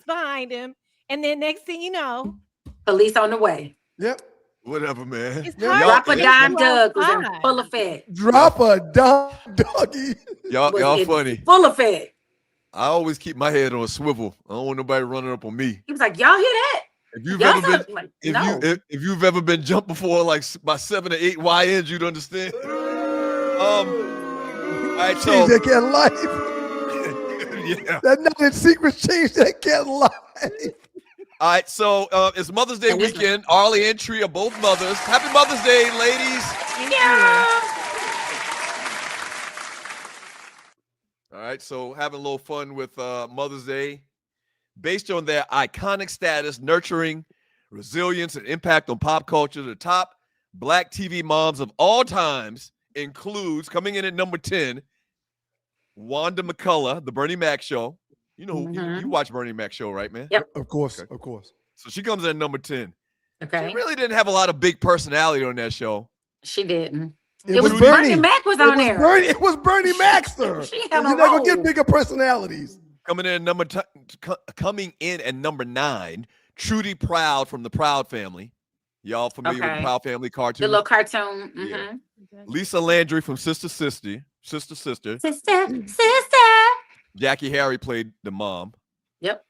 behind him. And then next thing you know, police on the way. Yep. Whatever, man. Drop a dime, Doug was full of fat. Drop a dime, Dougie. Y'all funny. Full of fat. I always keep my head on a swivel. I don't want nobody running up on me. He was like, y'all hear that? If you've ever been jumped before, like by 7 or 8 YNs, you'd understand. All right, so change that cat life. Yeah. That nothing secret changed that cat life. All right, so it's Mother's Day weekend. Arley and Tree are both mothers. Happy Mother's Day, ladies. Yeah. All right, so having a little fun with Mother's Day. Based on their iconic status, nurturing resilience and impact on pop culture, the top Black TV moms of all times includes, coming in at number 10, Wanda McCullough, The Bernie Mac Show. You know, you watch Bernie Mac Show, right, man? Yep. Of course, okay. Of course. So she comes in at number 10. Okay. She really didn't have a lot of big personality on that show. She didn't. It was Bernie Mac was on there. It was Bernie Mac, sir. You're not gonna get bigger personalities. Coming in at number 9, Trudy Proud from the Proud Family. Y'all familiar with the Proud Family cartoon? The little cartoon. Yeah. Lisa Landry from Sister. Jackie Harry played the mom. Yep.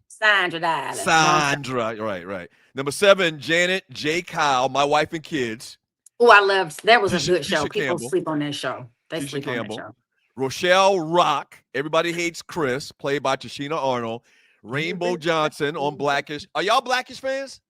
Sandra died. Right. Number 7, Janet J. Kyle, My Wife and Kids. Oh, I loved that. Was a good show. Keisha People Campbell. sleep on that show. They Keisha sleep Campbell. on that show. Rochelle Rock, Everybody Hates Chris, played by Tashina Arnold. Rainbow Johnson on Blackish. Are y'all Blackish fans?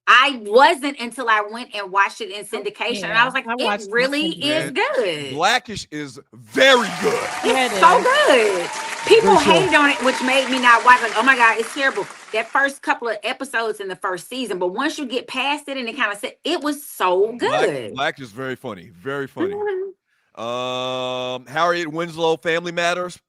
I wasn't until I went and watched it in syndication, and I was like, it really is good. Blackish is very good. It's so good. People hated on it, which made me not watch. Like, oh my God, it's terrible. That first couple of episodes in the first season, but once you get past it and it kind of said, it was so good. Black is very funny. Very funny. Harriet Winslow, Family Matters.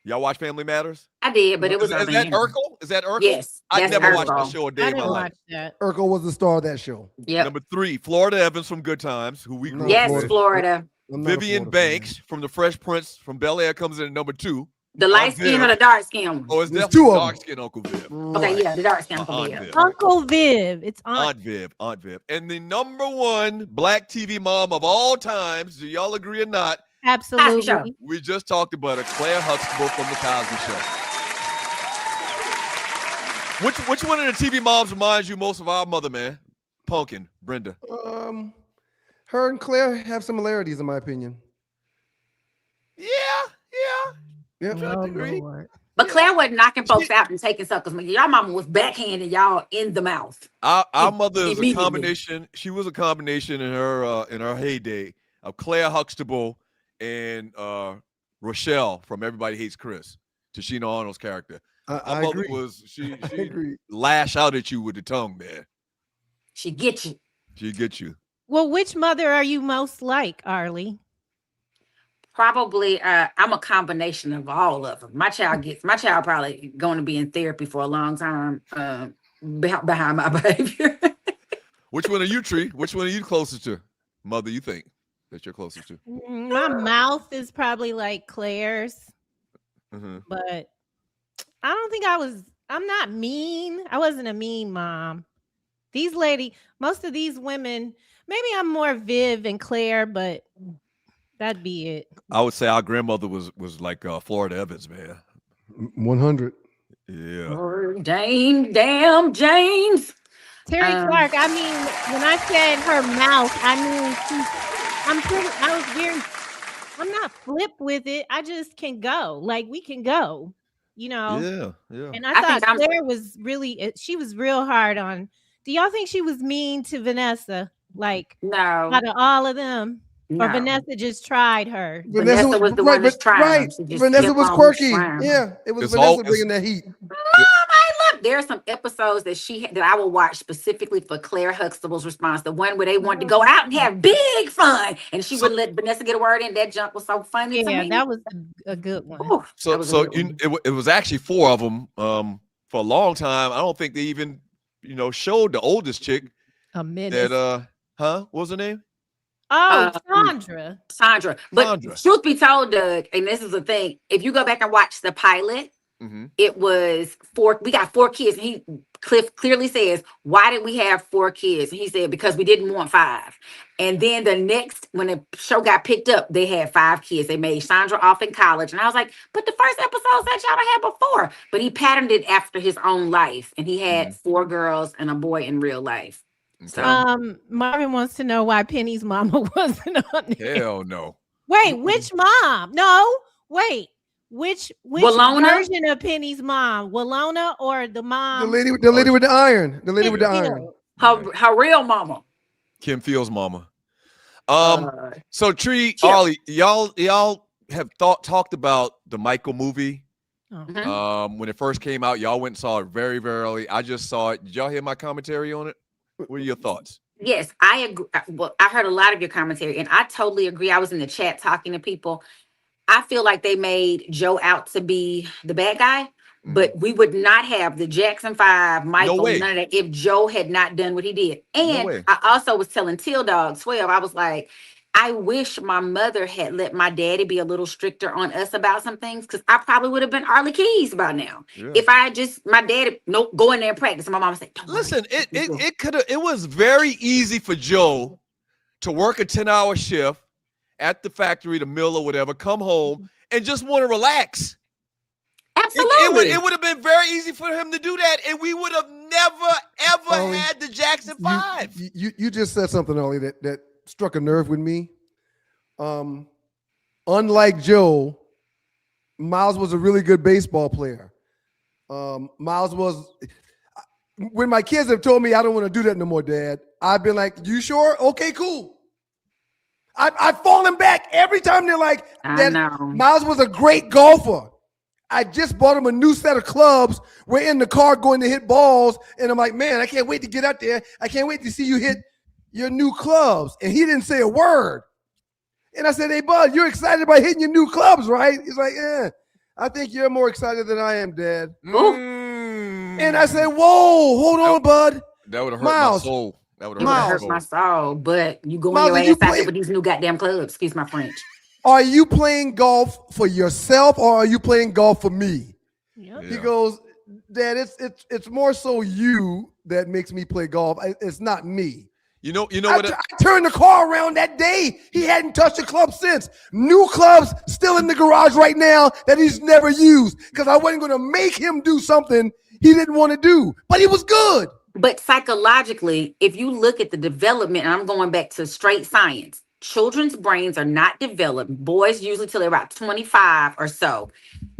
Y'all watch Family Matters? I did, but it was. Is that Urkel? Is that Urkel? Yes. I never watched Urkel. that show a day in my life. Urkel was the star of that show. Yep. Number 3, Florida Evans from Good Times, who we grew up Yes, with. Florida. Vivian Banks from The Fresh Prince from Bel Air comes in at number 2. The light skin or the dark skin? Oh, it's There's definitely two of dark them. skin Uncle Viv. Okay, yeah, the dark skin Uncle Viv. Uncle Viv. It's Aunt Viv. And the number 1 black TV mom of all times, do y'all agree or not? Absolutely. We just talked about it, Claire Huxable from The Cosby Show. Which one of the TV moms reminds you most of our mother, man? Pumpkin, Brenda. Her and Claire have similarities, in my opinion. Yeah. I agree. But Claire wasn't knocking folks out and taking suckers. Y'all mama was backhanding y'all in the mouth. Our mother is a combination. She was a combination in her heyday of Claire Huxtable and Rochelle from Everybody Hates Chris, Tashina Arnold's character. I mother agree. she agree. lash out at you with the tongue, man. She get you. She get you. Well, which mother are you most like, Arley? Probably, I'm a combination of all of them. My child probably going to be in therapy for a long time behind my behavior. Which one are you, Tree? Which one are you closest to? Mother, you think that you're closest to? My mouth is probably like Claire's, but I don't think I'm not mean. I wasn't a mean mom. Most of these women, maybe I'm more Viv and Claire, but that'd be it. I would say our grandmother was like Florida Evans, man. 100. Yeah. Damn James. Terry Clark. I mean, when I said her mouth, I mean, I'm not flip with it. I just can go. Like, we can go, you know? Yeah. And I thought Claire was she was real hard on. Do y'all think she was mean to Vanessa? Like, no. Out of all of them? No. Or Vanessa just tried her? Vanessa was the one that's trying. Right. Vanessa was quirky. Yeah, it was Vanessa bringing that heat. Mom, there are some episodes that I will watch specifically for Claire Huxtable's response. The one where they wanted to go out and have big fun, and she would let Vanessa get a word in. That junk was so funny. Yeah, to me. that was a good one. Ooh, it was actually 4 of them. For a long time, I don't think they even showed the oldest chick. A minute. That what was her name? Oh, Sandra. But truth be told, Doug, and this is the thing, if you go back and watch the pilot, it was 4. We got 4 kids. And Cliff clearly says, why did we have 4 kids? And he said, because we didn't want 5. And then when the show got picked up, they had 5 kids. They made Sandra off in college. And I was like, but the first episode said y'all had before. But he patterned it after his own life. And he had 4 girls and a boy in real life. So Marvin wants to know why Penny's mama wasn't on there. Hell no. Wait, which mom? No, wait. Which Walona? Version of Penny's mom? Walona or the mom? The lady with the iron. The lady with the iron. Her real mama. Kim Field's mama. So Tree, Arley, y'all have talked about the Michael movie. When it first came out, y'all went and saw it very, very early. I just saw it. Did y'all hear my commentary on it? What are your thoughts? Yes, I agree. Well, I heard a lot of your commentary, and I totally agree. I was in the chat talking to people. I feel like they made Joe out to be the bad guy, but we would not have the Jackson 5, Michael, none of that if Joe had not done what he did. And I also was telling Till Dog 12, I was like, I wish my mother had let my daddy be a little stricter on us about some things, because I probably would have been Arley Keys by now. Yeah. If I my daddy, go in there and practice. And my mom said, listen, it was very easy for Joe to work a 10-hour shift at the factory, the mill or whatever, come home and just want to relax. Absolutely. It would have been very easy for him to do that, and we would have never, ever had the Jackson 5. You just said something, Arley, that struck a nerve with me. Unlike Joe, Miles was a really good baseball player. Miles was, when my kids have told me I don't want to do that no more, Dad, I've been like, you sure? Okay, cool. I've fallen back every time they're like, that Miles was a great golfer. I just bought him a new set of clubs. We're in the car going to hit balls. And I'm like, man, I can't wait to get out there. I can't wait to see you hit your new clubs. And he didn't say a word. And I said, hey, bud, you're excited about hitting your new clubs, right? He's like, yeah, I think you're more excited than I am, Dad. And I said, whoa, hold on, bud. That would have hurt my soul. That would have hurt my soul. But you going your ass out there with these new goddamn clubs. Excuse my French. Are you playing golf for yourself or are you playing golf for me? Yep. He goes, Dad, it's more so you that makes me play golf. It's not me. You know what? I turned the car around that day. He hadn't touched a club since. New clubs still in the garage right now that he's never used because I wasn't going to make him do something he didn't want to do. But he was good. But psychologically, if you look at the development, and I'm going back to straight science, children's brains are not developed. Boys usually till they're about 25 or so.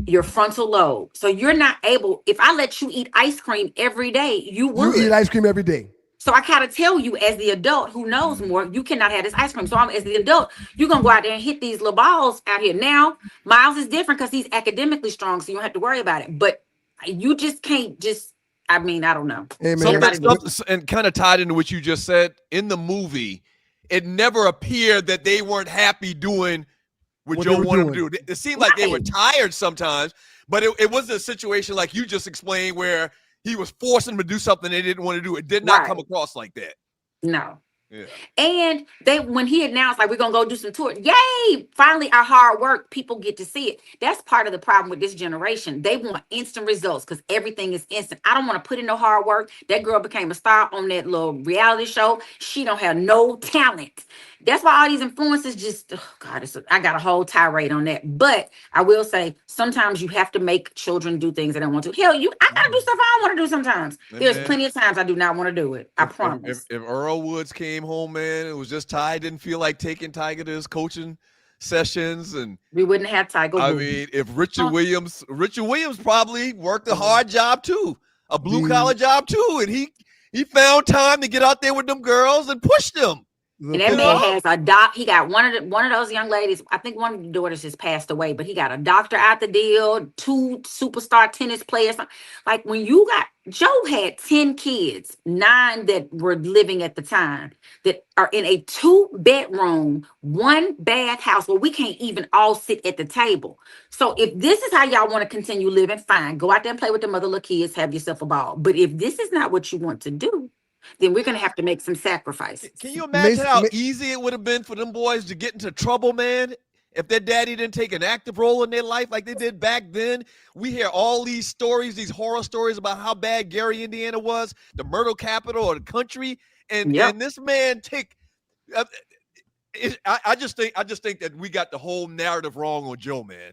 Your frontal lobe. So you're not able, if I let you eat ice cream every day, you would. You eat ice cream every day. So I kind of tell you as the adult who knows more, you cannot have this ice cream. So as the adult, you're going to go out there and hit these little balls out here. Now, Miles is different because he's academically strong, so you don't have to worry about it. But you just can't I don't know. Hey, and kind of tied into what you just said, in the movie, it never appeared that they weren't happy doing what Joe wanted to do. It seemed like they were tired sometimes, but it wasn't a situation like you just explained where he was forcing them to do something they didn't want to do. It did not come across like that. No. Yeah. And when he announced, like, we're going to go do some tours, yay, finally our hard work, people get to see it. That's part of the problem with this generation. They want instant results because everything is instant. I don't want to put in no hard work. That girl became a star on that little reality show. She don't have no talent. That's why all these influencers just, oh God, I got a whole tirade on that. But I will say, sometimes you have to make children do things they don't want to. Hell, I got to do stuff I don't want to do sometimes. There's plenty of times I do not want to do it. I promise. If Earl Woods came home, man, it was just Ty didn't feel like taking Tiger to his coaching sessions, and we wouldn't have Tiger. I mean, if Richard Williams probably worked a hard job too, a blue collar job too, and he found time to get out there with them girls and push them. And that man has he got one of those young ladies. I think one of the daughters has passed away, but he got a doctor out the deal, 2 superstar tennis players. Like when Joe had 10 kids, 9 that were living at the time that are in a 2-bedroom, 1 bath house where we can't even all sit at the table. So if this is how y'all want to continue living, fine. Go out there and play with the other little kids, have yourself a ball. But if this is not what you want to do, then we're going to have to make some sacrifices. Can you imagine how easy it would have been for them boys to get into trouble, man? If their daddy didn't take an active role in their life like they did back then. We hear all these stories, these horror stories about how bad Gary, Indiana was, the murder capital of the country. And this man I just think that we got the whole narrative wrong on Joe, man.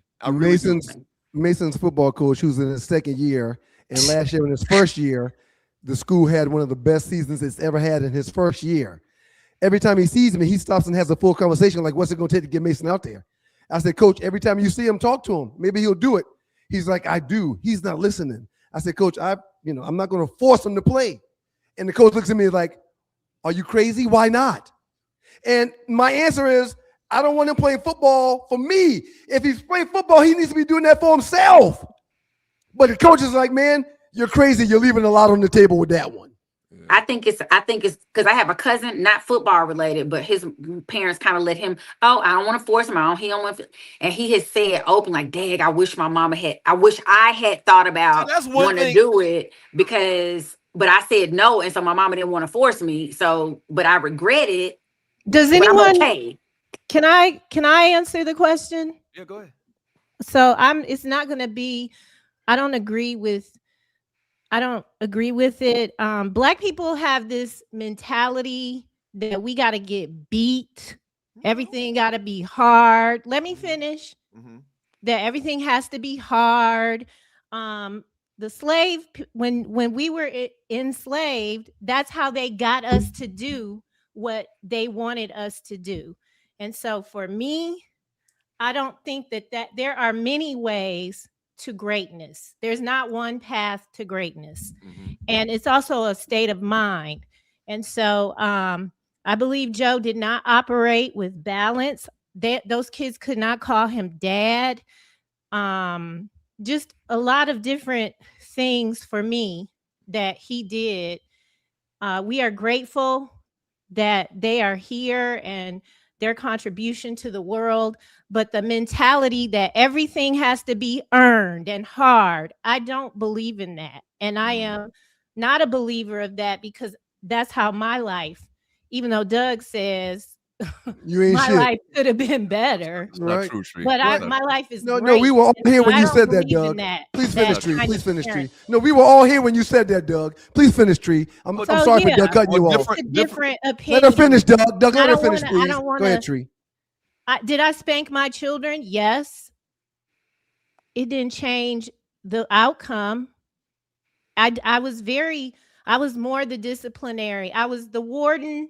Mason's football coach, who's in his second year, and last year in his first year, the school had one of the best seasons it's ever had in his first year. Every time he sees me, he stops and has a full conversation like, what's it going to take to get Mason out there? I said, Coach, every time you see him, talk to him. Maybe he'll do it. He's like, I do. He's not listening. I said, Coach, I'm not going to force him to play. And the coach looks at me like, are you crazy? Why not? And my answer is, I don't want him playing football for me. If he's playing football, he needs to be doing that for himself. But the coach is like, man, you're crazy. You're leaving a lot on the table with that one. I think it's because I have a cousin, not football related, but his parents kind of let him, I don't want to force him. He don't want to, and he has said open like, Dad, I wish I had thought about wanting to do it but I said no. And so my mama didn't want to force me. So, but I regret it. Does anyone, can I answer the question? Yeah, go ahead. So it's not going to be, I don't agree with it. Black people have this mentality that we got to get beat. Everything got to be hard. Let me finish. that everything has to be hard. The slave, when we were enslaved, that's how they got us to do what they wanted us to do. And so for me, I don't think that there are many ways to greatness. There's not one path to greatness. And it's also a state of mind. And so I believe Joe did not operate with balance. Those kids could not call him dad. Just a lot of different things for me that he did. We are grateful that they are here and their contribution to the world, but the mentality that everything has to be earned and hard, I don't believe in that. And I am not a believer of that, because that's how my life, even though Doug says you ain't my shit. life could have been better, Right. but my life is no, great. we were all here when you said that, believe in Doug. that- Please that finish, Tree. kind Please of finish, parent. Tree. No, we were all here when you said that, Doug. Please finish, Tree. I'm sorry for Doug cutting you off. It's a different opinion. Let her finish, Doug. Doug, let her finish, I please. don't wanna, Go ahead, Tree. Did I spank my children? Yes. It didn't change the outcome. I was more the disciplinary. I was the warden.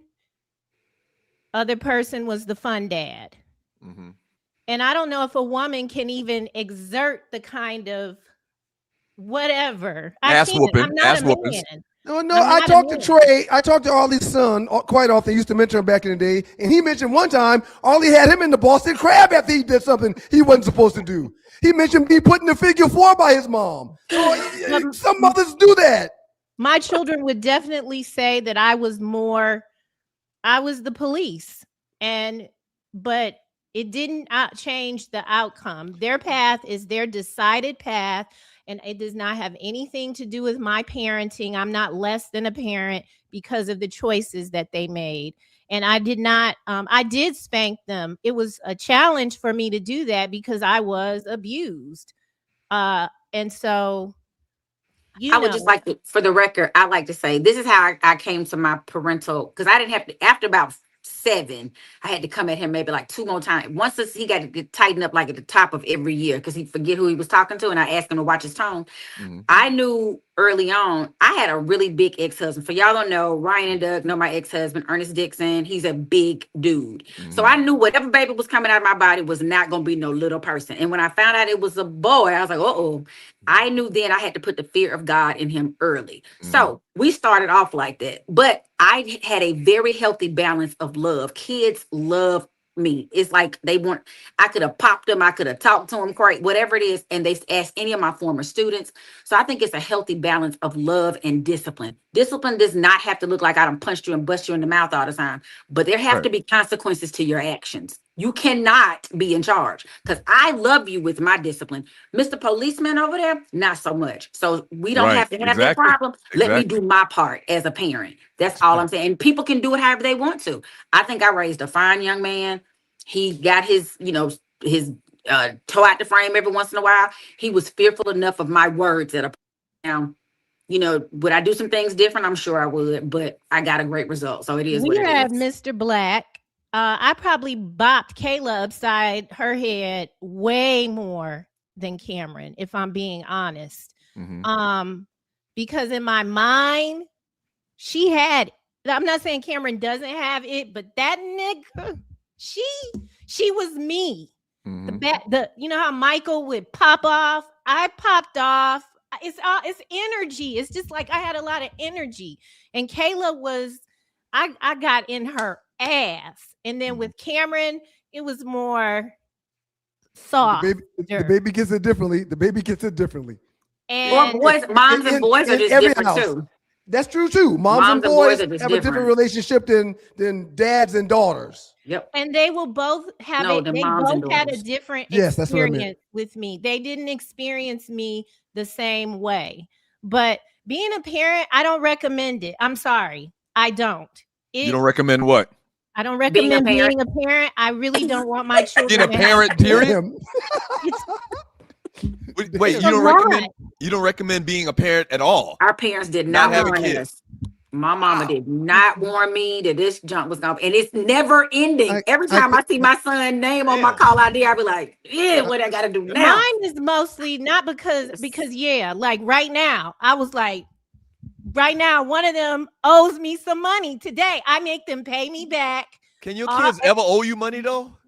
Other person was the fun dad. And I don't know if a woman can even exert the kind of whatever. Ass whooping. I'm not a man. No, I talked to Trey. I talked to Arley's son quite often. He used to mentor him back in the day. And he mentioned one time Arley had him in the Boston Crab after he did something he wasn't supposed to do. He mentioned me putting the figure 4 by his mom. So some mothers do that. My children would definitely say that I was the police. But it didn't change the outcome. Their path is their decided path. And it does not have anything to do with my parenting. I'm not less than a parent because of the choices that they made. And I did not, I did spank them. It was a challenge for me to do that because I was abused. And so, I would just like to, for the record, I like to say, this is how I came to my parental, because I didn't have to, after about 7, I had to come at him maybe like 2 more times. Once he got to get tightened up like at the top of every year because he'd forget who he was talking to, and I asked him to watch his tone. I knew early on, I had a really big ex-husband. For y'all don't know, Ryan and Doug know my ex-husband, Ernest Dixon. He's a big dude. So I knew whatever baby was coming out of my body was not going to be no little person. And when I found out it was a boy, I was like, uh-oh. I knew then I had to put the fear of God in him early. So we started off like that. But I had a very healthy balance of love. Kids love me. It's like I could have popped them, I could have talked to them, whatever it is, and they ask any of my former students. So I think it's a healthy balance of love and discipline. Discipline does not have to look like I done punched you and bust you in the mouth all the time, but there have to be consequences to your actions. You cannot be in charge, because I love you with my discipline. Mr. Policeman over there, not so much. So we don't have to have that problem. Let me do my part as a parent. That's all I'm saying. And people can do it however they want to. I think I raised a fine young man. He got his toe out the frame every once in a while. He was fearful enough of my words at a point. Would I do some things different? I'm sure I would, but I got a great result. So it is what it is. We have Mr. Black. I probably bopped Kayla upside her head way more than Cameron, if I'm being honest. Because in my mind, she had, I'm not saying Cameron doesn't have it, but that nigga, she was me. You know how Michael would pop off? I popped off. It's energy. It's just like I had a lot of energy. And Kayla was, I got in her ass. And then with Cameron, it was more soft. The baby gets it differently. And moms and boys are just different too. That's true too. Moms and boys have a different relationship than dads and daughters. Yep. And they will both have they both had a different experience with me. They didn't experience me the same way. But being a parent, I don't recommend it. I'm sorry. I don't. You don't recommend what? I don't recommend being a parent. I really don't want my children. Being a parent, period. Wait, you don't recommend being a parent at all? Our parents did not have kids. My mama did not warn me that this junk was going to, and it's never ending. Every time I see my son's name on my call ID, I be like, yeah, what I got to do now? Mine is mostly not because yeah, like right now, I was like, right now, one of them owes me some money today. I make them pay me back. Can your kids ever owe you money though?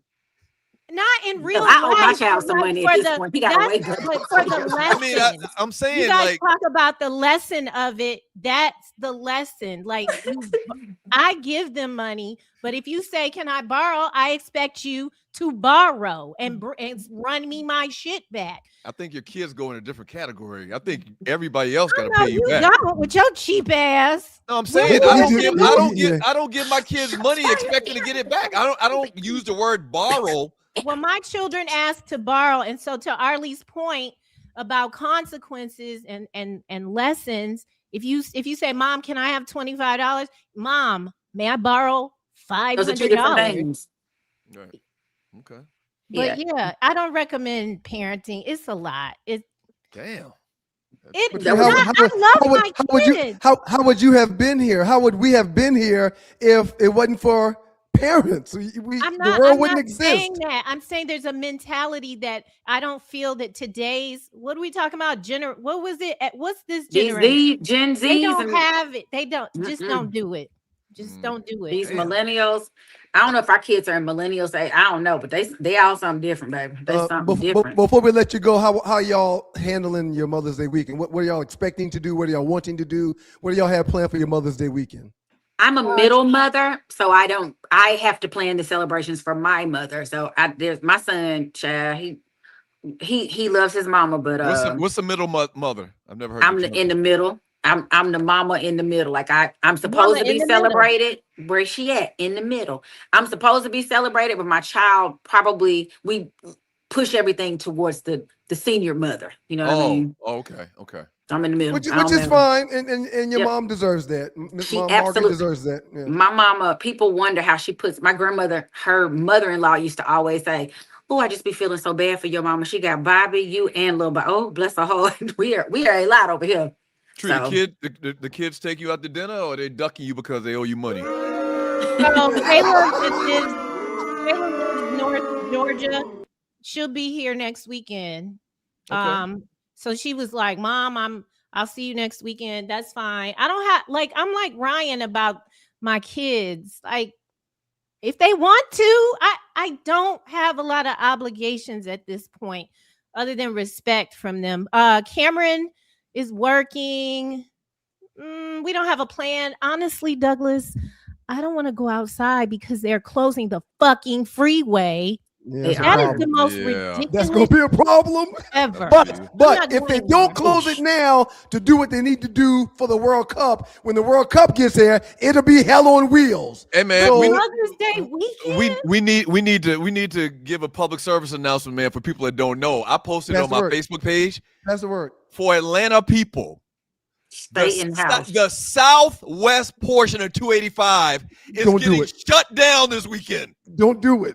Not in real life. I owe my child some money at this point. He got to wake up. For the lesson. I mean, I'm saying, you guys like, talk about the lesson of it. That's the lesson. Like, I give them money, but if you say, "Can I borrow?" I expect you to borrow and run me my shit back. I think your kids go in a different category. I think everybody else got to No, pay you you back. don't with your cheap ass. No, I'm saying I don't give my kids money expecting to get it back. I don't use the word borrow. Well, my children ask to borrow, and so to Arley's point about consequences and lessons, if you say, "Mom, can I have $25?" Mom, may I borrow $500? Those are two different things. Right. Okay. But yeah, I don't recommend parenting. It's a lot. Damn. I love my kids. How would you have been here? How would we have been here if it wasn't for parents? The world wouldn't exist. Saying that. I'm saying there's a mentality that I don't feel that today's, what are we talking about? What was it? What's this generation? Gen Z. They don't have it. They don't. Just don't do it. Just don't do it. These millennials. I don't know if our kids are millennials. I don't know, but they all something different, baby. They something different. Before we let you go, how y'all handling your Mother's Day weekend? What are y'all expecting to do? What are y'all wanting to do? What do y'all have planned for your Mother's Day weekend? I'm a middle mother, so I have to plan the celebrations for my mother. So there's my son, child. He loves his mama, but what's the middle mother? I've never heard. I'm in the middle. I'm the mama in the middle. Like I'm supposed to be celebrated. Where's she at? In the middle. I'm supposed to be celebrated, but my child probably we push everything towards the senior mother. You know what I mean? Okay. I'm in the middle. Which is fine, and your mom deserves that. She Mom absolutely deserves that. Yeah. My mama, people wonder how she puts my grandmother, her mother-in-law used to always say, "Oh, I just be feeling so bad for your mama. She got Bobby, you, and little Bobby. Oh, bless her heart. We are a lot over here." True, the kids take you out to dinner, or they ducking you because they owe you money? Kayla lives North Georgia. She'll be here next weekend. Okay. So she was like, "Mom, I'll see you next weekend. That's fine." I don't have I'm like Ryan about my kids. Like, if they want to, I don't have a lot of obligations at this point, other than respect from them. Cameron is working. We don't have a plan. Honestly, Douglas, I don't want to go outside because they're closing the fucking freeway. Yeah, that is the most ridiculous. That's gonna be a problem ever. But if they don't close it now to do what they need to do for the World Cup, when the World Cup gets here, it'll be hell on wheels. Hey man, Mother's Day weekend. we need to give a public service announcement, man, for people that don't know. I posted on my Facebook page. That's the word. For Atlanta people, stay in house. The southwest portion of 285 is getting shut down this weekend. Don't do it.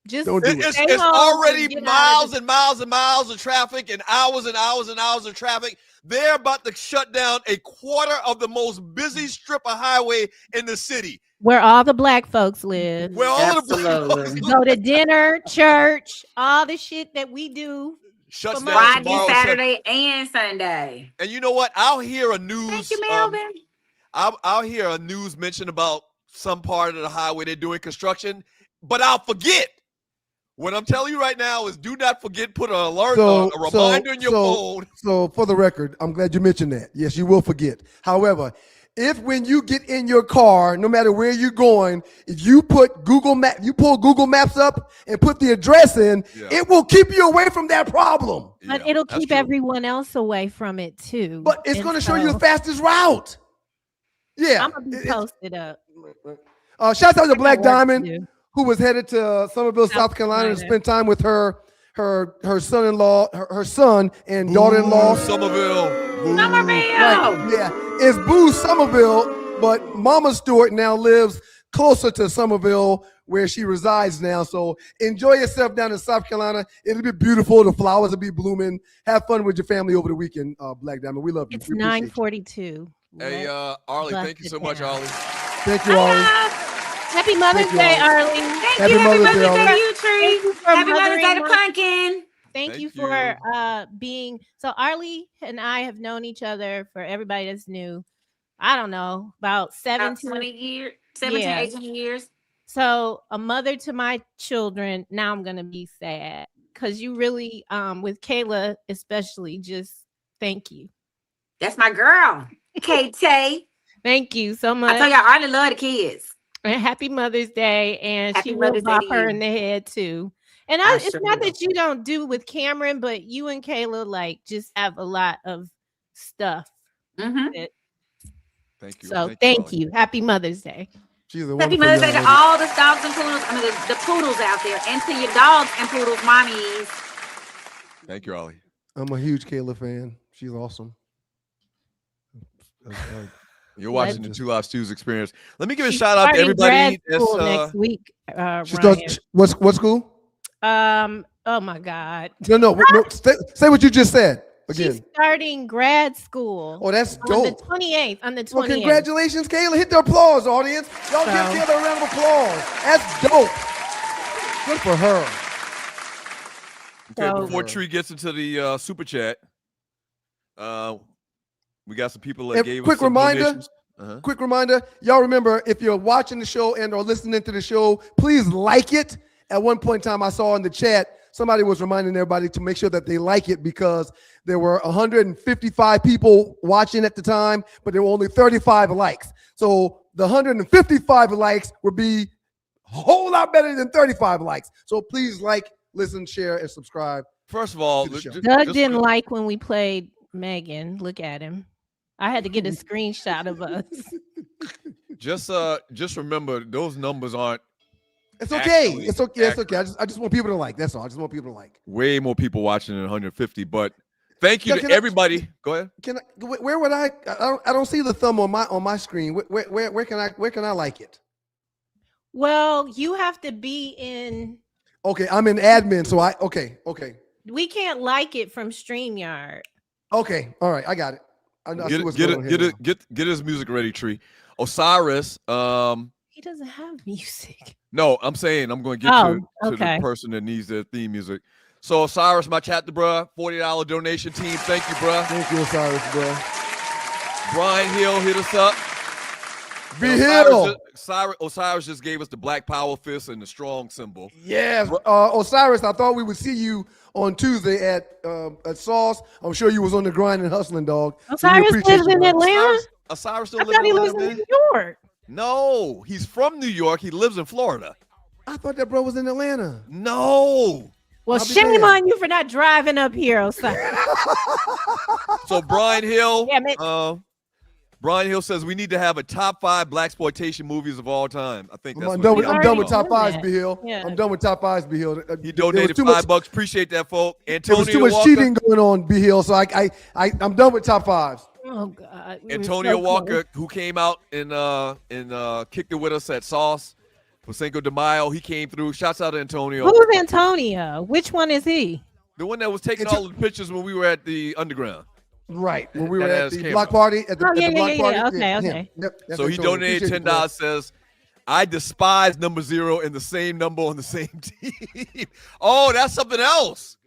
Just don't do it. It's already miles and miles and miles of traffic and hours and hours and hours of traffic. They're about to shut down a quarter of the most busy strip of highway in the city, where all the black folks live. Where all the black folks go to dinner, church, all the shit that we do. Shuts down Friday, Saturday, and Sunday. And you know what? I'll hear a news. Thank you, Melvin. I'll hear a news mention about some part of the highway they're doing construction, but I'll forget. What I'm telling you right now is do not forget, put an alert, a reminder in your phone. So for the record, I'm glad you mentioned that. Yes, you will forget. However, if when you get in your car, no matter where you're going, if you pull Google Maps up and put the address in, it will keep you away from that problem. But it'll keep everyone else away from it too. But it's going to show you the fastest route. Yeah. I'm going to be posted up. Shout out to Black Diamond, who was headed to Somerville, South Carolina to spend time with her son-in-law, her son and daughter-in-law. Somerville. Right. Yeah, it's Boo Somerville, but Mama Stewart now lives closer to Somerville where she resides now. So enjoy yourself down in South Carolina. It'll be beautiful. The flowers will be blooming. Have fun with your family over the weekend, Black Diamond. We love you. It's 9:42. Hey, Arley, thank you so much, Arley. Thank you, Arley. Happy Mother's Day, Arley. Thank you. Happy Mother's Day to you, Tree. Happy Mother's Day to Pumpkin. Thank you for being so. Arley and I have known each other for everybody that's new. I don't know, about 20 years, 17, 18 years. So a mother to my children. Now I'm gonna be sad because you really, with Kayla especially, just thank you. That's my girl, KT. Thank you so much. I told y'all, Arley love the kids. And happy Mother's Day, and Happy she will Mother's Day bop to her you. in the head too. And it's sure not will. that you don't do with Cameron, but you and Kayla like just have a lot of stuff. Mm-hmm. Thank you. So thank you. Happy Mother's Day. She's a Happy wonderful Mother's Day young to lady. all the dogs and poodles. I mean, the poodles out there, and to your dogs and poodles, mommies. Thank you, Arley. I'm a huge Kayla fan. She's awesome. You're watching the 2 Live Stews experience. Let me give a She's shout out to starting everybody. grad school next week. She starts, what school? Oh my God. No. Say what you just said again. She's starting grad school. Oh, that's on dope. the 28th. On the 28th. Well, congratulations, Kayla. Hit the applause, audience. Y'all give Kayla a round of applause. That's dope. Good for her. Okay, before Tree gets into the super chat, we got some people that gave us some donations. Quick reminder, y'all remember, if you're watching the show and or listening to the show, please like it. At one point in time, I saw in the chat, somebody was reminding everybody to make sure that they like it because there were 155 people watching at the time, but there were only 35 likes. So the 155 likes would be a whole lot better than 35 likes. So please like, listen, share, and subscribe. First of all, Doug didn't like when we played Megan. Look at him. I had to get a screenshot of us. Just remember, those numbers aren't. It's okay. It's okay. It's okay. I just want people to like. That's all. I just want people to like. Way more people watching than 150. But thank you to everybody. Go ahead. Where would I don't see the thumb on my screen. Where can I like it? Well, you have to be in. Okay, I'm in admin, so okay. We can't like it from StreamYard. Okay, all right, I got it. Get his music ready, Tree. Osiris. He doesn't have music. No, I'm saying I'm going to get to the person that needs their theme music. So Osiris, my chapter, bro, $40 donation team. Thank you, bro. Thank you, Osiris, bro. Brian Hill hit us up. Osiris just gave us the Black Power fist and the strong symbol. Yes, Osiris. I thought we would see you on Tuesday at Sauce. I'm sure you was on the grind and hustling, dog. Osiris lives in Atlanta. Osiris still I lives thought he in lives Atlanta, in man? New York. No, he's from New York. He lives in Florida. I thought that bro was in Atlanta. No. Well, shame on you for not driving up here, Osiris. So Brian Hill, Brian Hill says we need to have a top 5 blaxploitation movies of all time. I think that's I'm done with top 5s, B Hill. Yeah. I'm done with top 5s, B Hill. He donated $5. Appreciate that, folks. There was too much cheating going on, B Hill. So I'm done with top 5s. Oh God. Antonio Walker, who came out and kicked it with us at Sauce for Cinco de Mayo, he came through. Shouts out to Antonio. Who's Antonio? Which one is he? The one that was taking all of the pictures when we were at the Underground. Right, when we were at the block party. At the block party. Okay. Yep, so he donated $10. Says, I despise number 0 and the same number on the same team. Oh, that's something else.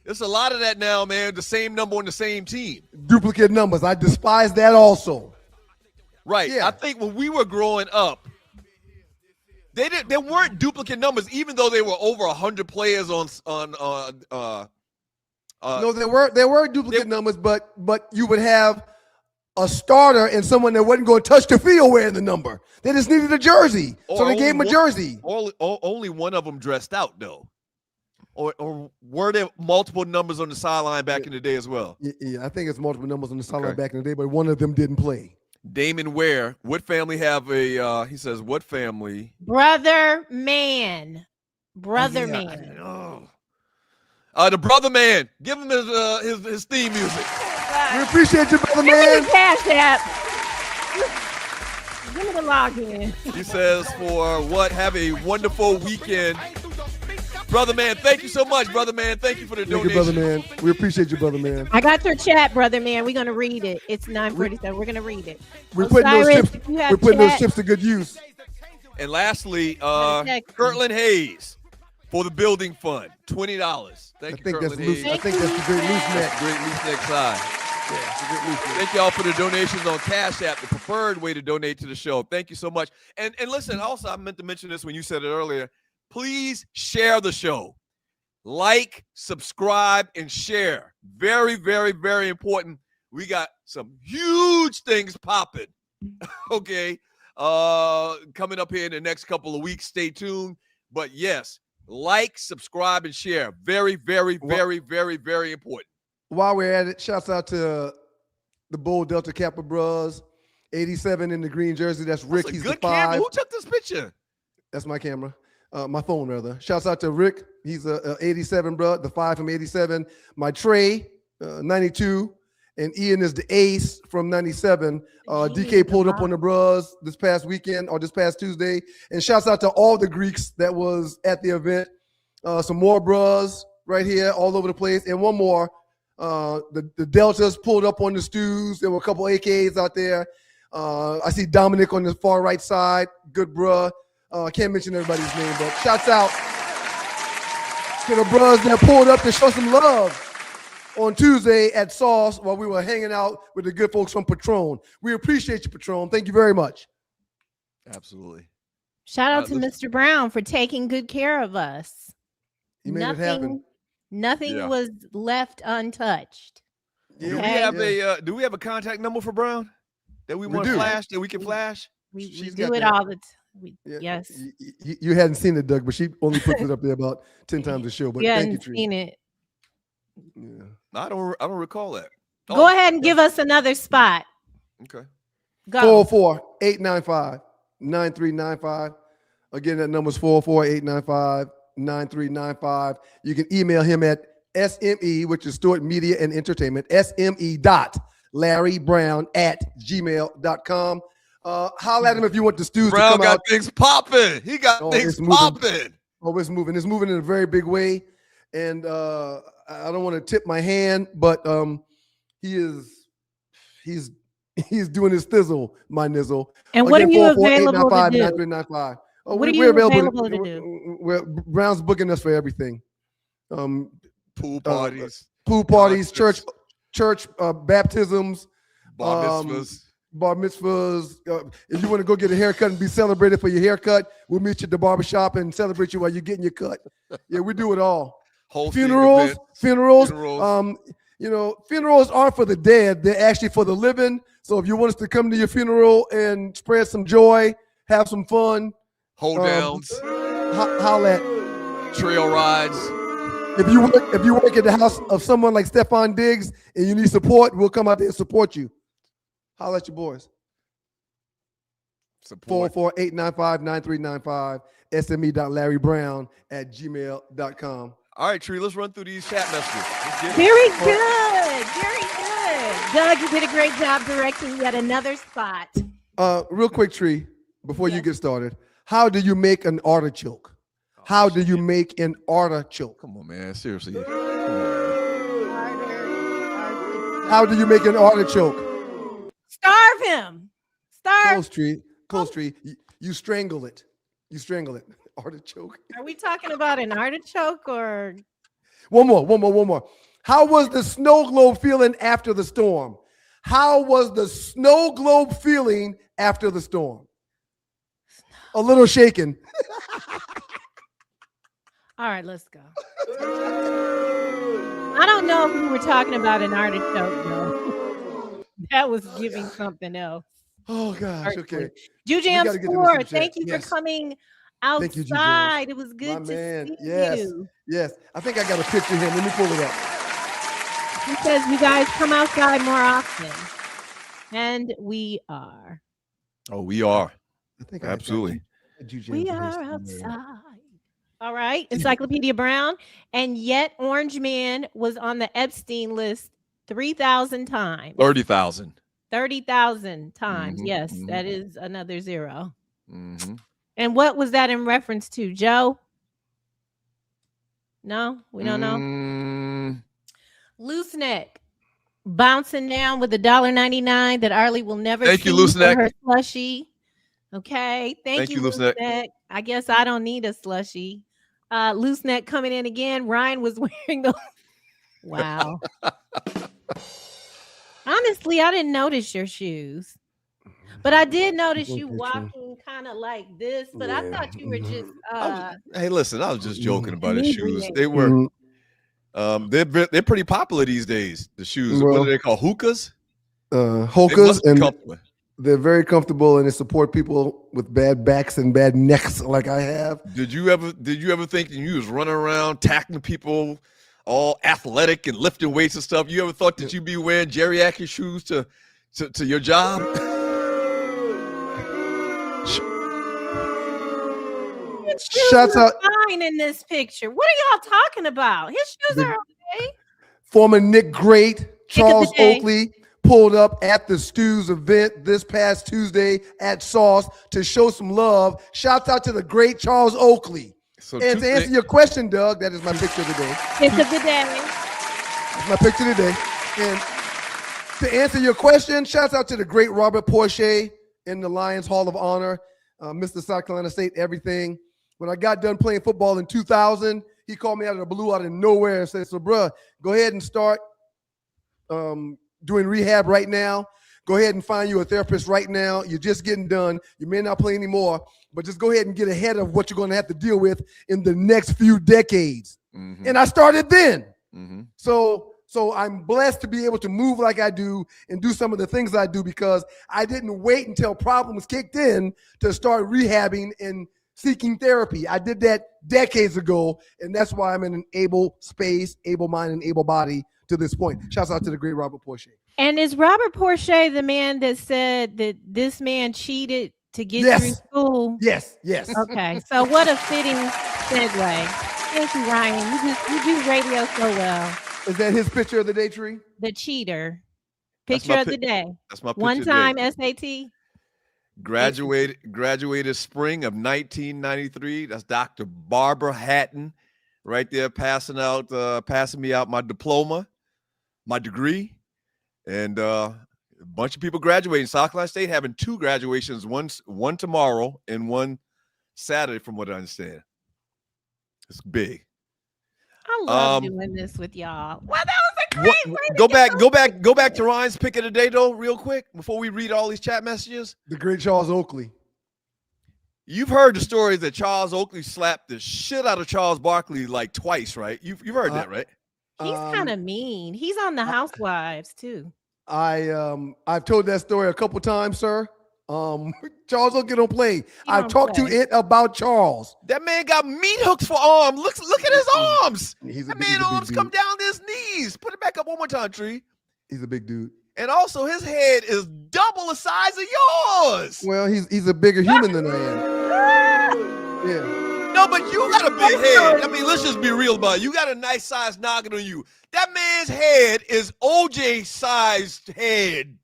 There's a lot of that now, man. The same number on the same team. Duplicate numbers. I despise that also. Right. Yeah. I think when we were growing up, there weren't duplicate numbers, even though they were over 100 players on no, there were duplicate numbers, but you would have a starter and someone that wasn't going to touch the field wearing the number. They just needed a jersey, so they gave him a jersey. Only one of them dressed out, though. Or were there multiple numbers on the sideline back in the day as well? Yeah, I think it's multiple numbers on the sideline back in the day, but one of them didn't play. Damon Ware, what family have a? He says, what family? Brother Man. Brother Man. The Brother Man. Give him his theme music. We appreciate you, Brother Give Man. me the Cash App. Give me the login. He says, for what? Have a wonderful weekend. Brother man, thank you so much, brother man. Thank you for the Thank donation. you, brother man. We appreciate you, brother man. I got your chat, brother man. We're gonna read it. It's 9:47. We're gonna read it. We're putting those Osiris, chips. if you have We're putting those chat- chips to good use. And lastly, Text me. Kirtland Hayes for the building fund, $20. I Thank you, think that's Kirtland loose. Hayes. I think that's the great loose neck. Great loose neck side. Yeah, it's a great loose neck. Thank y'all for the donations on Cash App, the preferred way to donate to the show. Thank you so much. And listen, also, I meant to mention this when you said it earlier. Please share the show. Like, subscribe, and share. Very, very, very important. We got some huge things popping. Okay. Coming up here in the next couple of weeks. Stay tuned. But yes, like, subscribe, and share. Very, very, very, very, very important. While we're at it, shouts out to the Bull Delta Kappa Bros. 87 in the green jersey. That's Rick. That's a He's good the 5. camera. Who took this picture? That's my camera. My phone, rather. Shouts out to Rick. He's a 87, bro. The 5 from 87. My Trey, 92. And Ian is the ace from 97. DK pulled up on the bros this past weekend or this past Tuesday. And shouts out to all the Greeks that was at the event. Some more bros right here all over the place. And one more. The Deltas pulled up on the stews. There were a couple AKs out there. I see Dominic on the far right side. Good bruh. I can't mention everybody's name, but shouts out to the bros that pulled up to show some love on Tuesday at Sauce while we were hanging out with the good folks from Patron. We appreciate you, Patron. Thank you very much. Absolutely. Shout out to Mr. Brown for taking good care of us. He made it happen. Nothing was left untouched. Yeah. Do we have a contact number for Brown that we want to flash, that we can flash? We She's do got it that. all the time. Yeah. Yes. You hadn't seen it, Doug, but she only puts it up there about 10 times a show. But You thank hadn't you, Tree. seen it. Yeah. I don't recall that. Go ahead and give us another spot. Okay. Go. 404-895-9395. Again, that number's 404-895-9395. You can email him at SME, which is Stewart Media and Entertainment, SME.LarryBrown@gmail.com. Holla at him if you want the stews Brown to come got out. things popping. He got things it's moving. popping. Oh, it's moving. It's moving in a very big way. And I don't want to tip my hand, but he's doing his thizzle, my nizzle. And what are you available to do? 9395. Oh, What are we're you available available to do? Brown's booking us for everything. Pool parties, church baptisms, bar mitzvahs. Bar mitzvahs. If you want to go get a haircut and be celebrated for your haircut, we'll meet you at the barbershop and celebrate you while you're getting your cut. Yeah, we do it all. Funerals. Funerals aren't for the dead. They're actually for the living. So if you want us to come to your funeral and spread some joy, have some fun, hold downs, holla at trail rides. If you work at the house of someone like Stefan Diggs and you need support, we'll come out there and support you. Holla at your boys. 404-895-9395. SME.LarryBrown@gmail.com. All right, Tree, let's run through these chat messages. Very good. Very good. Doug, you did a great job directing yet another spot. Real quick, Tree, before you get started. How do you make an artichoke? How do you make an artichoke? Come on, man. Seriously. How do you make an artichoke? Starve him. Starve. Close tree. You strangle it. You strangle it. Artichoke. Are we talking about an artichoke or? One more. How was the snow globe feeling after the storm? How was the snow globe feeling after the storm? A little shaken. All right, let's go. I don't know if we were talking about an artichoke, though. That was giving something else. Oh, gosh. Okay. Jujam Sport, thank you for coming outside. Thank you, it was good to see yes. you. Yes. I think I got a picture of him. Let me pull it up. He says you guys come outside more often. And we are. Oh, we are. I think absolutely. We are outside. All right. Encyclopedia Brown. And yet Orange Man was on the Epstein list 3,000 times. 30,000. 30,000 times. Mm-hmm, Yes, mm-hmm. that is another zero. Mm-hmm. And what was that in reference to, Joe? No, we don't know. Loose neck bouncing down with $1.99 that Arley will never Thank see you, Loose for Neck. her slushie. Okay, thank you, Loose Loose Neck. Neck. I guess I don't need a slushie. Loose Neck coming in again. Ryan was wearing the. Wow. Honestly, I didn't notice your shoes. But I did notice you walking kind of like this, but I thought you were just hey, listen, I was just joking about his shoes. inebriated. They were they're pretty popular these days. The shoes. What Well, do they call hookahs? Hokas, and they're very comfortable and they support people with bad backs and bad necks like I have. Did you ever think that you was running around tackling people all athletic and lifting weights and stuff? You ever thought that you'd be wearing geriatric shoes to your job? Shouts out fine in this picture. What are y'all talking about? His shoes are okay. Former Nick great Charles day. Oakley pulled up at the Stews event this past Tuesday at Sauce to show some love. Shouts out to the great Charles Oakley. And to answer your question, Doug, that is my picture today. Pick of the day. That's my picture today. And to answer your question, shouts out to the great Robert Porsche in the Lions Hall of Honor, Mr. South Carolina State, everything. When I got done playing football in 2000, he called me out of the blue, out of nowhere, and said, so, bruh, go ahead and start doing rehab right now. Go ahead and find you a therapist right now. You're just getting done. You may not play anymore, but just go ahead and get ahead of what you're going to have to deal with in the next few decades. Mm-hmm. And I started then. Mm-hmm. So I'm blessed to be able to move like I do and do some of the things I do because I didn't wait until problems kicked in to start rehabbing and seeking therapy. I did that decades ago, and that's why I'm in an able space, able mind, and able body to this point. Shouts out to the great Robert Porsche. And is Robert Porsche the man that said that this man cheated to get through school? Yes. Okay, so what a fitting segue. Thank you, Ryan. You do radio so well. Is that his picture of the day, Tree? The cheater. Picture of the day. That's my picture. One time SAT. Graduated spring of 1993. That's Dr. Barbara Hatton right there passing me out my diploma, my degree. And a bunch of people graduating. South Carolina State having 2 graduations, one tomorrow and one Saturday, from what I understand. It's big. I love doing this with y'all. Well, that was a great Go back to Ryan's pick of the day, though, real quick, before we read all these chat messages. The great Charles Oakley. You've heard the stories that Charles Oakley slapped the shit out of Charles Barkley like twice, right? You've heard that, right? He's kind of mean. He's on the Housewives too. I've told that story a couple times, sir. Charles Oakley don't play. I've talked to it about Charles. That man got meat hooks for arms. Look at his arms. That man's arms come down to his knees. Put it back up one more time, Tree. He's a big dude. And also his head is double the size of yours. Well, he's a bigger human than I am. Yeah. No, but you got a big head. I mean, let's just be real about it. You got a nice sized noggin on you. That man's head is OJ-sized head.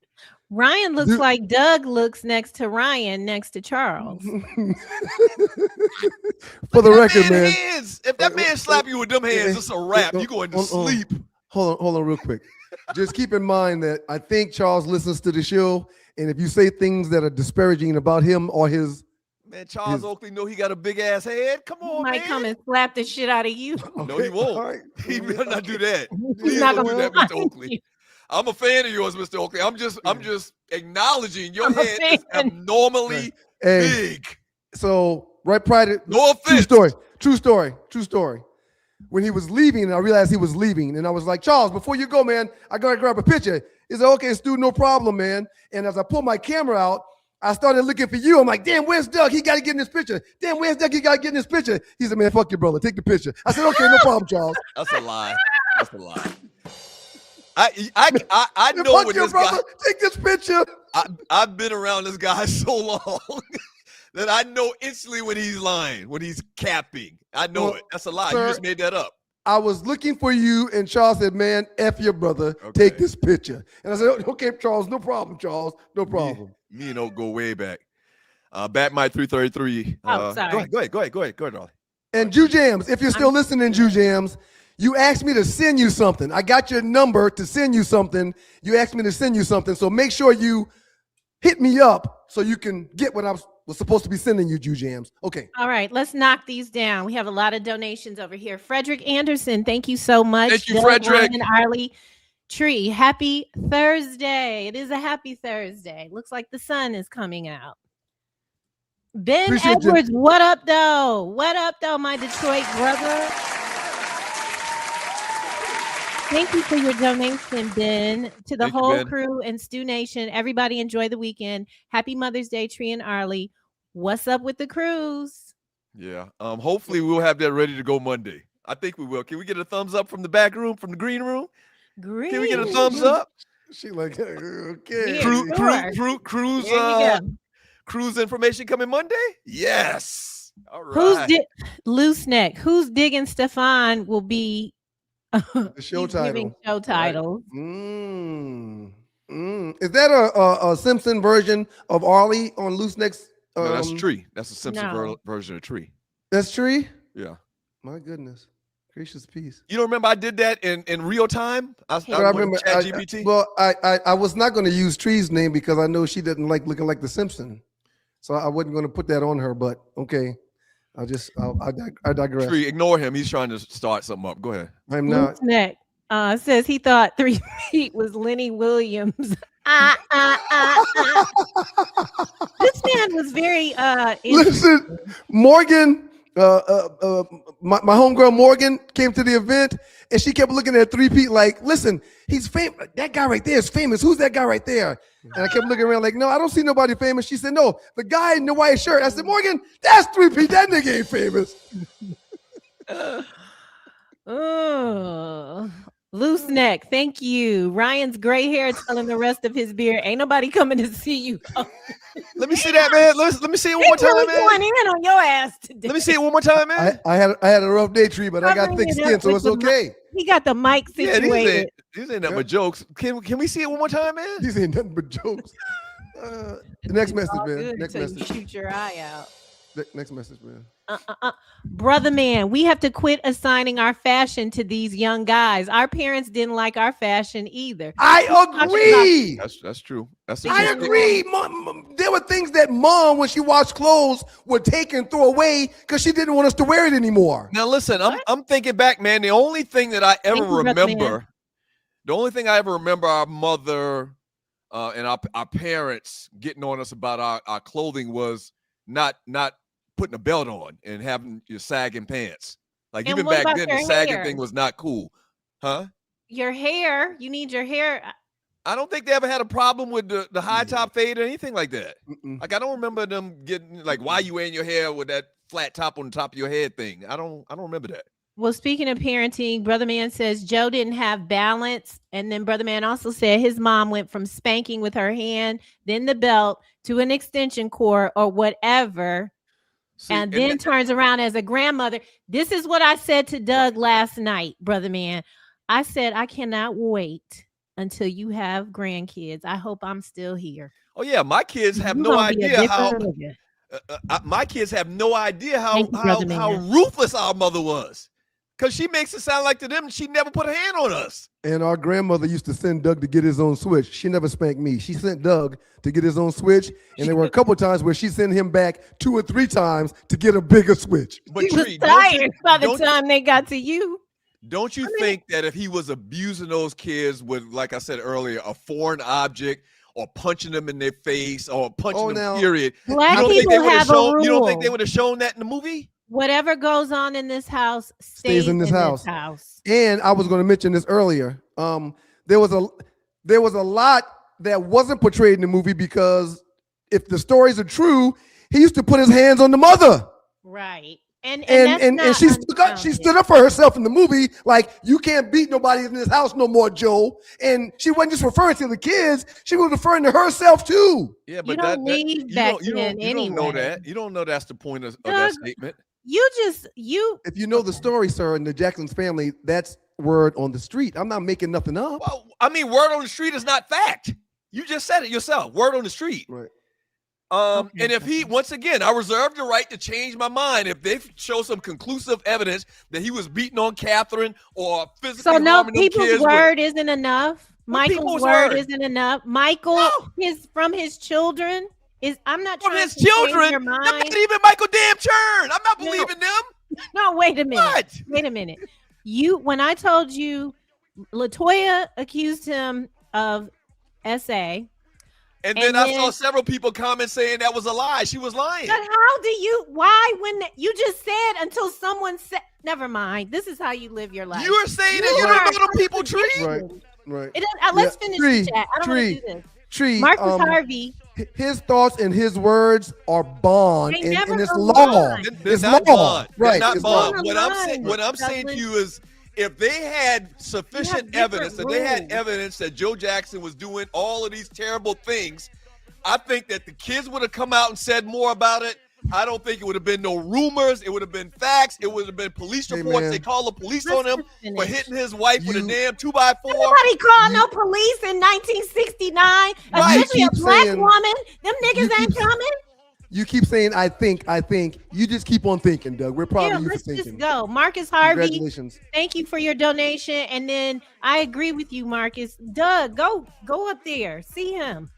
Ryan looks like Doug looks next to Ryan, next to Charles. For the record, man. If that man slap you with them hands, it's a wrap. You going to sleep. Hold on real quick. Just keep in mind that I think Charles listens to the show, and if you say things that are disparaging about him or his Charles Oakley know he got a big ass head. Come on, man. He might come and slap the shit out of you. No, he won't. Right. He better not do that. He's not gonna do that, Mr. Oakley. I'm a fan of yours, Mr. Oakley. I'm just acknowledging your head is abnormally big. So right prior to no offense. True story. When he was leaving, I realized he was leaving, and I was like, Charles, before you go, man, I gotta grab a picture. He said, okay, Stu, no problem, man. And as I pulled my camera out, I started looking for you. I'm like, damn, where's Doug? He got to get in this picture. Damn, where's Doug? He got to get in this picture. He said, man, fuck your brother. Take the picture. I said, okay, no problem, Charles. That's a lie. I know what this brother. guy. Take this picture. I've been around this guy so long that I know instantly when he's lying, when he's capping. I know it. That's a lie. Sir, you just made that up. I was looking for you, and Charles said, man, F your brother. Okay. Take this picture. And I said, okay, Charles, no problem, Charles. No problem. Me and Oak go way back. Bat Mike 333. Sorry. Go ahead, Arley. And Jew Jams, if you're still listening, Jew Jams, you asked me to send you something. I got your number to send you something. You asked me to send you something. So make sure you hit me up so you can get what I was supposed to be sending you, Jew Jams. Okay. All right, let's knock these down. We have a lot of donations over here. Frederick Anderson, thank you so much. Thank you, Frederick. And Arley Tree, happy Thursday. It is a happy Thursday. Looks like the sun is coming out. Ben Appreciate Edwards, what up, though? What up, though, my Detroit brother? Thank you for your donation, Ben, to the Thank you, whole Ben. crew and Stu Nation. Everybody enjoy the weekend. Happy Mother's Day, Tree and Arley. What's up with the cruise? Yeah. Hopefully we'll have that ready to go Monday. I think we will. Can we get a thumbs up from the back room, from the green room? Green. Can we get a thumbs up? She like, okay. Yeah, sure. Cruise, There you go. cruise information coming Monday? Yes. All right. Who's loose neck? Who's digging Stefan will be The show he's giving title. show titles. Is that a Simpson version of Arley on Loose Next? No, that's Tree. That's a Simpson No. version of Tree. That's Tree? Yeah. My goodness. Gracious peace. You don't remember I did that in real time? I remember. ChatGPT. I was not going to use Tree's name because I know she didn't like looking like the Simpson, so I wasn't going to put that on her. But okay, I digress. Tree, ignore him. He's trying to start something up. Go ahead. I'm not. Loose neck says he thought 3 feet was Lenny Williams. This man was very Listen, Morgan, my homegirl Morgan came to the event and she kept looking at 3 Pete like, listen, he's famous. That guy right there is famous. Who's that guy right there? And I kept looking around like, no, I don't see nobody famous. She said, no, the guy in the white shirt. I said, Morgan, that's 3 Pete. That nigga ain't famous. Loose neck. Thank you. Ryan's gray hair telling the rest of his beard, ain't nobody coming to see you. Let me see that, man. Let me see it one more time, really man. going in on your ass today. Let me see it one more time, man. I had a rough day, Tree, but I got Covering thick it up skin, so with it's the okay. He got the mic Yeah, situated. these ain't nothing but jokes. Can we see it one more time, man? These ain't nothing but jokes. Next message, All man. good Next until you message. shoot your eye out. Next message, man. Brother man, we have to quit assigning our fashion to these young guys. Our parents didn't like our fashion either. I agree. That's true. That's I agree. Mom, there were things that mom, when she washed clothes, would take and throw away because she didn't want us to wear it anymore. Now listen, I'm thinking back, man. The only thing that I ever remember, our mother and our parents getting on us about our clothing was not putting a belt on and having your sagging pants. Like And even what back about then, your the sagging hair? thing was not cool, huh? Your hair, you need your hair. I don't think they ever had a problem with the high top fade or anything like that. Like I don't remember them getting like, why you wearing your hair with that flat top on the top of your head thing. I don't remember that. Well, speaking of parenting, Brother Man says Joe didn't have balance. And then Brother Man also said his mom went from spanking with her hand, then the belt, to an extension cord or whatever. And then turns around as a grandmother. This is what I said to Doug last night, Brother Man. I said, I cannot wait until you have grandkids. I hope I'm still here. Oh yeah, my kids have no idea how. My kids have no idea how ruthless our mother was, because she makes it sound like to them she never put a hand on us. And our grandmother used to send Doug to get his own switch. She never spanked me. She sent Doug to get his own switch. And there were a couple of times where she sent him back 2 or 3 times to get a bigger switch. But He was tired by the time they got to you. Don't you think that if he was abusing those kids with, like I said earlier, a foreign object or punching them in their face or punching them, period, Black you don't think they people would have have a shown? You don't rule. think they would have shown that in the movie? Whatever goes on in this house stays in this house. And I was going to mention this earlier. There was a lot that wasn't portrayed in the movie because if the stories are true, he used to put his hands on the mother. Right. And she stood up for herself in the movie, like, you can't beat nobody in this house no more, Joe. And she wasn't just referring to the kids, she was referring to herself too. Yeah, but You don't know that. You don't know that's the point of that statement. If you know the story, sir, in the Jackson's family, that's word on the street. I'm not making nothing up. Well, I mean, word on the street is not fact. You just said it yourself. Word on the street. Right. And if he, once again, I reserve the right to change my mind if they show some conclusive evidence that he was beating on Catherine or physically So no, harming them people's kids. word isn't enough. What Michael's people's word word? isn't enough. Michael, from his children is. I'm not From trying his to change children, your that's mind. not even Michael damn Churn. I'm not believing them. No, wait a minute. What? Wait a minute. When I told you, LaToya accused him of SA. And then I saw several people comment saying that was a lie. She was lying. But how do you? Why? When you just said until someone said. Never mind. This is how you live your life. You are saying that you don't know the people tree. Right. Let's finish the chat. I don't want to do this. Tree. Marcus Harvey. His thoughts and his words are bond, They and never it's align. law. They're It's not law. bond. They're Right. not It's bond. law. What I'm saying to you is, if they had sufficient evidence, if they had evidence that Joe Jackson was doing all of these terrible things, I think that the kids would have come out and said more about it. I don't think it would have been no rumors. It would have been facts. It would have been police reports. man. They called the police on him for hitting his wife with a damn 2x4. Nobody called no police in 1969, especially a keep black saying- woman. Them niggas ain't coming. You keep saying, I think. You just keep on thinking, Doug. We're proud Yeah, of you for let's thinking. just go. Marcus Harvey, Congratulations. thank you for your donation. And then I agree with you, Marcus. Doug, go up there. See him.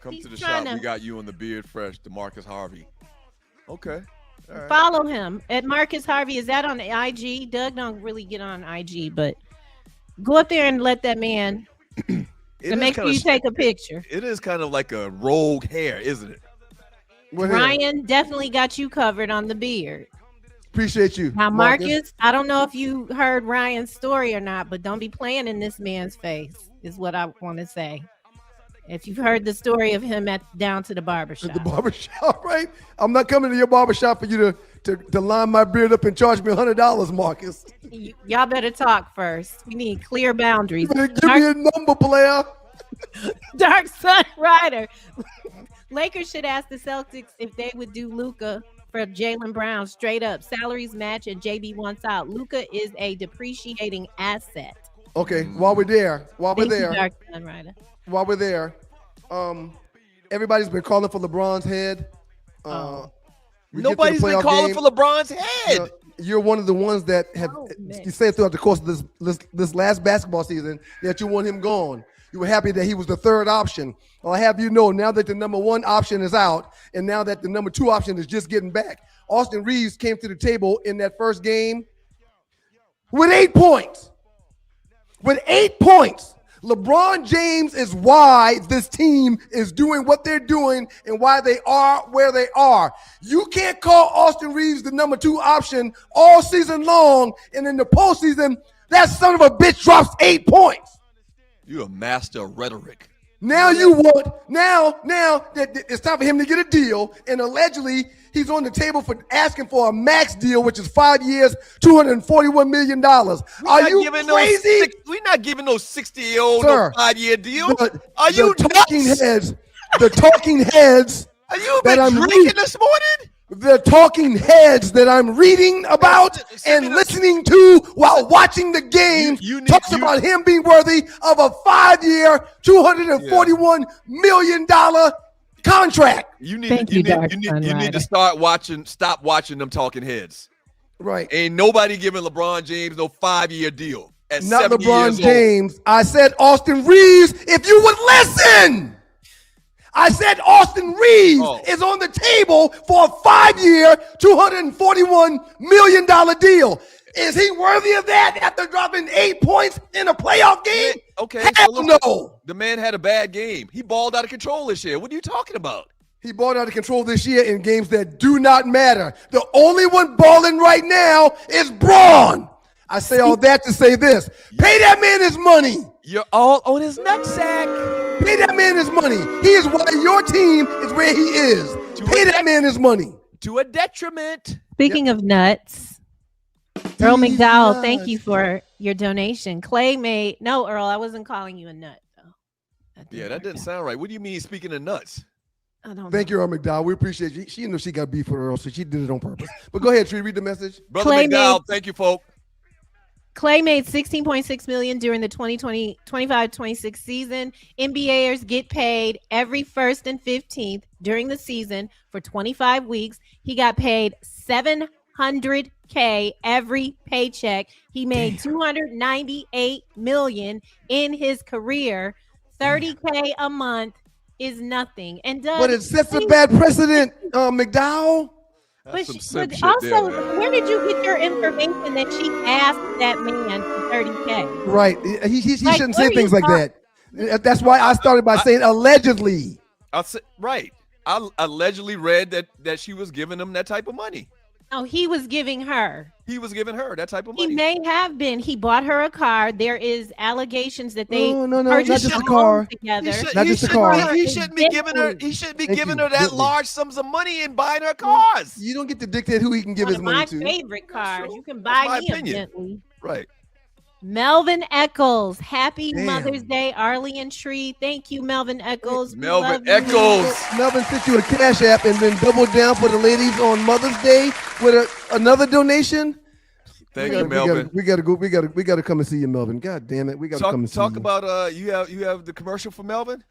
Come He's to the trying shop. to- We got you on the Beard Fresh, DeMarcus Harvey. Okay. All right. Follow him at Marcus Harvey. Is that on the IG? Doug don't really get on IG, but go up there and let that man and make sure you take a picture. It is kind of like a rogue hair, isn't it? Ryan definitely got you covered on the beard. Appreciate you. Now, Marcus, I don't know if you heard Ryan's story or not, but don't be playing in this man's face, is what I want to say. If you've heard the story of him down to the barbershop. At the barbershop, right? I'm not coming to your barbershop for you to line my beard up and charge me $100, Marcus. Y'all better talk first. We need clear boundaries. Give me a number, player. Dark Sun Rider. Lakers should ask the Celtics if they would do Luka for Jaylen Brown straight up. Salaries match and JB wants out. Luka is a depreciating asset. Okay, while we're there, Thank you, Dark Sun Rider. while we're there, everybody's been calling for LeBron's head. Nobody's been calling for LeBron's head. You're one of the ones that have you said throughout the course of this last basketball season that you want him gone. You were happy that he was the third option. Well, I have you know now that the number one option is out, and now that the number two option is just getting back. Austin Reeves came to the table in that first game with 8 points. With 8 points. LeBron James is why this team is doing what they're doing and why they are where they are. You can't call Austin Reeves the number two option all season long, and in the postseason, that son of a bitch drops 8 points. You're a master of rhetoric. Now you want now that it's time for him to get a deal, and allegedly he's on the table for asking for a max deal, which is 5 years, $241 million. Are you crazy? We're not giving those 60-year-old Sir, no 5-year deal. Are you talking heads? The talking heads. Are you that been I'm drinking this morning? The talking heads that I'm reading about and listening to while watching the game talks about him being worthy of a 5-year, $241 million contract. You need to stop watching them talking heads. Right. Ain't nobody giving LeBron James no 5-year deal at Not 70 LeBron years James. I said Austin Reeves, if you would listen. I said Austin Reeves is on the table for a 5-year, $241 million deal. Is he worthy of that after dropping 8 points in a playoff game? Okay. Hell no. The man had a bad game. He balled out of control this year. What are you talking about? He balled out of control this year in games that do not matter. The only one balling right now is Braun. I say all that to say this. Pay that man his money. You're all on his nutsack. Pay that man his money. He is why your team is where he is. Pay that man his money. To a detriment. Speaking of nuts, Earl McDowell, thank you for your donation. Clay made no, Earl, I wasn't calling you a nut though. Yeah, that didn't sound right. What do you mean speaking of nuts? I don't Thank you, Earl McDowell. We appreciate you. She knows she got beef with Earl, so she did it on purpose. But go ahead, Tree, read the message. Brother McDowell, thank you, folk. Clay made $16.6 million during the 2025-26 season. NBAers get paid every 1st and 15th during the season for 25 weeks. He got paid $700K every paycheck. He made $298 million in his career. $30K a month is nothing. And but it sets a bad precedent, McDowell. But also, where did you get your information that she asked that man for $30K? Right. He shouldn't say things like that. That's why I started by saying allegedly. Right. I allegedly read that she was giving him that type of money. No, he was giving her. He was giving her that type of money. He may have been. He bought her a car. There is allegations that they no, not just a car together. Not just a car. He shouldn't be giving her. He shouldn't be giving her that large sums of money and buying her cars. You don't get to dictate who he can give his money to. My favorite cars. You can buy me a Bentley. Right. Melvin Eccles, happy Mother's Day, Arley and Tree. Thank you, Melvin Eccles. Melvin Eccles. Melvin sent you a Cash App and then doubled down for the ladies on Mother's Day with another donation. Thank you, Melvin. We gotta go. We gotta come and see you, Melvin. God damn it, we gotta come and see you. Talk about you have the commercial for Melvin.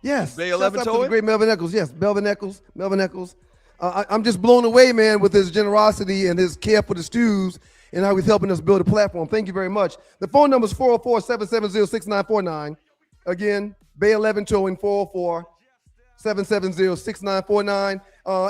Yes, Bay 11 the great Melvin Eccles. Yes, Melvin Eccles. I'm just blown away, man, with his generosity and his care for the stews and how he's helping us build a platform. Thank you very much. The phone number is 404-770-6949. Again, Bay 11 Towing, 404-770-6949.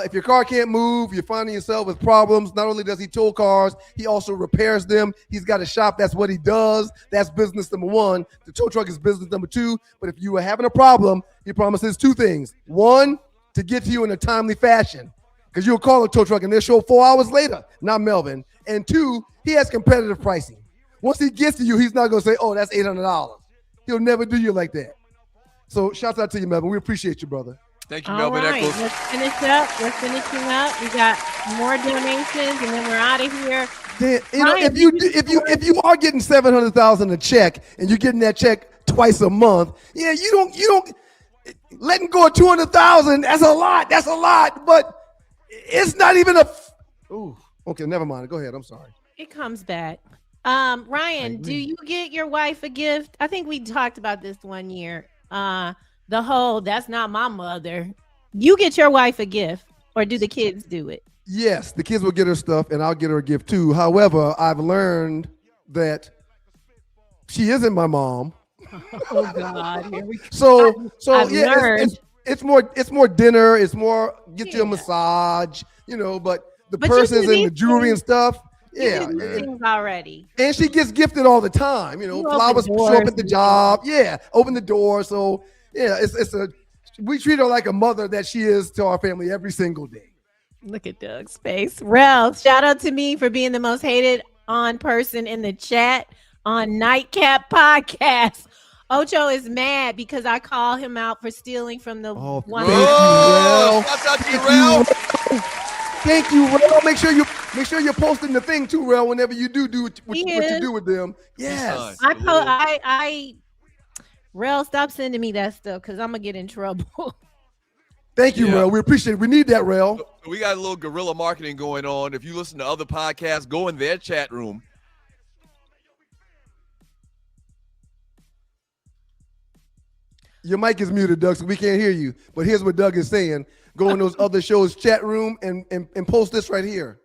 If your car can't move, you're finding yourself with problems, not only does he tow cars, he also repairs them. He's got a shop. That's what he does. That's business number one. The tow truck is business number two. But if you are having a problem, he promises two things. One, to get to you in a timely fashion, because you'll call a tow truck and they'll show 4 hours later, not Melvin. And two, he has competitive pricing. Once he gets to you, he's not going to say, oh, that's $800. He'll never do you like that. So shouts out to you, Melvin. We appreciate you, brother. Thank you, Melvin Eccles. Let's finish up. We're finishing up. We got more donations, and then we're out of here. Dan, if you are getting $700,000 a check and you're getting that check twice a month, yeah, you don't letting go of $200,000. That's a lot, but it's not even a. Ooh, okay, never mind. Go ahead. I'm sorry. It comes back. Ryan, do you get your wife a gift? I think we talked about this one year. The whole that's not my mother. You get your wife a gift, or do the kids do it? Yes, the kids will get her stuff, and I'll get her a gift too. However, I've learned that she isn't my mom. Oh God! Here we go. So yeah, it's more dinner. It's more get you a massage, But the purses and the jewelry and stuff. Yeah, already. And she gets gifted all the time. Flowers show up at the job. Yeah, open the door. So yeah, we treat her like a mother that she is to our family every single day. Look at Doug's face. Rel, shout out to me for being the most hated on person in the chat on Nightcap Podcast. Ocho is mad because I call him out for stealing from the one. Thank you, Rel. Make sure you're posting the thing too, Rel. Whenever you do what you do with them. Yes. Rel, stop sending me that stuff because I'm gonna get in trouble. Thank you, Rel. We appreciate it. We need that, Rel. We got a little guerrilla marketing going on. If you listen to other podcasts, go in their chat room. Your mic is muted, Doug, so we can't hear you. But here's what Doug is saying. Go in those other shows' chat room and post this right here.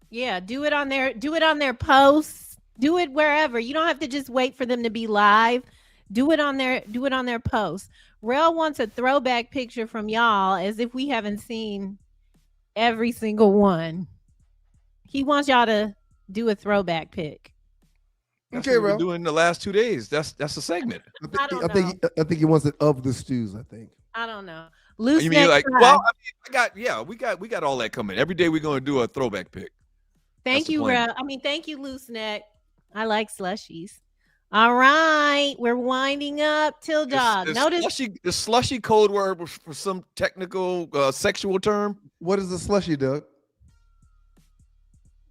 Yeah, do it on their posts. Do it wherever. You don't have to just wait for them to be live. Do it on their posts. Rel wants a throwback picture from y'all as if we haven't seen every single one. He wants y'all to do a throwback pic. That's what we're doing the last 2 days. That's a segment. I think he wants it of the stews. I think. I don't know. You mean like? Well, we got all that coming. Every day we're going to do a throwback pic. Thank you, Rel. Thank you, Loose Neck. I like slushies. All right, we're winding up. Till Dog. Notice the slushy code word for some technical sexual term. What is the slushy, Doug?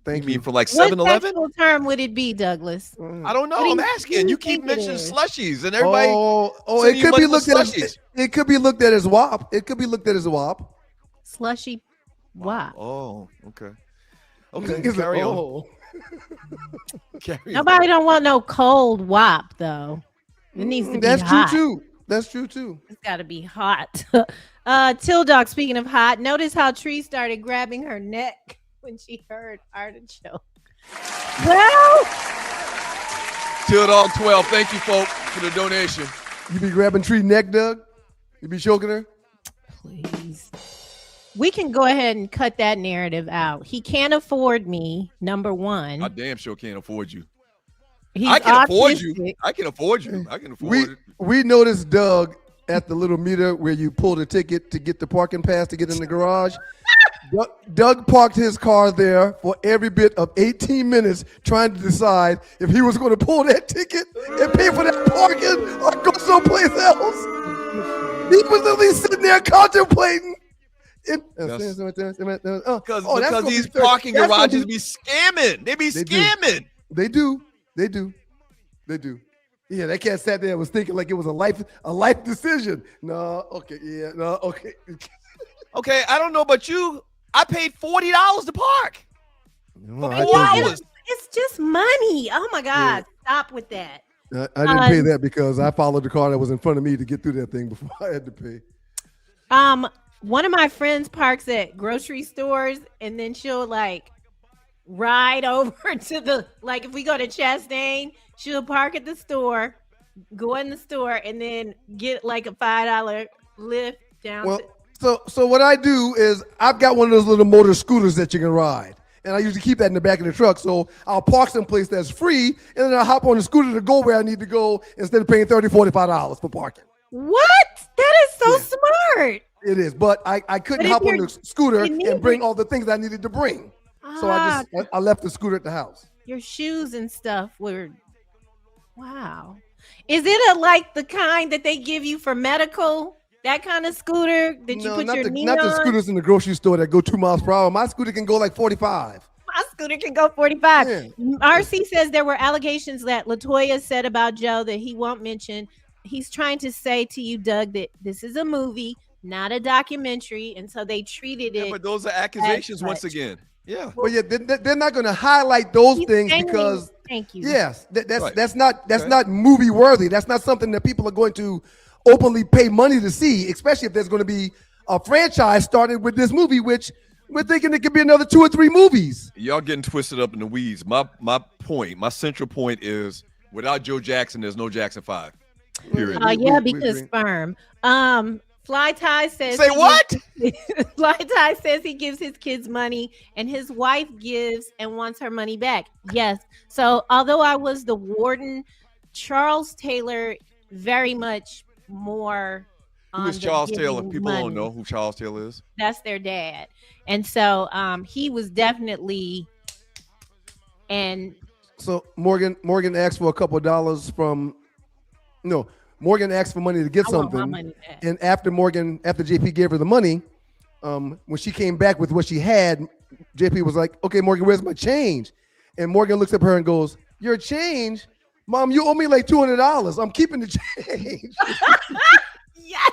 Thank you. For like 7-Eleven? What sexual term would it be, Douglas? I don't know. I'm asking. You keep mentioning slushies, and everybody. It could be looked at. It could be looked at as WAP. It could be looked at as WAP. Slushy WAP. Oh, okay. Okay, carry on. Nobody don't want no cold WAP though. It needs to be That's hot. true too. That's true too. It's got to be hot. Till Dog, speaking of hot, notice how Tree started grabbing her neck when she heard Artichoke. Well, Till Dog 12, thank you, folks, for the donation. You be grabbing Tree neck, Doug? You be choking her? please. We can go ahead and cut that narrative out. He can't afford me, number one. I damn sure can't afford you. He's I can afford autistic. you. I can afford you. I can afford it. We noticed Doug at the little meter where you pulled a ticket to get the parking pass to get in the garage. Doug parked his car there for every bit of 18 minutes trying to decide if he was going to pull that ticket and pay for that parking or go someplace else. He was literally sitting there contemplating. Because these parking garages be scamming. They be scamming. They do. Yeah, that cat sat there and was thinking like it was a life decision. No, okay, yeah, no, okay. Okay, I don't know about you. I paid $40 to park. No, for 4 hours. It's just money. Oh my God. Stop with that. I didn't pay that because I followed the car that was in front of me to get through that thing before I had to pay. One of my friends parks at grocery stores and then she'll like ride over to the, like if we go to Chastain, she'll park at the store, go in the store, and then get like a $5 lift down. Well, so what I do is I've got one of those little motor scooters that you can ride. And I usually keep that in the back of the truck. So I'll park someplace that's free, and then I'll hop on the scooter to go where I need to go instead of paying $30, $45 for parking. What? That is so smart. It is, but I couldn't hop on the scooter and bring all the things I needed to bring. So I left the scooter at the house. Your shoes and stuff were, wow. Is it like the kind that they give you for medical? That kind of scooter that you put your knee on? Not the scooters in the grocery store that go 2 miles per hour. My scooter can go like 45. My scooter can go 45. Yeah. RC says there were allegations that LaToya said about Joe that he won't mention. He's trying to say to you, Doug, that this is a movie, not a documentary, and so they treated it. But those are accusations once again. Yeah. Well, yeah, they're not going to highlight those things because. Thank you. Yes, that's not movie worthy. That's not something that people are going to openly pay money to see, especially if there's going to be a franchise started with this movie, which we're thinking it could be another 2 or 3 movies. Y'all getting twisted up in the weeds. My central point is without Joe Jackson, there's no Jackson 5. Period. Because sperm. Fly Tie says say what? Fly Tie says he gives his kids money and his wife gives and wants her money back. Yes. So although I was the warden, Charles Taylor very much more. Who is Charles Taylor? People don't know who Charles Taylor is. That's their dad. And so he was definitely so Morgan asked for a couple of dollars Morgan asked for money to get something, and after JP gave her the money, when she came back with what she had, JP was like, "Okay, Morgan, where's my change?" And Morgan looks at her and goes, "Your change, Mom? You owe me like $200. I'm keeping the change." Yes.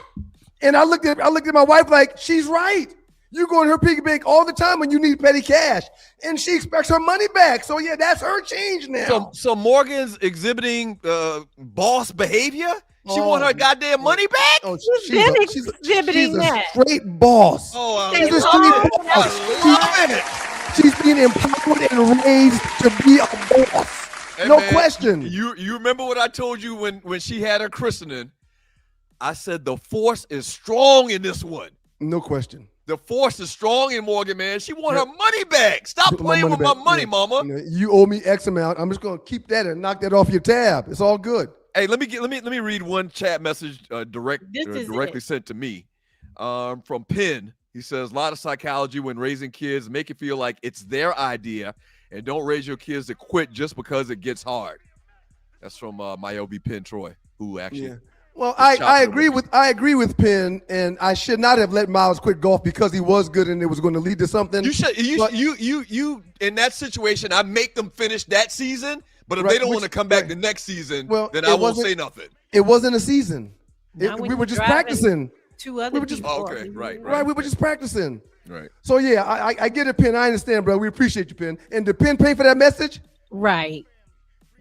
And I looked at my wife like, she's right. You go in her piggy bank all the time when you need petty cash, and she expects her money back. So yeah, that's her change now. So Morgan's exhibiting boss behavior. She want her goddamn money back. Oh, she's exhibiting that. Straight boss. She's a straight boss. She's being empowered and raised to be a boss. Hey, no man, question. You remember what I told you when she had her christening? I said the force is strong in this one. No question. The force is strong in Morgan, man. She want her money back. Stop playing with my money, mama. You owe me X amount. I'm just gonna keep that and knock that off your tab. It's all good. Hey, let me read one chat message directly sent to me from Penn. He says, a lot of psychology when raising kids, make it feel like it's their idea, and don't raise your kids to quit just because it gets hard. That's from my OB Penn Troy, who actually. Yeah. Well, I agree with Penn, and I should not have let Miles quit golf because he was good and it was going to lead to something. You in that situation, I make them finish that season. But if they don't want to come back the next season, then I won't say nothing. It wasn't a season. We were just practicing. two other people. Oh, okay, right. Right, we were just practicing. Right. So yeah, I get it, Penn. I understand, bro. We appreciate you, Penn. And did Penn pay for that message? Right.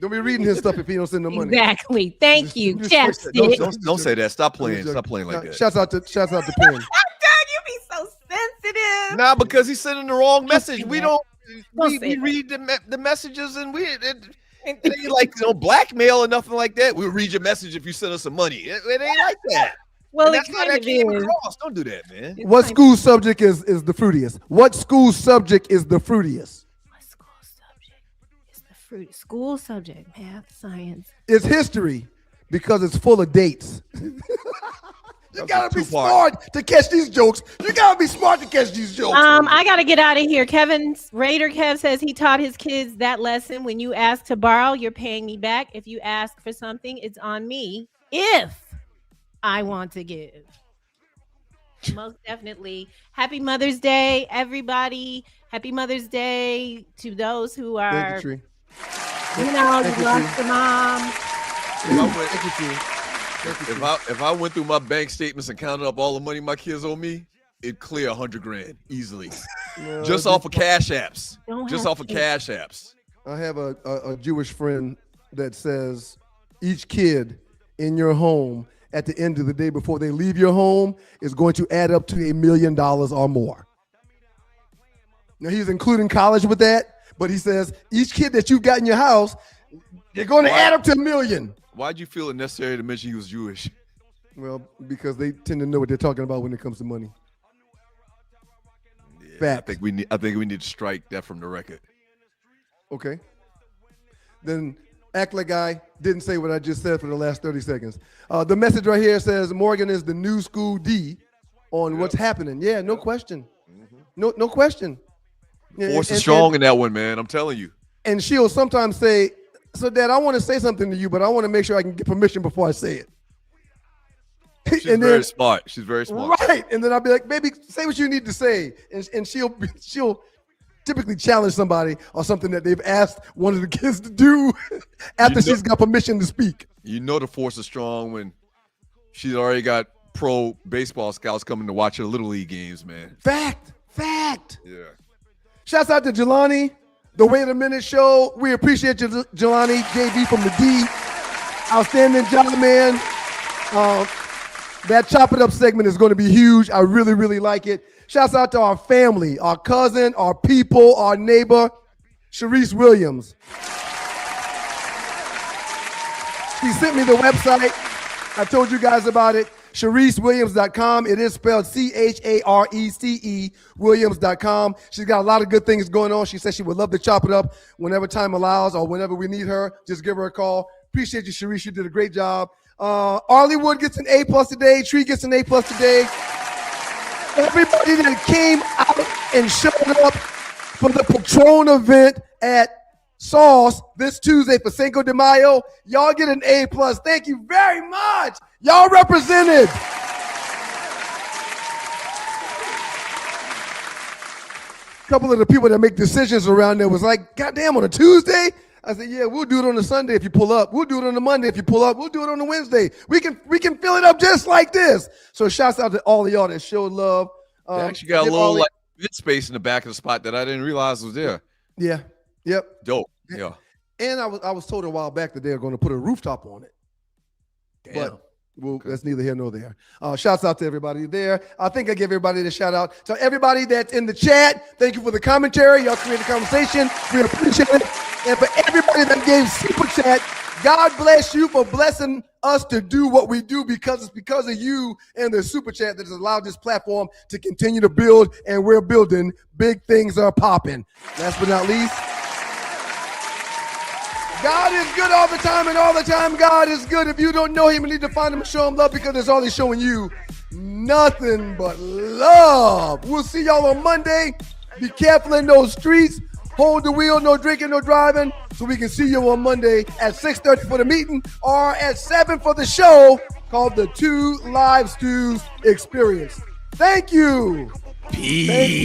Don't be reading his stuff if he don't send no money. Exactly. Thank you, Chapstick. Don't say that. Stop playing. Stop playing like that. Shouts out to Penn. Doug, you be so sensitive. Nah, because he's sending the wrong message. We don't. We say read the messages and it ain't like blackmail or nothing like that. We'll read your message if you send us some money. It ain't like that. Well, And it that's how kind that of came is. across. Don't do that, man. What school subject is the fruitiest? What school subject is the fruitiest? What school subject is the fruit? School subject, math, science. It's history because it's full of dates. You gotta be smart to catch these jokes. You gotta be smart to catch these jokes. I gotta get out of here. Raider Kev says he taught his kids that lesson. When you ask to borrow, you're paying me back. If you ask for something, it's on me. If I want to give. Most definitely. Happy Mother's Day, everybody. Happy Mother's Day to those who are, Thank you, Tree. you lost their mom. Thank you, Tree. If I went through my bank statements and counted up all the money my kids owe me, it'd clear $100,000 easily. No, just off of Cash Apps. Just off of Cash Apps. I have a Jewish friend that says each kid in your home at the end of the day before they leave your home is going to add up to $1 million or more. Now he's including college with that, but he says each kid that you've got in your house, they're going to add up to $1 million. Why'd you feel it necessary to mention he was Jewish? Well, because they tend to know what they're talking about when it comes to money. Yeah, Fact. I think we need to strike that from the record. Okay. Then act like I didn't say what I just said for the last 30 seconds. The message right here says Morgan is the new school D on what's happening. Yeah, no question. No question. Force is strong in that one, man. I'm telling you. And she'll sometimes say, so Dad, I want to say something to you, but I want to make sure I can get permission before I say it. She's very smart. She's very smart. Right. And then I'll be like, baby, say what you need to say. And she'll typically challenge somebody or something that they've asked one of the kids to do after she's got permission to speak. You know the force is strong when she's already got pro baseball scouts coming to watch her Little League games, man. Fact. Yeah. Shouts out to Jelani, the Wait a Minute show. We appreciate you, Jelani, JB from the D. Outstanding job, man. That Chop It Up segment is going to be huge. I really, really like it. Shouts out to our family, our cousin, our people, our neighbor, Shereice Williams. She sent me the website. I told you guys about it. ShereiceWilliams.com. It is spelled CHARECE Williams.com. She's got a lot of good things going on. She says she would love to chop it up whenever time allows or whenever we need her. Just give her a call. Appreciate you, Shereice. You did a great job. Arley Wool gets an A+ today. Tree gets an A+ today. Everybody that came out and showed up for the Patron event at Sauce this Tuesday for Cinco de Mayo, y'all get an A+. Thank you very much. Y'all represented. A couple of the people that make decisions around there was like, goddamn, on a Tuesday? I said, yeah, we'll do it on a Sunday if you pull up. We'll do it on a Monday if you pull up. We'll do it on a Wednesday. We can fill it up just like this. So shouts out to all of y'all that showed love. They actually got a little like space in the back of the spot that I didn't realize was there. Yeah. Yep. Dope. Yeah. And I was told a while back that they're going to put a rooftop on it. Damn. But that's neither here nor there. Shouts out to everybody there. I think I give everybody the shout out. So everybody that's in the chat, thank you for the commentary. Y'all created conversation. We appreciate it. And for everybody that gave super chat, God bless you for blessing us to do what we do, because it's because of you and the super chat that has allowed this platform to continue to build, and we're building. Big things are popping. Last but not least, God is good all the time, and all the time God is good. If you don't know him, you need to find him and show him love, because that's all he's showing you. Nothing but love. We'll see y'all on Monday. Be careful in those streets. Hold the wheel, no drinking, no driving, so we can see you on Monday at 6:30 for the meeting or at 7 for the show called the Two Live Stews Experience. Thank you. Peace. Thank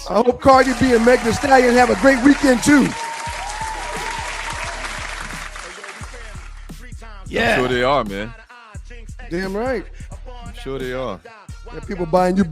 you. I hope Cardi B and Meg Thee Stallion have a great weekend too. Yeah. I'm sure they are, man. Damn right. I'm sure they are. Yeah, people buying you business.